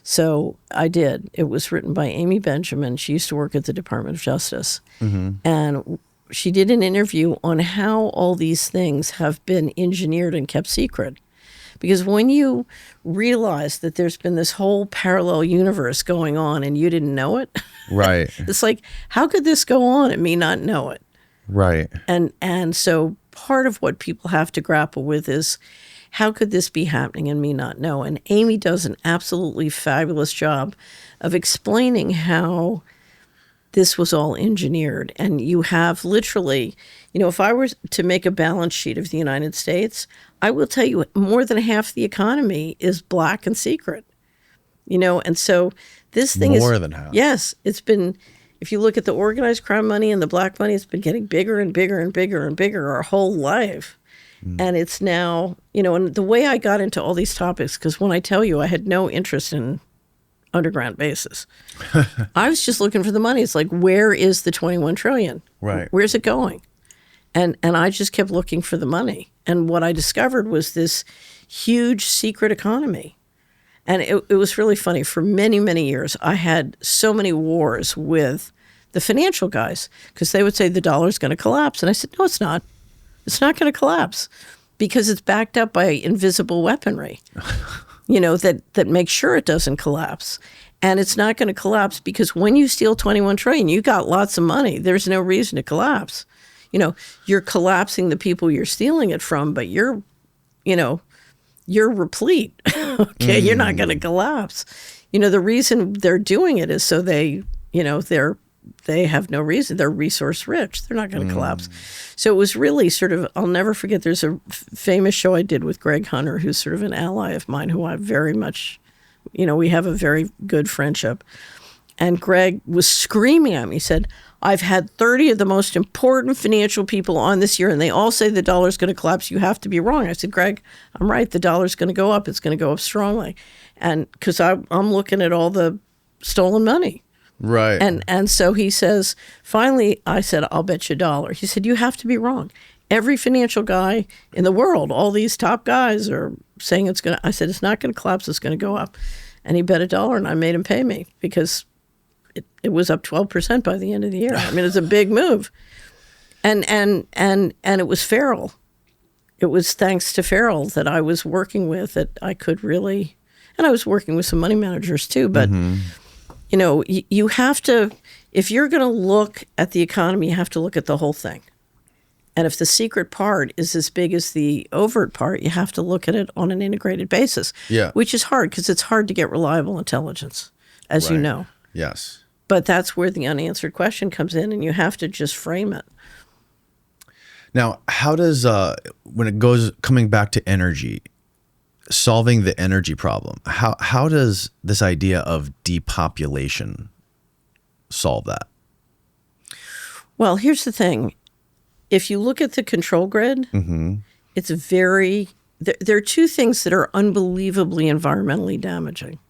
So I did. It was written by Amy Benjamin. She used to work at the Department of Justice. And she did an interview on how all these things have been engineered and kept secret. Because when you realize that there's been this whole parallel universe going on and you didn't know it, Right. it's like, how could this go on and me not know it? Right. And so part of what people have to grapple with is, how could this be happening and me not know? And Amy does an absolutely fabulous job of explaining how this was all engineered. And you have literally, if I were to make a balance sheet of the United States, I will tell you more than half the economy is black and secret. And so this thing is more than half. Yes, it's been, if you look at the organized crime money and the black money, it's been getting bigger and bigger and bigger and bigger our whole life. And it's now, and the way I got into all these topics, because when I tell you I had no interest in underground bases, I was just looking for the money. It's like, where is the 21 trillion? Right. Where's it going? And I just kept looking for the money. And what I discovered was this huge secret economy. And it was really funny. For many, many years, I had so many wars with the financial guys because they would say the dollar's going to collapse. And I said, no, it's not. It's not going to collapse because it's backed up by invisible weaponry, that makes sure it doesn't collapse. And it's not going to collapse because when you steal 21 trillion, you got lots of money. There's no reason to collapse. You're collapsing the people you're stealing it from, but you're replete. Okay, you're not going to collapse. The reason they're doing it is so they have no reason. They're resource rich. They're not going to collapse. So it was really sort of, I'll never forget, there's a famous show I did with Greg Hunter, who's sort of an ally of mine, who I very much, we have a very good friendship. And Greg was screaming at me. He said, I've had 30 of the most important financial people on this year, and they all say the dollar's going to collapse. You have to be wrong. I said, Greg, I'm right. The dollar's going to go up. It's going to go up strongly. And because I'm looking at all the stolen money. Right. And so he says, finally, I said, I'll bet you $1. He said, you have to be wrong. Every financial guy in the world, all these top guys are saying it's going to, I said, it's not going to collapse, it's going to go up. And he bet $1 and I made him pay me because it was up 12% by the end of the year. I mean, it's a big move. And it was Farrell. It was thanks to Farrell that I was working with that I could really, and I was working with some money managers too, but you have to, if you're going to look at the economy, you have to look at the whole thing. And if the secret part is as big as the overt part, you have to look at it on an integrated basis. Yeah. Which is hard because it's hard to get reliable intelligence, as you know. Yes. But that's where the unanswered question comes in, and you have to just frame it. Now, how does, when it goes, coming back to energy, solving the energy problem, how does this idea of depopulation solve that? Well, here's the thing. If you look at the control grid, it's very, there are two things that are unbelievably environmentally damaging.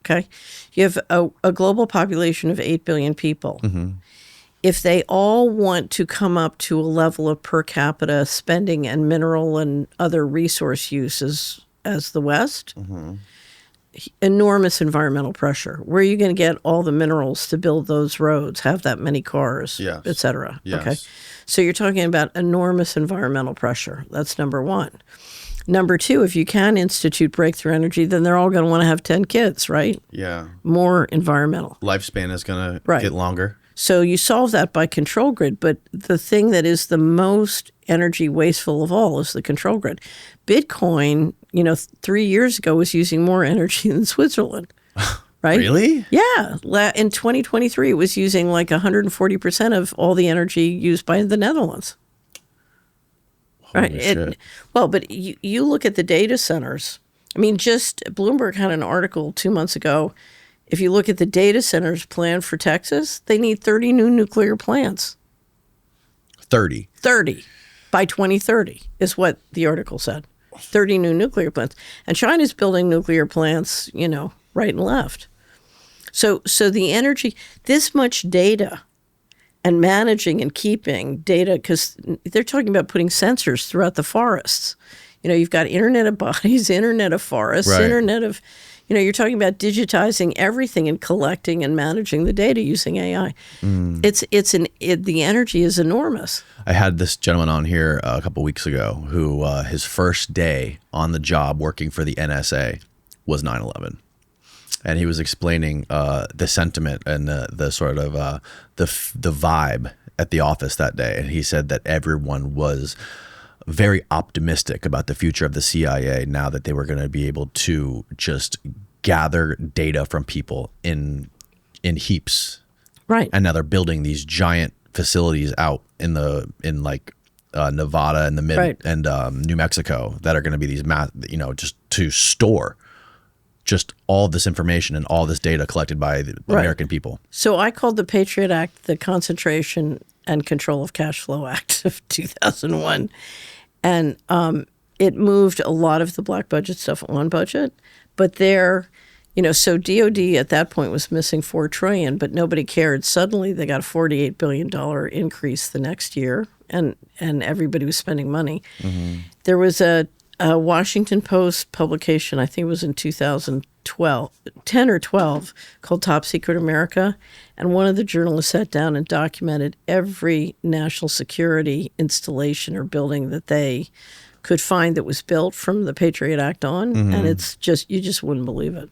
Okay. You have a global population of 8 billion people. If they all want to come up to a level of per capita spending and mineral and other resource uses as the West, enormous environmental pressure. Where are you going to get all the minerals to build those roads, have that many cars, et cetera? Yes. Okay. So you're talking about enormous environmental pressure. That's number one. Number two, if you can institute breakthrough energy, then they're all going to want to have 10 kids, right? Yeah. More environmental. Lifespan is going to get longer. So you solve that by control grid, but the thing that is the most energy wasteful of all is the control grid. Bitcoin, 3 years ago was using more energy than Switzerland. right? Really? Yeah. In 2023, it was using like 140% of all the energy used by the Netherlands. Holy shit. Well, but you look at the data centers. I mean, just Bloomberg had an article 2 months ago. If you look at the data centers planned for Texas, they need 30 new nuclear plants. 30. 30 by 2030 is what the article said. 30 new nuclear plants. And China's building nuclear plants, right and left. So the energy, this much data and managing and keeping data, because they're talking about putting sensors throughout the forests. You've got Internet of Bodies, Internet of Forests, Right. Internet of, you're talking about digitizing everything and collecting and managing the data using AI. The energy is enormous. I had this gentleman on here a couple weeks ago who his first day on the job working for the NSA was 9/11. And he was explaining the sentiment and the sort of the vibe at the office that day. And he said that everyone was very optimistic about the future of the CIA now that they were going to be able to just gather data from people in heaps. Right. And now they're building these giant facilities out in Nevada and the Right. and New Mexico that are going to be these just to store just all this information and all this data collected by the American people. So I called the Patriot Act the Concentration and Control of Cash Flow Act of 2001. And it moved a lot of the black budget stuff on budget. But so DOD at that point was missing $4 trillion, but nobody cared. Suddenly they got a $48 billion increase the next year, and everybody was spending money. Mm-hmm. There was a Washington Post publication, I think it was in 10 or 12, called Top Secret America. And one of the journalists sat down and documented every national security installation or building that they could find that was built from the Patriot Act on. Mm-hmm. And it's just, you just wouldn't believe it.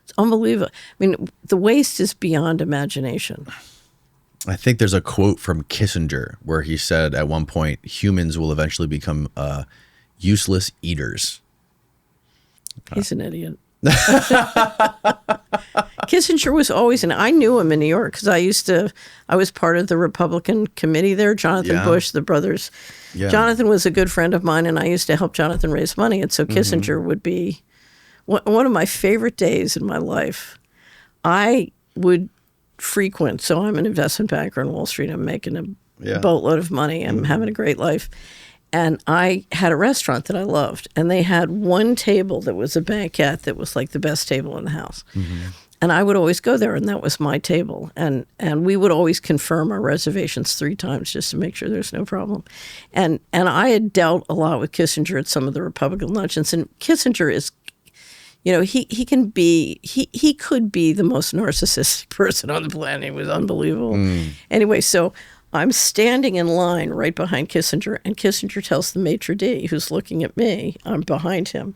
It's unbelievable. I mean, the waste is beyond imagination. I think there's a quote from Kissinger where he said at one point, humans will eventually become useless eaters. He's an idiot. Kissinger was always, and I knew him in New York because I was part of the Republican committee there. Jonathan Bush, the brothers. Yeah. Jonathan was a good friend of mine, and I used to help Jonathan raise money. And so Kissinger would be one of my favorite days in my life. I would frequent, so I'm an investment banker on Wall Street. I'm making a boatload of money. I'm having a great life. And I had a restaurant that I loved, and they had one table that was a banquette that was like the best table in the house. Mm-hmm. And I would always go there, and that was my table. And we would always confirm our reservations 3 times just to make sure there's no problem. And I had dealt a lot with Kissinger at some of the Republican luncheons, and Kissinger is, he could be the most narcissistic person on the planet. It was unbelievable. Anyway, so I'm standing in line right behind Kissinger, and Kissinger tells the maitre d', who's looking at me, I'm behind him,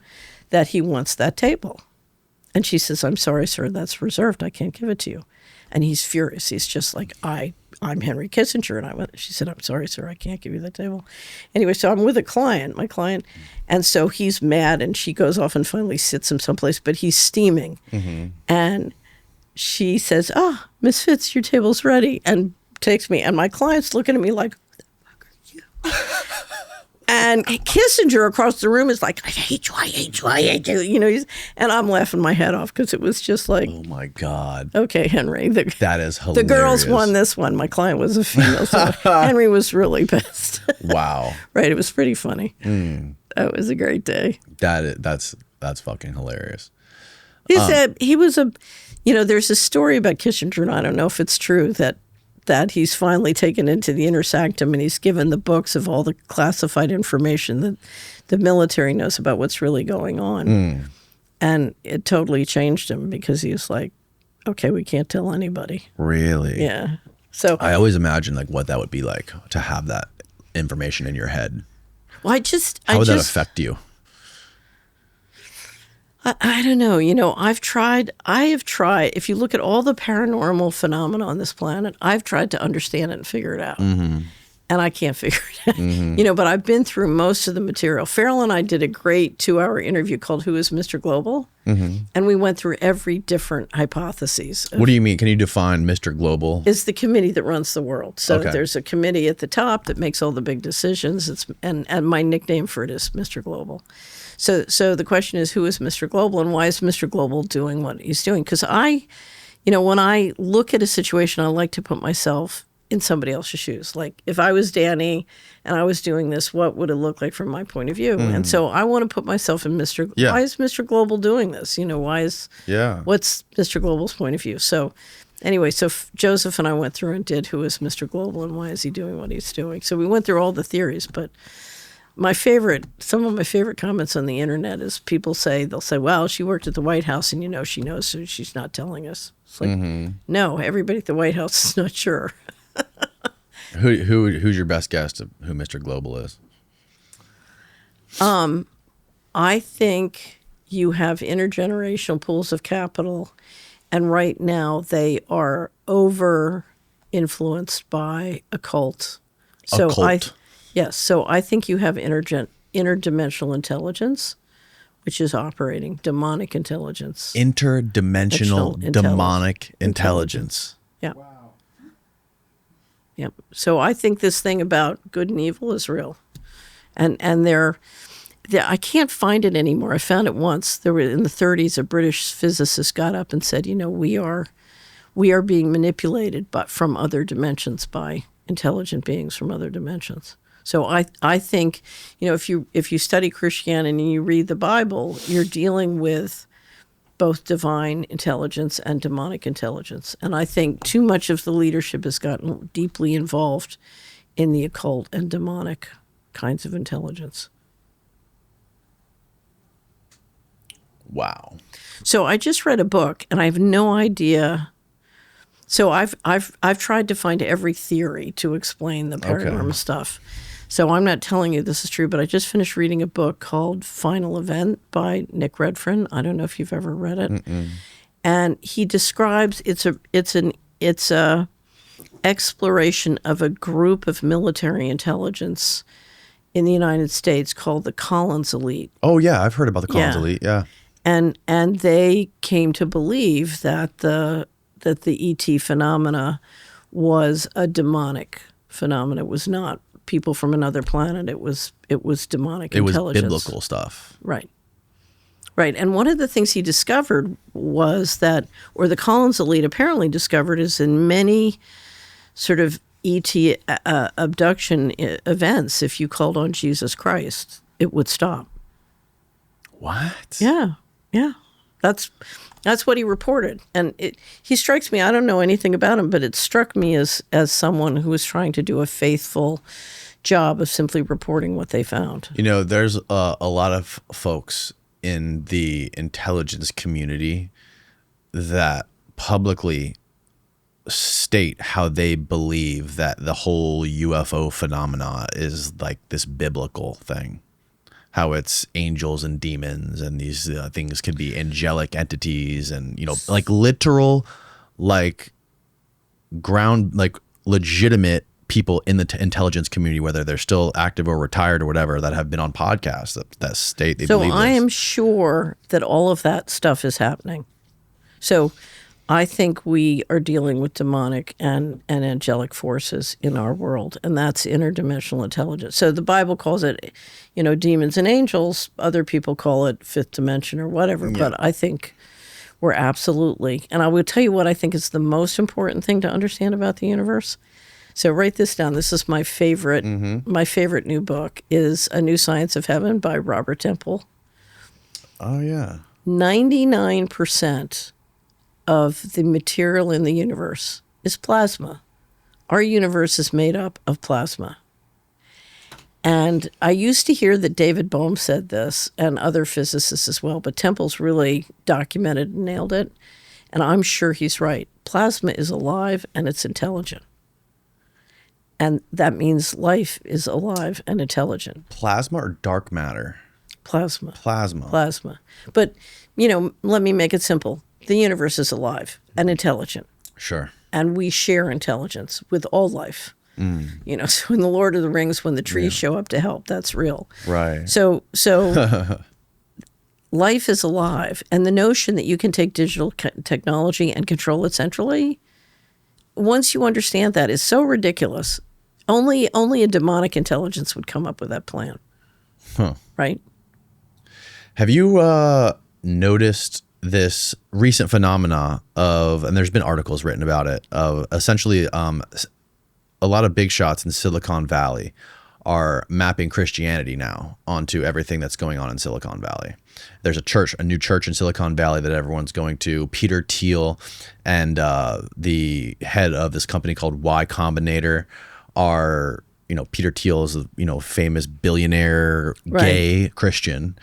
that he wants that table. And she says, I'm sorry, sir, that's reserved. I can't give it to you. And he's furious. He's just like, I'm Henry Kissinger. And she said, I'm sorry, sir, I can't give you that table. Anyway, so I'm with my client. And so he's mad, and she goes off and finally sits him someplace, but he's steaming. Mm-hmm. And she says, Miss Fitz, your table's ready. And takes me, and my client's looking at me like, who the fuck are you? And Kissinger across the room is like, I hate you. And I'm laughing my head off because it was just like, oh my God. Okay, Henry. That is hilarious. The girls won this one. My client was a female, so Henry was really pissed. Wow. Right, it was pretty funny. That was a great day. That's fucking hilarious. He was there's a story about Kissinger, and I don't know if it's true, that he's finally taken into the inner sanctum and he's given the books of all the classified information that the military knows about what's really going on. And it totally changed him because he was like, okay, we can't tell anybody. Really? Yeah. So I always imagine like what that would be like to have that information in your head. Well, How would that affect you? I don't know. I have tried. If you look at all the paranormal phenomena on this planet, I've tried to understand it and figure it out. Mm-hmm. And I can't figure it out. But I've been through most of the material. Farrell and I did a great 2-hour interview called Who is Mr. Global? And we went through every different hypotheses. What do you mean? Can you define Mr. Global? It's the committee that runs the world. So Okay. there's a committee at the top that makes all the big decisions. And my nickname for it is Mr. Global. So the question is, who is Mr. Global, and why is Mr. Global doing what he's doing? Because when I look at a situation, I like to put myself in somebody else's shoes. Like if I was Danny and I was doing this, what would it look like from my point of view? And so I want to put myself in why is Mr. Global doing this? What's Mr. Global's point of view? So anyway, Joseph and I went through and did Who is Mr. Global and why is he doing what he's doing? So we went through all the theories, but some of my favorite comments on the internet is they'll say, well, she worked at the White House and she knows, so she's not telling us. It's like, no, everybody at the White House is not sure. Who's your best guess of who Mr. Global is? I think you have intergenerational pools of capital, and right now they are over influenced by occult. Occult. Yes. So I think you have interdimensional intelligence, which is operating demonic intelligence. Interdimensional demonic intelligence. Yeah. Yep. So I think this thing about good and evil is real, and I can't find it anymore. I found it once. There were in the 1930s, a British physicist got up and said, we are being manipulated, but from other dimensions by intelligent beings from other dimensions. So I think if you study Christianity and you read the Bible, you're dealing with both divine intelligence and demonic intelligence. And I think too much of the leadership has gotten deeply involved in the occult and demonic kinds of intelligence. Wow. So I just read a book, and I have no idea. So I've tried to find every theory to explain the paranormal stuff. So I'm not telling you this is true, but I just finished reading a book called Final Event by Nick Redfern. I don't know if you've ever read it. And he describes it's a exploration of a group of military intelligence in the United States called the Collins Elite. Oh yeah, I've heard about the Collins Elite. Yeah. And they came to believe that the ET phenomena was a demonic phenomena. It was not people from another planet. It was demonic intelligence. It was biblical stuff. Right. And one of the things he discovered was that, or the Collins Elite apparently discovered, is in many sort of ET abduction events, if you called on Jesus Christ, it would stop. What? Yeah. That's what he reported. And he strikes me, I don't know anything about him, but it struck me as someone who was trying to do a faithful job of simply reporting what they found. There's a lot of folks in the intelligence community that publicly state how they believe that the whole UFO phenomena is like this biblical thing. How it's angels and demons, and these things can be angelic entities, and like literal, like ground, like legitimate people in the intelligence community, whether they're still active or retired or whatever, that have been on podcasts that state they believe this. So I am sure that all of that stuff is happening. So I think we are dealing with demonic and angelic forces in our world, and that's interdimensional intelligence. So the Bible calls it, demons and angels. Other people call it fifth dimension or whatever. Yeah. But I think we're absolutely, and I will tell you what I think is the most important thing to understand about the universe. So write this down. This is my favorite. My favorite new book is A New Science of Heaven by Robert Temple. Oh yeah. 99% of the material in the universe is plasma. Our universe is made up of plasma. And I used to hear that David Bohm said this, and other physicists as well, but Temple's really documented and nailed it. And I'm sure he's right. Plasma is alive and it's intelligent. And that means life is alive and intelligent. Plasma or dark matter? Plasma. Plasma. But, let me make it simple. The universe is alive and intelligent. Sure. And we share intelligence with all life. You know, so in the Lord of the Rings, when the trees show up to help, that's real. Right. So life is alive, and the notion that you can take digital technology and control it centrally, once you understand that, is so ridiculous. Only a demonic intelligence would come up with that plan. Huh. Right? Have you noticed this recent phenomena of, and there's been articles written about it, of essentially a lot of big shots in Silicon Valley are mapping Christianity now onto everything that's going on in Silicon Valley. There's a new church in Silicon Valley that everyone's going to. Peter Thiel and the head of this company called Y Combinator are, Peter Thiel is a famous billionaire gay Christian,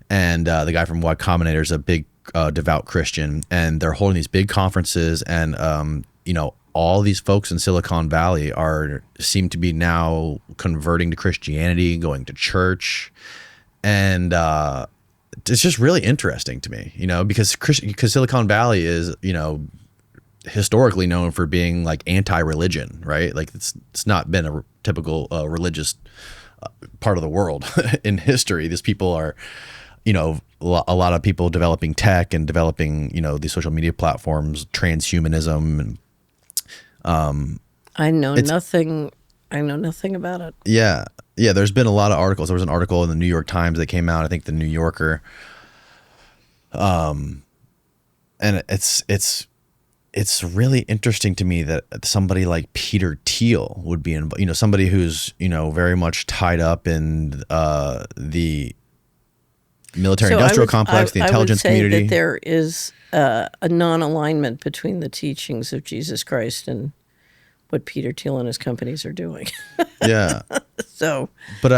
and the guy from Y Combinator is a big devout Christian, and they're holding these big conferences, and all these folks in Silicon Valley seem to be now converting to Christianity, going to church, and it's just really interesting to me, because Silicon Valley is, historically known for being like anti-religion, right? Like it's not been a typical religious part of the world in history. These people are, a lot of people developing tech and developing, these social media platforms, transhumanism, and I know nothing about it. Yeah. There's been a lot of articles. There was an article in the New York Times that came out, I think the New Yorker. And it's really interesting to me that somebody like Peter Thiel would be somebody who's, very much tied up in the military industrial complex, the intelligence community. I would say that there is a non-alignment between the teachings of Jesus Christ and what Peter Thiel and his companies are doing. Yeah. So, but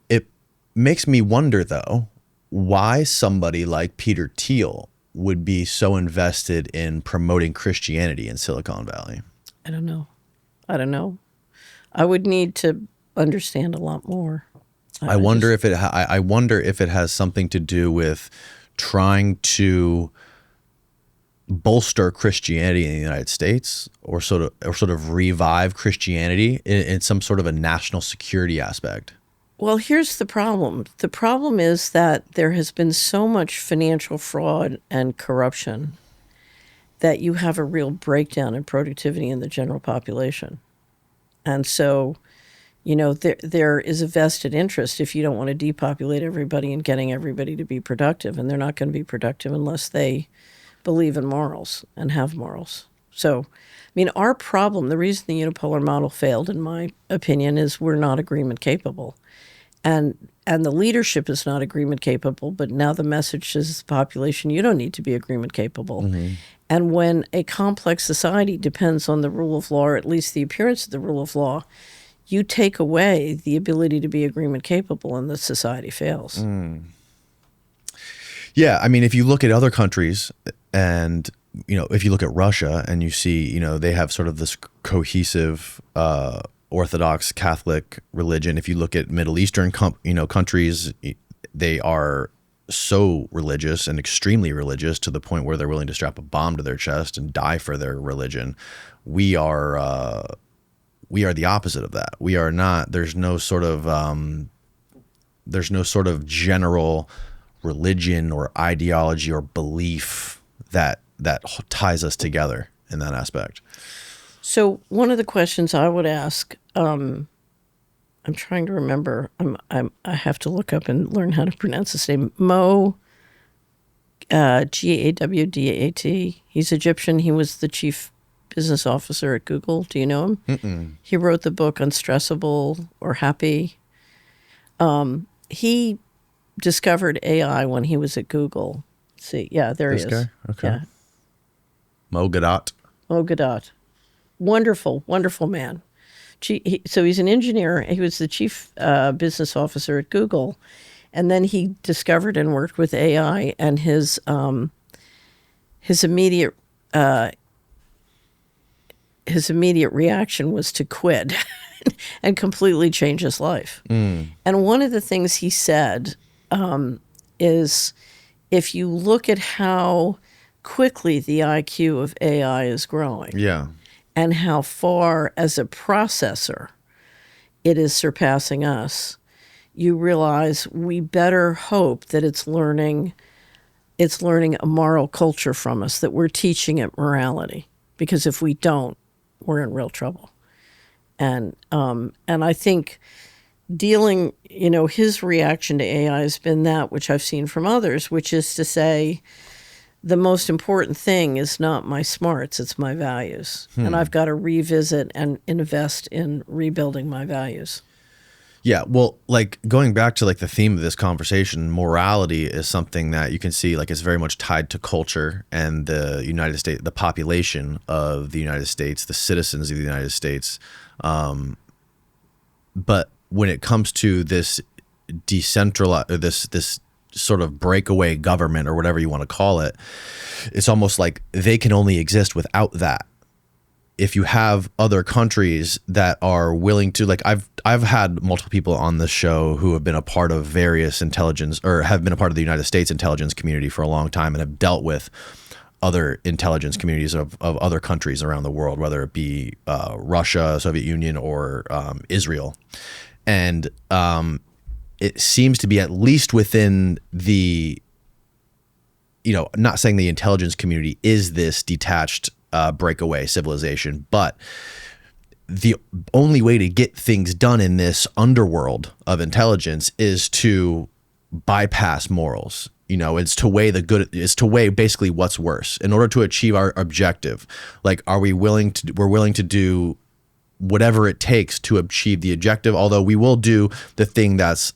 it makes me wonder though, why somebody like Peter Thiel would be so invested in promoting Christianity in Silicon Valley. I don't know. I would need to understand a lot more. I wonder if it has something to do with trying to bolster Christianity in the United States, or sort of revive Christianity in some sort of a national security aspect. Well, here's the problem. The problem is that there has been so much financial fraud and corruption that you have a real breakdown in productivity in the general population. And so, there is a vested interest, if you don't want to depopulate everybody, in getting everybody to be productive. And they're not going to be productive unless they believe in morals and have morals. So, our problem, the reason the unipolar model failed, in my opinion, is we're not agreement capable. And the leadership is not agreement capable, but now the message is the population, you don't need to be agreement capable. Mm-hmm. And when a complex society depends on the rule of law, or at least the appearance of the rule of law, you take away the ability to be agreement capable, and the society fails. Mm. Yeah, if you look at other countries, and if you look at Russia and you see, they have sort of this cohesive Orthodox Catholic religion. If you look at Middle Eastern countries, they are so religious and extremely religious to the point where they're willing to strap a bomb to their chest and die for their religion. We are the opposite of that. We are not. There's no sort of general religion or ideology or belief that ties us together in that aspect. So one of the questions I would ask, I'm trying to remember. I have to look up and learn how to pronounce his name. Mo, Gawdat. He's Egyptian. He was the chief business officer at Google. Do you know him? Mm-mm. He wrote the book Unstressable or Happy. He discovered AI when he was at Google. Let's see, yeah, there he is. This guy? Okay. Yeah. Mo Gawdat. Wonderful, wonderful man. So he's an engineer. He was the chief business officer at Google, and then he discovered and worked with AI. And his immediate reaction was to quit and completely change his life. Mm. And one of the things he said is, if you look at how quickly the IQ of AI is growing. Yeah. and how far as a processor it is surpassing us, you realize we better hope that it's learning a moral culture from us, that we're teaching it morality. Because if we don't, we're in real trouble. And I think dealing, his reaction to AI has been that which I've seen from others, which is to say, the most important thing is not my smarts, it's my values. And I've got to revisit and invest in rebuilding my values. Yeah, well, like going back to like the theme of this conversation, morality is something that you can see like it's very much tied to culture and the United States, the population of the United States, the citizens of the United States. But when it comes to this decentralized, or this sort of breakaway government or whatever you want to call it, it's almost like they can only exist without that. If you have other countries that are willing to, like I've had multiple people on this show who have been a part of various intelligence, or have been a part of the United States intelligence community for a long time and have dealt with other intelligence communities of other countries around the world, whether it be Russia, Soviet Union, or Israel. And it seems to be, at least within the, not saying the intelligence community is this detached breakaway civilization, but the only way to get things done in this underworld of intelligence is to bypass morals. It's to weigh the good, it's to weigh basically what's worse in order to achieve our objective. Like, we're willing to do whatever it takes to achieve the objective, although we will do the thing that's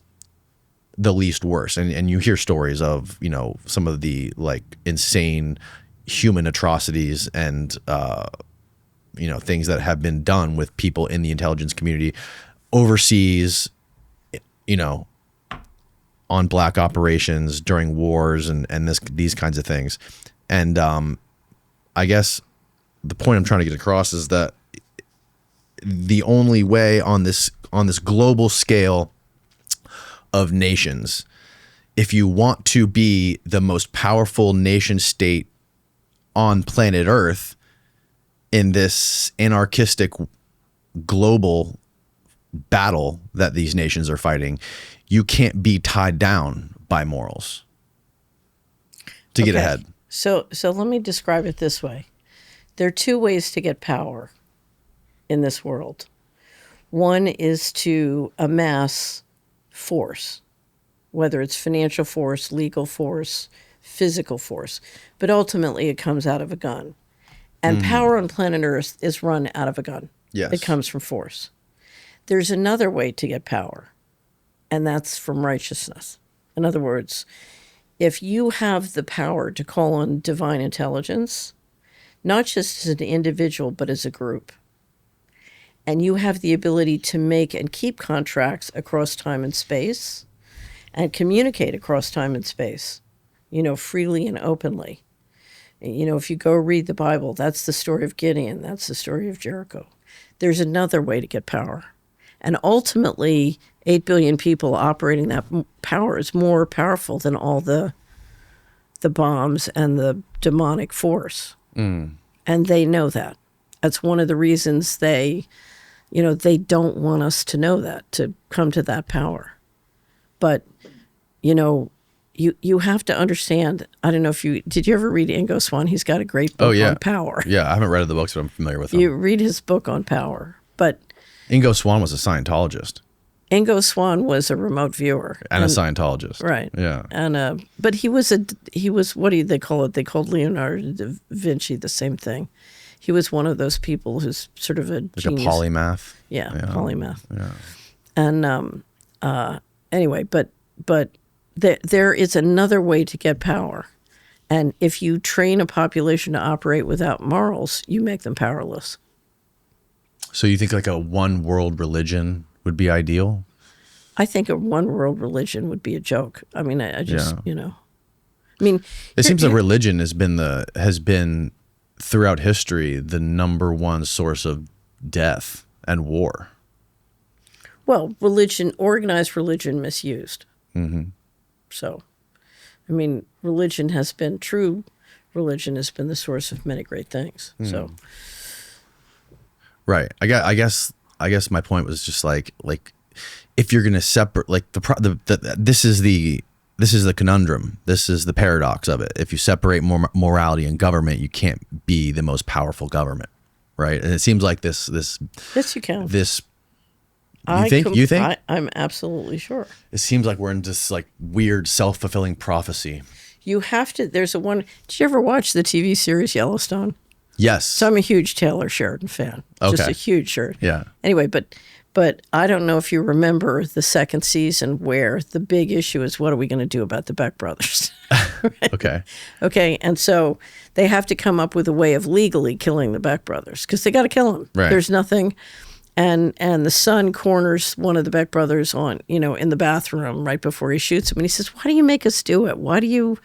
the least worst. And you hear stories of, some of the like insane human atrocities and, things that have been done with people in the intelligence community overseas, on black operations during wars and these kinds of things. And I guess the point I'm trying to get across is that the only way on this global scale of nations, if you want to be the most powerful nation state on planet Earth in this anarchistic global battle that these nations are fighting, you can't be tied down by morals to get ahead. So let me describe it this way. There are two ways to get power in this world. One is to amass force, whether it's financial force, legal force, physical force, but ultimately it comes out of a gun. And power on planet Earth is run out of a gun. Yes. It comes from force. There's another way to get power, and that's from righteousness. In other words, if you have the power to call on divine intelligence, not just as an individual, but as a group, and you have the ability to make and keep contracts across time and space and communicate across time and space, freely and openly. If you go read the Bible, that's the story of Gideon. That's the story of Jericho. There's another way to get power. And ultimately, 8 billion people operating that power is more powerful than all the bombs and the demonic force. And they know that. That's one of the reasons they don't want us to know that, to come to that power. But, you have to understand, I don't know if did you ever read Ingo Swann? He's got a great book on power. Yeah, I haven't read the books, but I'm familiar with them. You read his book on power. But Ingo Swann was a Scientologist. Ingo Swann was a remote viewer. And a Scientologist. Right. Yeah. And but he was what do they call it? They called Leonardo da Vinci the same thing. He was one of those people who's sort of a genius. A polymath. Yeah, polymath. Yeah. And anyway, but there is another way to get power. And if you train a population to operate without morals, you make them powerless. So you think like a one world religion would be ideal? I think a one world religion would be a joke. I mean, I just, it seems that religion has been throughout history the number one source of death and war. Well, organized religion misused. Mm-hmm. So, true religion has been the source of many great things. So, Right. I guess my point was just like if you're going to separate, like this is the conundrum. This is the paradox of it. If you separate morality and government, you can't be the most powerful government, right? And it seems like this. Yes, you can. This. You think? I'm absolutely sure. It seems like we're in this like weird self-fulfilling prophecy. You have to. There's a one. Did you ever watch the TV series Yellowstone? Yes. So I'm a huge Taylor Sheridan fan. Just Okay. a huge shirt. Yeah. Anyway, but I don't know if you remember the second season where the big issue is what are we going to do about the Beck brothers? Right? Okay. Okay, and so they have to come up with a way of legally killing the Beck brothers because they got to kill them. Right. There's nothing, and the son corners one of the Beck brothers on in the bathroom right before he shoots him, and he says, "Why do you make us do it? Why do you,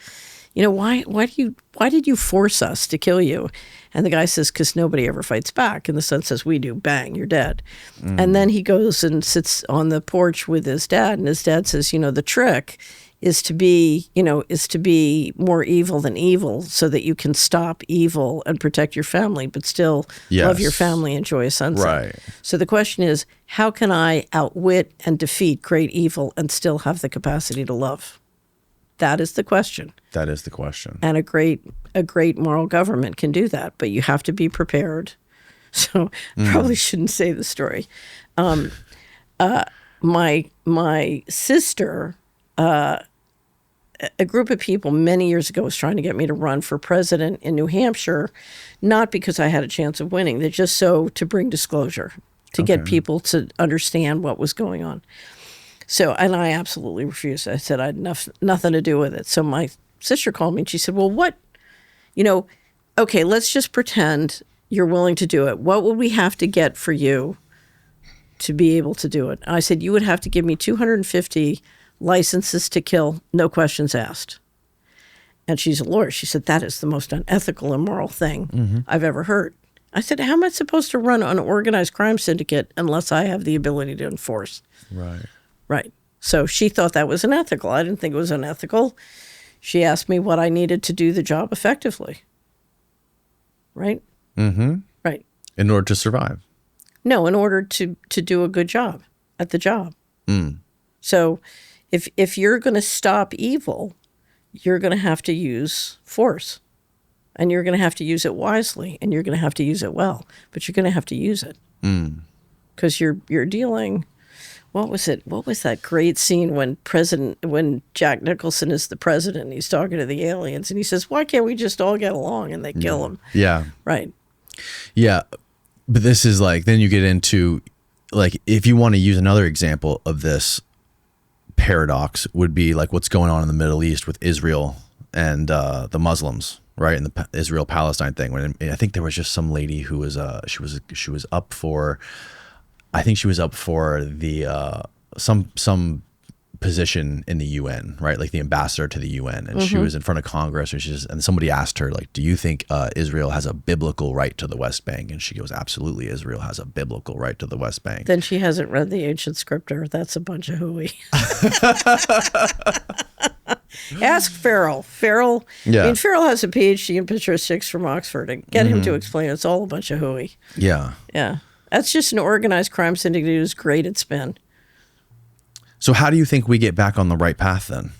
why did you force us to kill you?" And the guy says, "Because nobody ever fights back." And the son says, "We do. Bang, you're dead." And then he goes and sits on the porch with his dad, and his dad says, "The trick is to be more evil than evil so that you can stop evil and protect your family, but still love your family, enjoy a sunset." Right. So the question is, how can I outwit and defeat great evil and still have the capacity to love? That is the question. That is the question. And a great moral government can do that, but you have to be prepared. So probably shouldn't say the story. My sister, a group of people many years ago was trying to get me to run for president in New Hampshire, not because I had a chance of winning. They're just to bring disclosure, to get people to understand what was going on. So, and I absolutely refused. I said I had nothing to do with it. So my sister called me and she said, "Well, what, okay, let's just pretend you're willing to do it. What would we have to get for you to be able to do it?" And I said, "You would have to give me 250 licenses to kill, no questions asked." And she's a lawyer. She said, "That is the most unethical, immoral thing I've ever heard." I said, "How am I supposed to run an organized crime syndicate unless I have the ability to enforce?" Right. Right. So she thought that was unethical. I didn't think it was unethical. She asked me what I needed to do the job effectively. Right? Mm-hmm. Right. In order to survive. No, in order to do a good job at the job. So if you're going to stop evil, you're going to have to use force. And you're going to have to use it wisely, and you're going to have to use it well. But you're going to have to use it. Because you're dealing... What was it? What was that great scene when Jack Nicholson is the president and he's talking to the aliens and he says, "Why can't we just all get along?" And they kill him. Yeah. Right. Yeah. But this is like, then you get into like, if you want to use another example of this paradox would be like what's going on in the Middle East with Israel and the Muslims, right? And the Israel-Palestine thing. When I think there was just some lady who was, she was up for, I think she was up for the some position in the UN, right? Like the ambassador to the UN, and she was in front of Congress, and somebody asked her, like, "Do you think Israel has a biblical right to the West Bank?" And she goes, "Absolutely, Israel has a biblical right to the West Bank." Then she hasn't read the ancient scripture. That's a bunch of hooey. Ask Farrell. Farrell. Yeah. I mean, Farrell has a PhD in patristics from Oxford. And get him to explain. It's all a bunch of hooey. Yeah. Yeah. That's just an organized crime syndicate who's great at spin. So how do you think we get back on the right path then?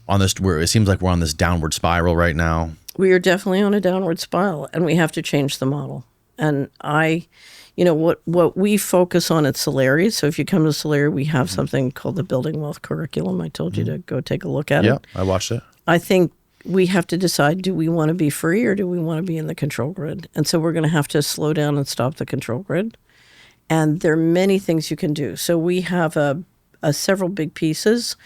On this, where it seems like we're on this downward spiral right now. We are definitely on a downward spiral, and we have to change the model. And what we focus on at Solari. So if you come to Solari, we have something called the Building Wealth Curriculum. I told you to go take a look at it. Yeah, I watched it. I think we have to decide, do we want to be free or do we want to be in the control grid? And so we're going to have to slow down and stop the control grid. And there are many things you can do. So we have several big pieces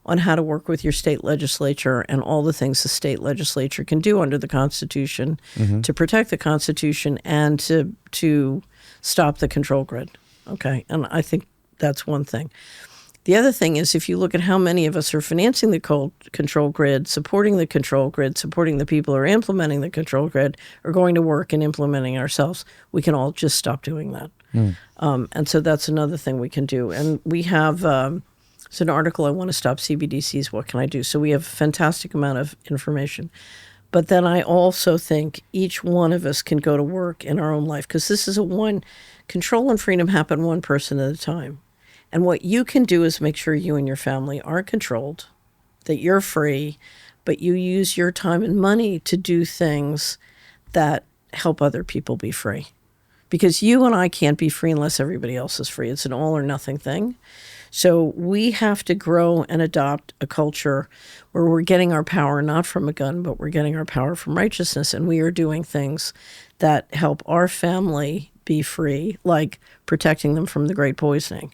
on how to work with your state legislature and all the things the state legislature can do under the Constitution to protect the Constitution and to stop the control grid. Okay, and I think that's one thing. The other thing is, if you look at how many of us are financing the control grid, supporting the control grid, supporting the people who are implementing the control grid, or going to work and implementing ourselves, we can all just stop doing that. And so that's another thing we can do. And we have it's an article, "I want to stop CBDCs, what can I do?" So we have a fantastic amount of information. But then I also think each one of us can go to work in our own life, because this is control and freedom happen one person at a time. And what you can do is make sure you and your family aren't controlled, that you're free, but you use your time and money to do things that help other people be free. Because you and I can't be free unless everybody else is free. It's an all or nothing thing. So we have to grow and adopt a culture where we're getting our power not from a gun, but we're getting our power from righteousness. And we are doing things that help our family be free, like protecting them from the great poisoning.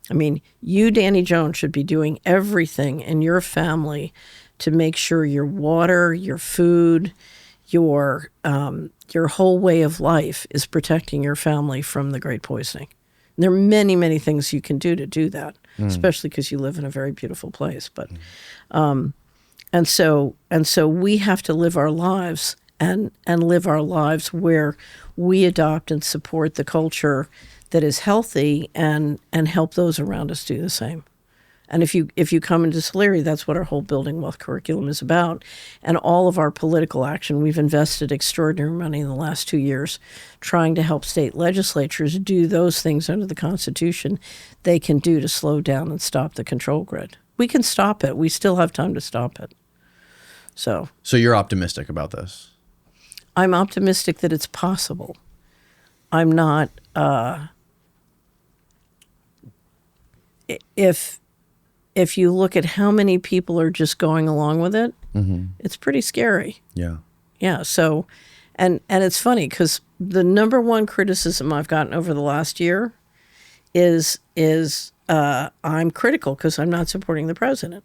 I mean, you, Danny Jones, should be doing everything in your family to make sure your water, your food, your whole way of life is protecting your family from the great poisoning. And there are many, many things you can do that, especially because you live in a very beautiful place. But and so we have to live our lives and live our lives where we adopt and support the culture that is healthy and help those around us do the same. And if you come into Solari, that's what our whole Building Wealth curriculum is about. And all of our political action, we've invested extraordinary money in the last 2 years trying to help state legislatures do those things under the Constitution they can do to slow down and stop the control grid. We can stop it. We still have time to stop it. So you're optimistic about this? I'm optimistic that it's possible. I'm not... If you look at how many people are just going along with it, it's pretty scary. Yeah. Yeah. So, and it's funny because the number one criticism I've gotten over the last year is I'm critical because I'm not supporting the president.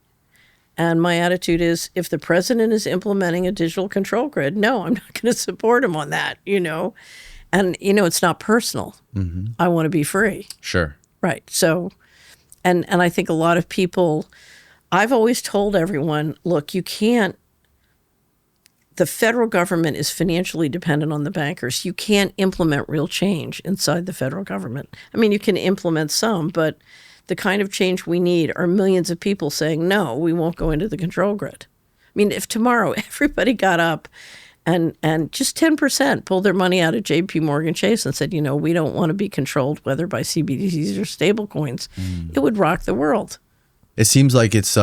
And my attitude is, if the president is implementing a digital control grid, no, I'm not going to support him on that, And, it's not personal. I want to be free. Sure. Right. So... And I think a lot of people, I've always told everyone, look, the federal government is financially dependent on the bankers. You can't implement real change inside the federal government. I mean, you can implement some, but the kind of change we need are millions of people saying, no, we won't go into the control grid. I mean, if tomorrow everybody got up and just 10% pulled their money out of JP Morgan Chase and said, we don't want to be controlled, whether by CBDCs or stable coins, it would rock the world. It seems like things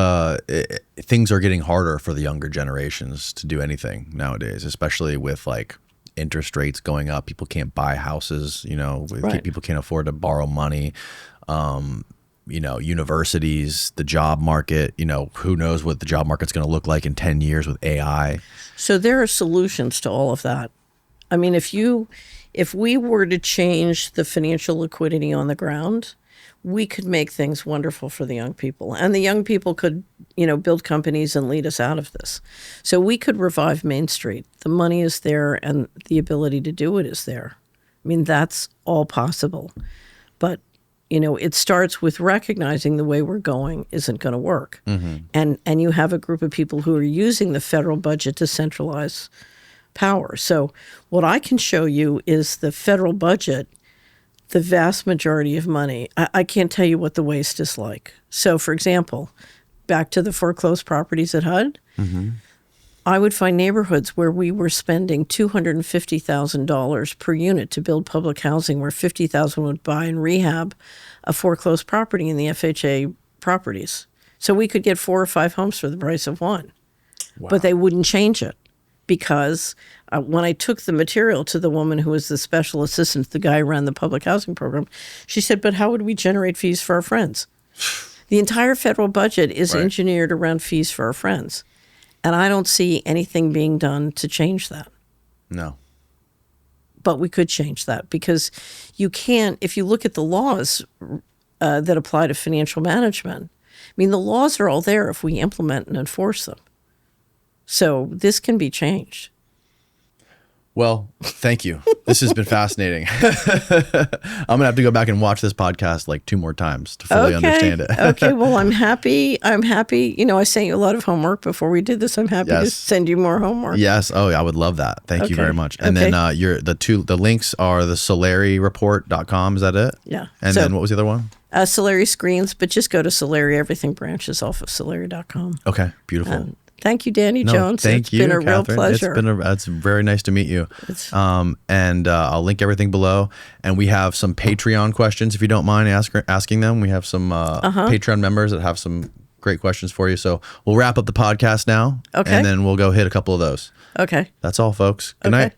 are getting harder for the younger generations to do anything nowadays, especially with like interest rates going up. People can't buy houses, Right. People can't afford to borrow money. Universities, the job market, who knows what the job market's going to look like in 10 years with AI. So there are solutions to all of that. I mean, if we were to change the financial liquidity on the ground, we could make things wonderful for the young people. And the young people could, build companies and lead us out of this. So we could revive Main Street. The money is there and the ability to do it is there. I mean, that's all possible. But it starts with recognizing the way we're going isn't going to work. And you have a group of people who are using the federal budget to centralize power. So what I can show you is the federal budget, the vast majority of money. I can't tell you what the waste is like. So, for example, back to the foreclosed properties at HUD, I would find neighborhoods where we were spending $250,000 per unit to build public housing, where $50,000 would buy and rehab a foreclosed property in the FHA properties. So we could get 4 or 5 homes for the price of one. Wow. But they wouldn't change it because when I took the material to the woman who was the special assistant, the guy who ran the public housing program, she said, but how would we generate fees for our friends? The entire federal budget is engineered around fees for our friends. And I don't see anything being done to change that. No. But we could change that because you can't, if you look at the laws that apply to financial management, I mean, the laws are all there if we implement and enforce them. So this can be changed. Well, thank you. This has been fascinating. I'm going to have to go back and watch this podcast like 2 more times to fully understand it. Okay. Well, I'm happy. I sent you a lot of homework before we did this. I'm happy to send you more homework. Yes. Oh, I would love that. Thank you very much. And then the links are the SolariReport.com. Is that it? Yeah. And then what was the other one? Solari Screens, but just go to Solari. Everything branches off of Solari.com. Okay. Beautiful. Thank you, Danny No, Jones. thank It's you, been a real Catherine. pleasure. It's very nice to meet you. And I'll link everything below. And we have some Patreon questions if you don't mind asking them. We have some Patreon members that have some great questions for you. So we'll wrap up the podcast now. Okay. And then we'll go hit a couple of those. Okay. That's all, folks. Good Okay. night.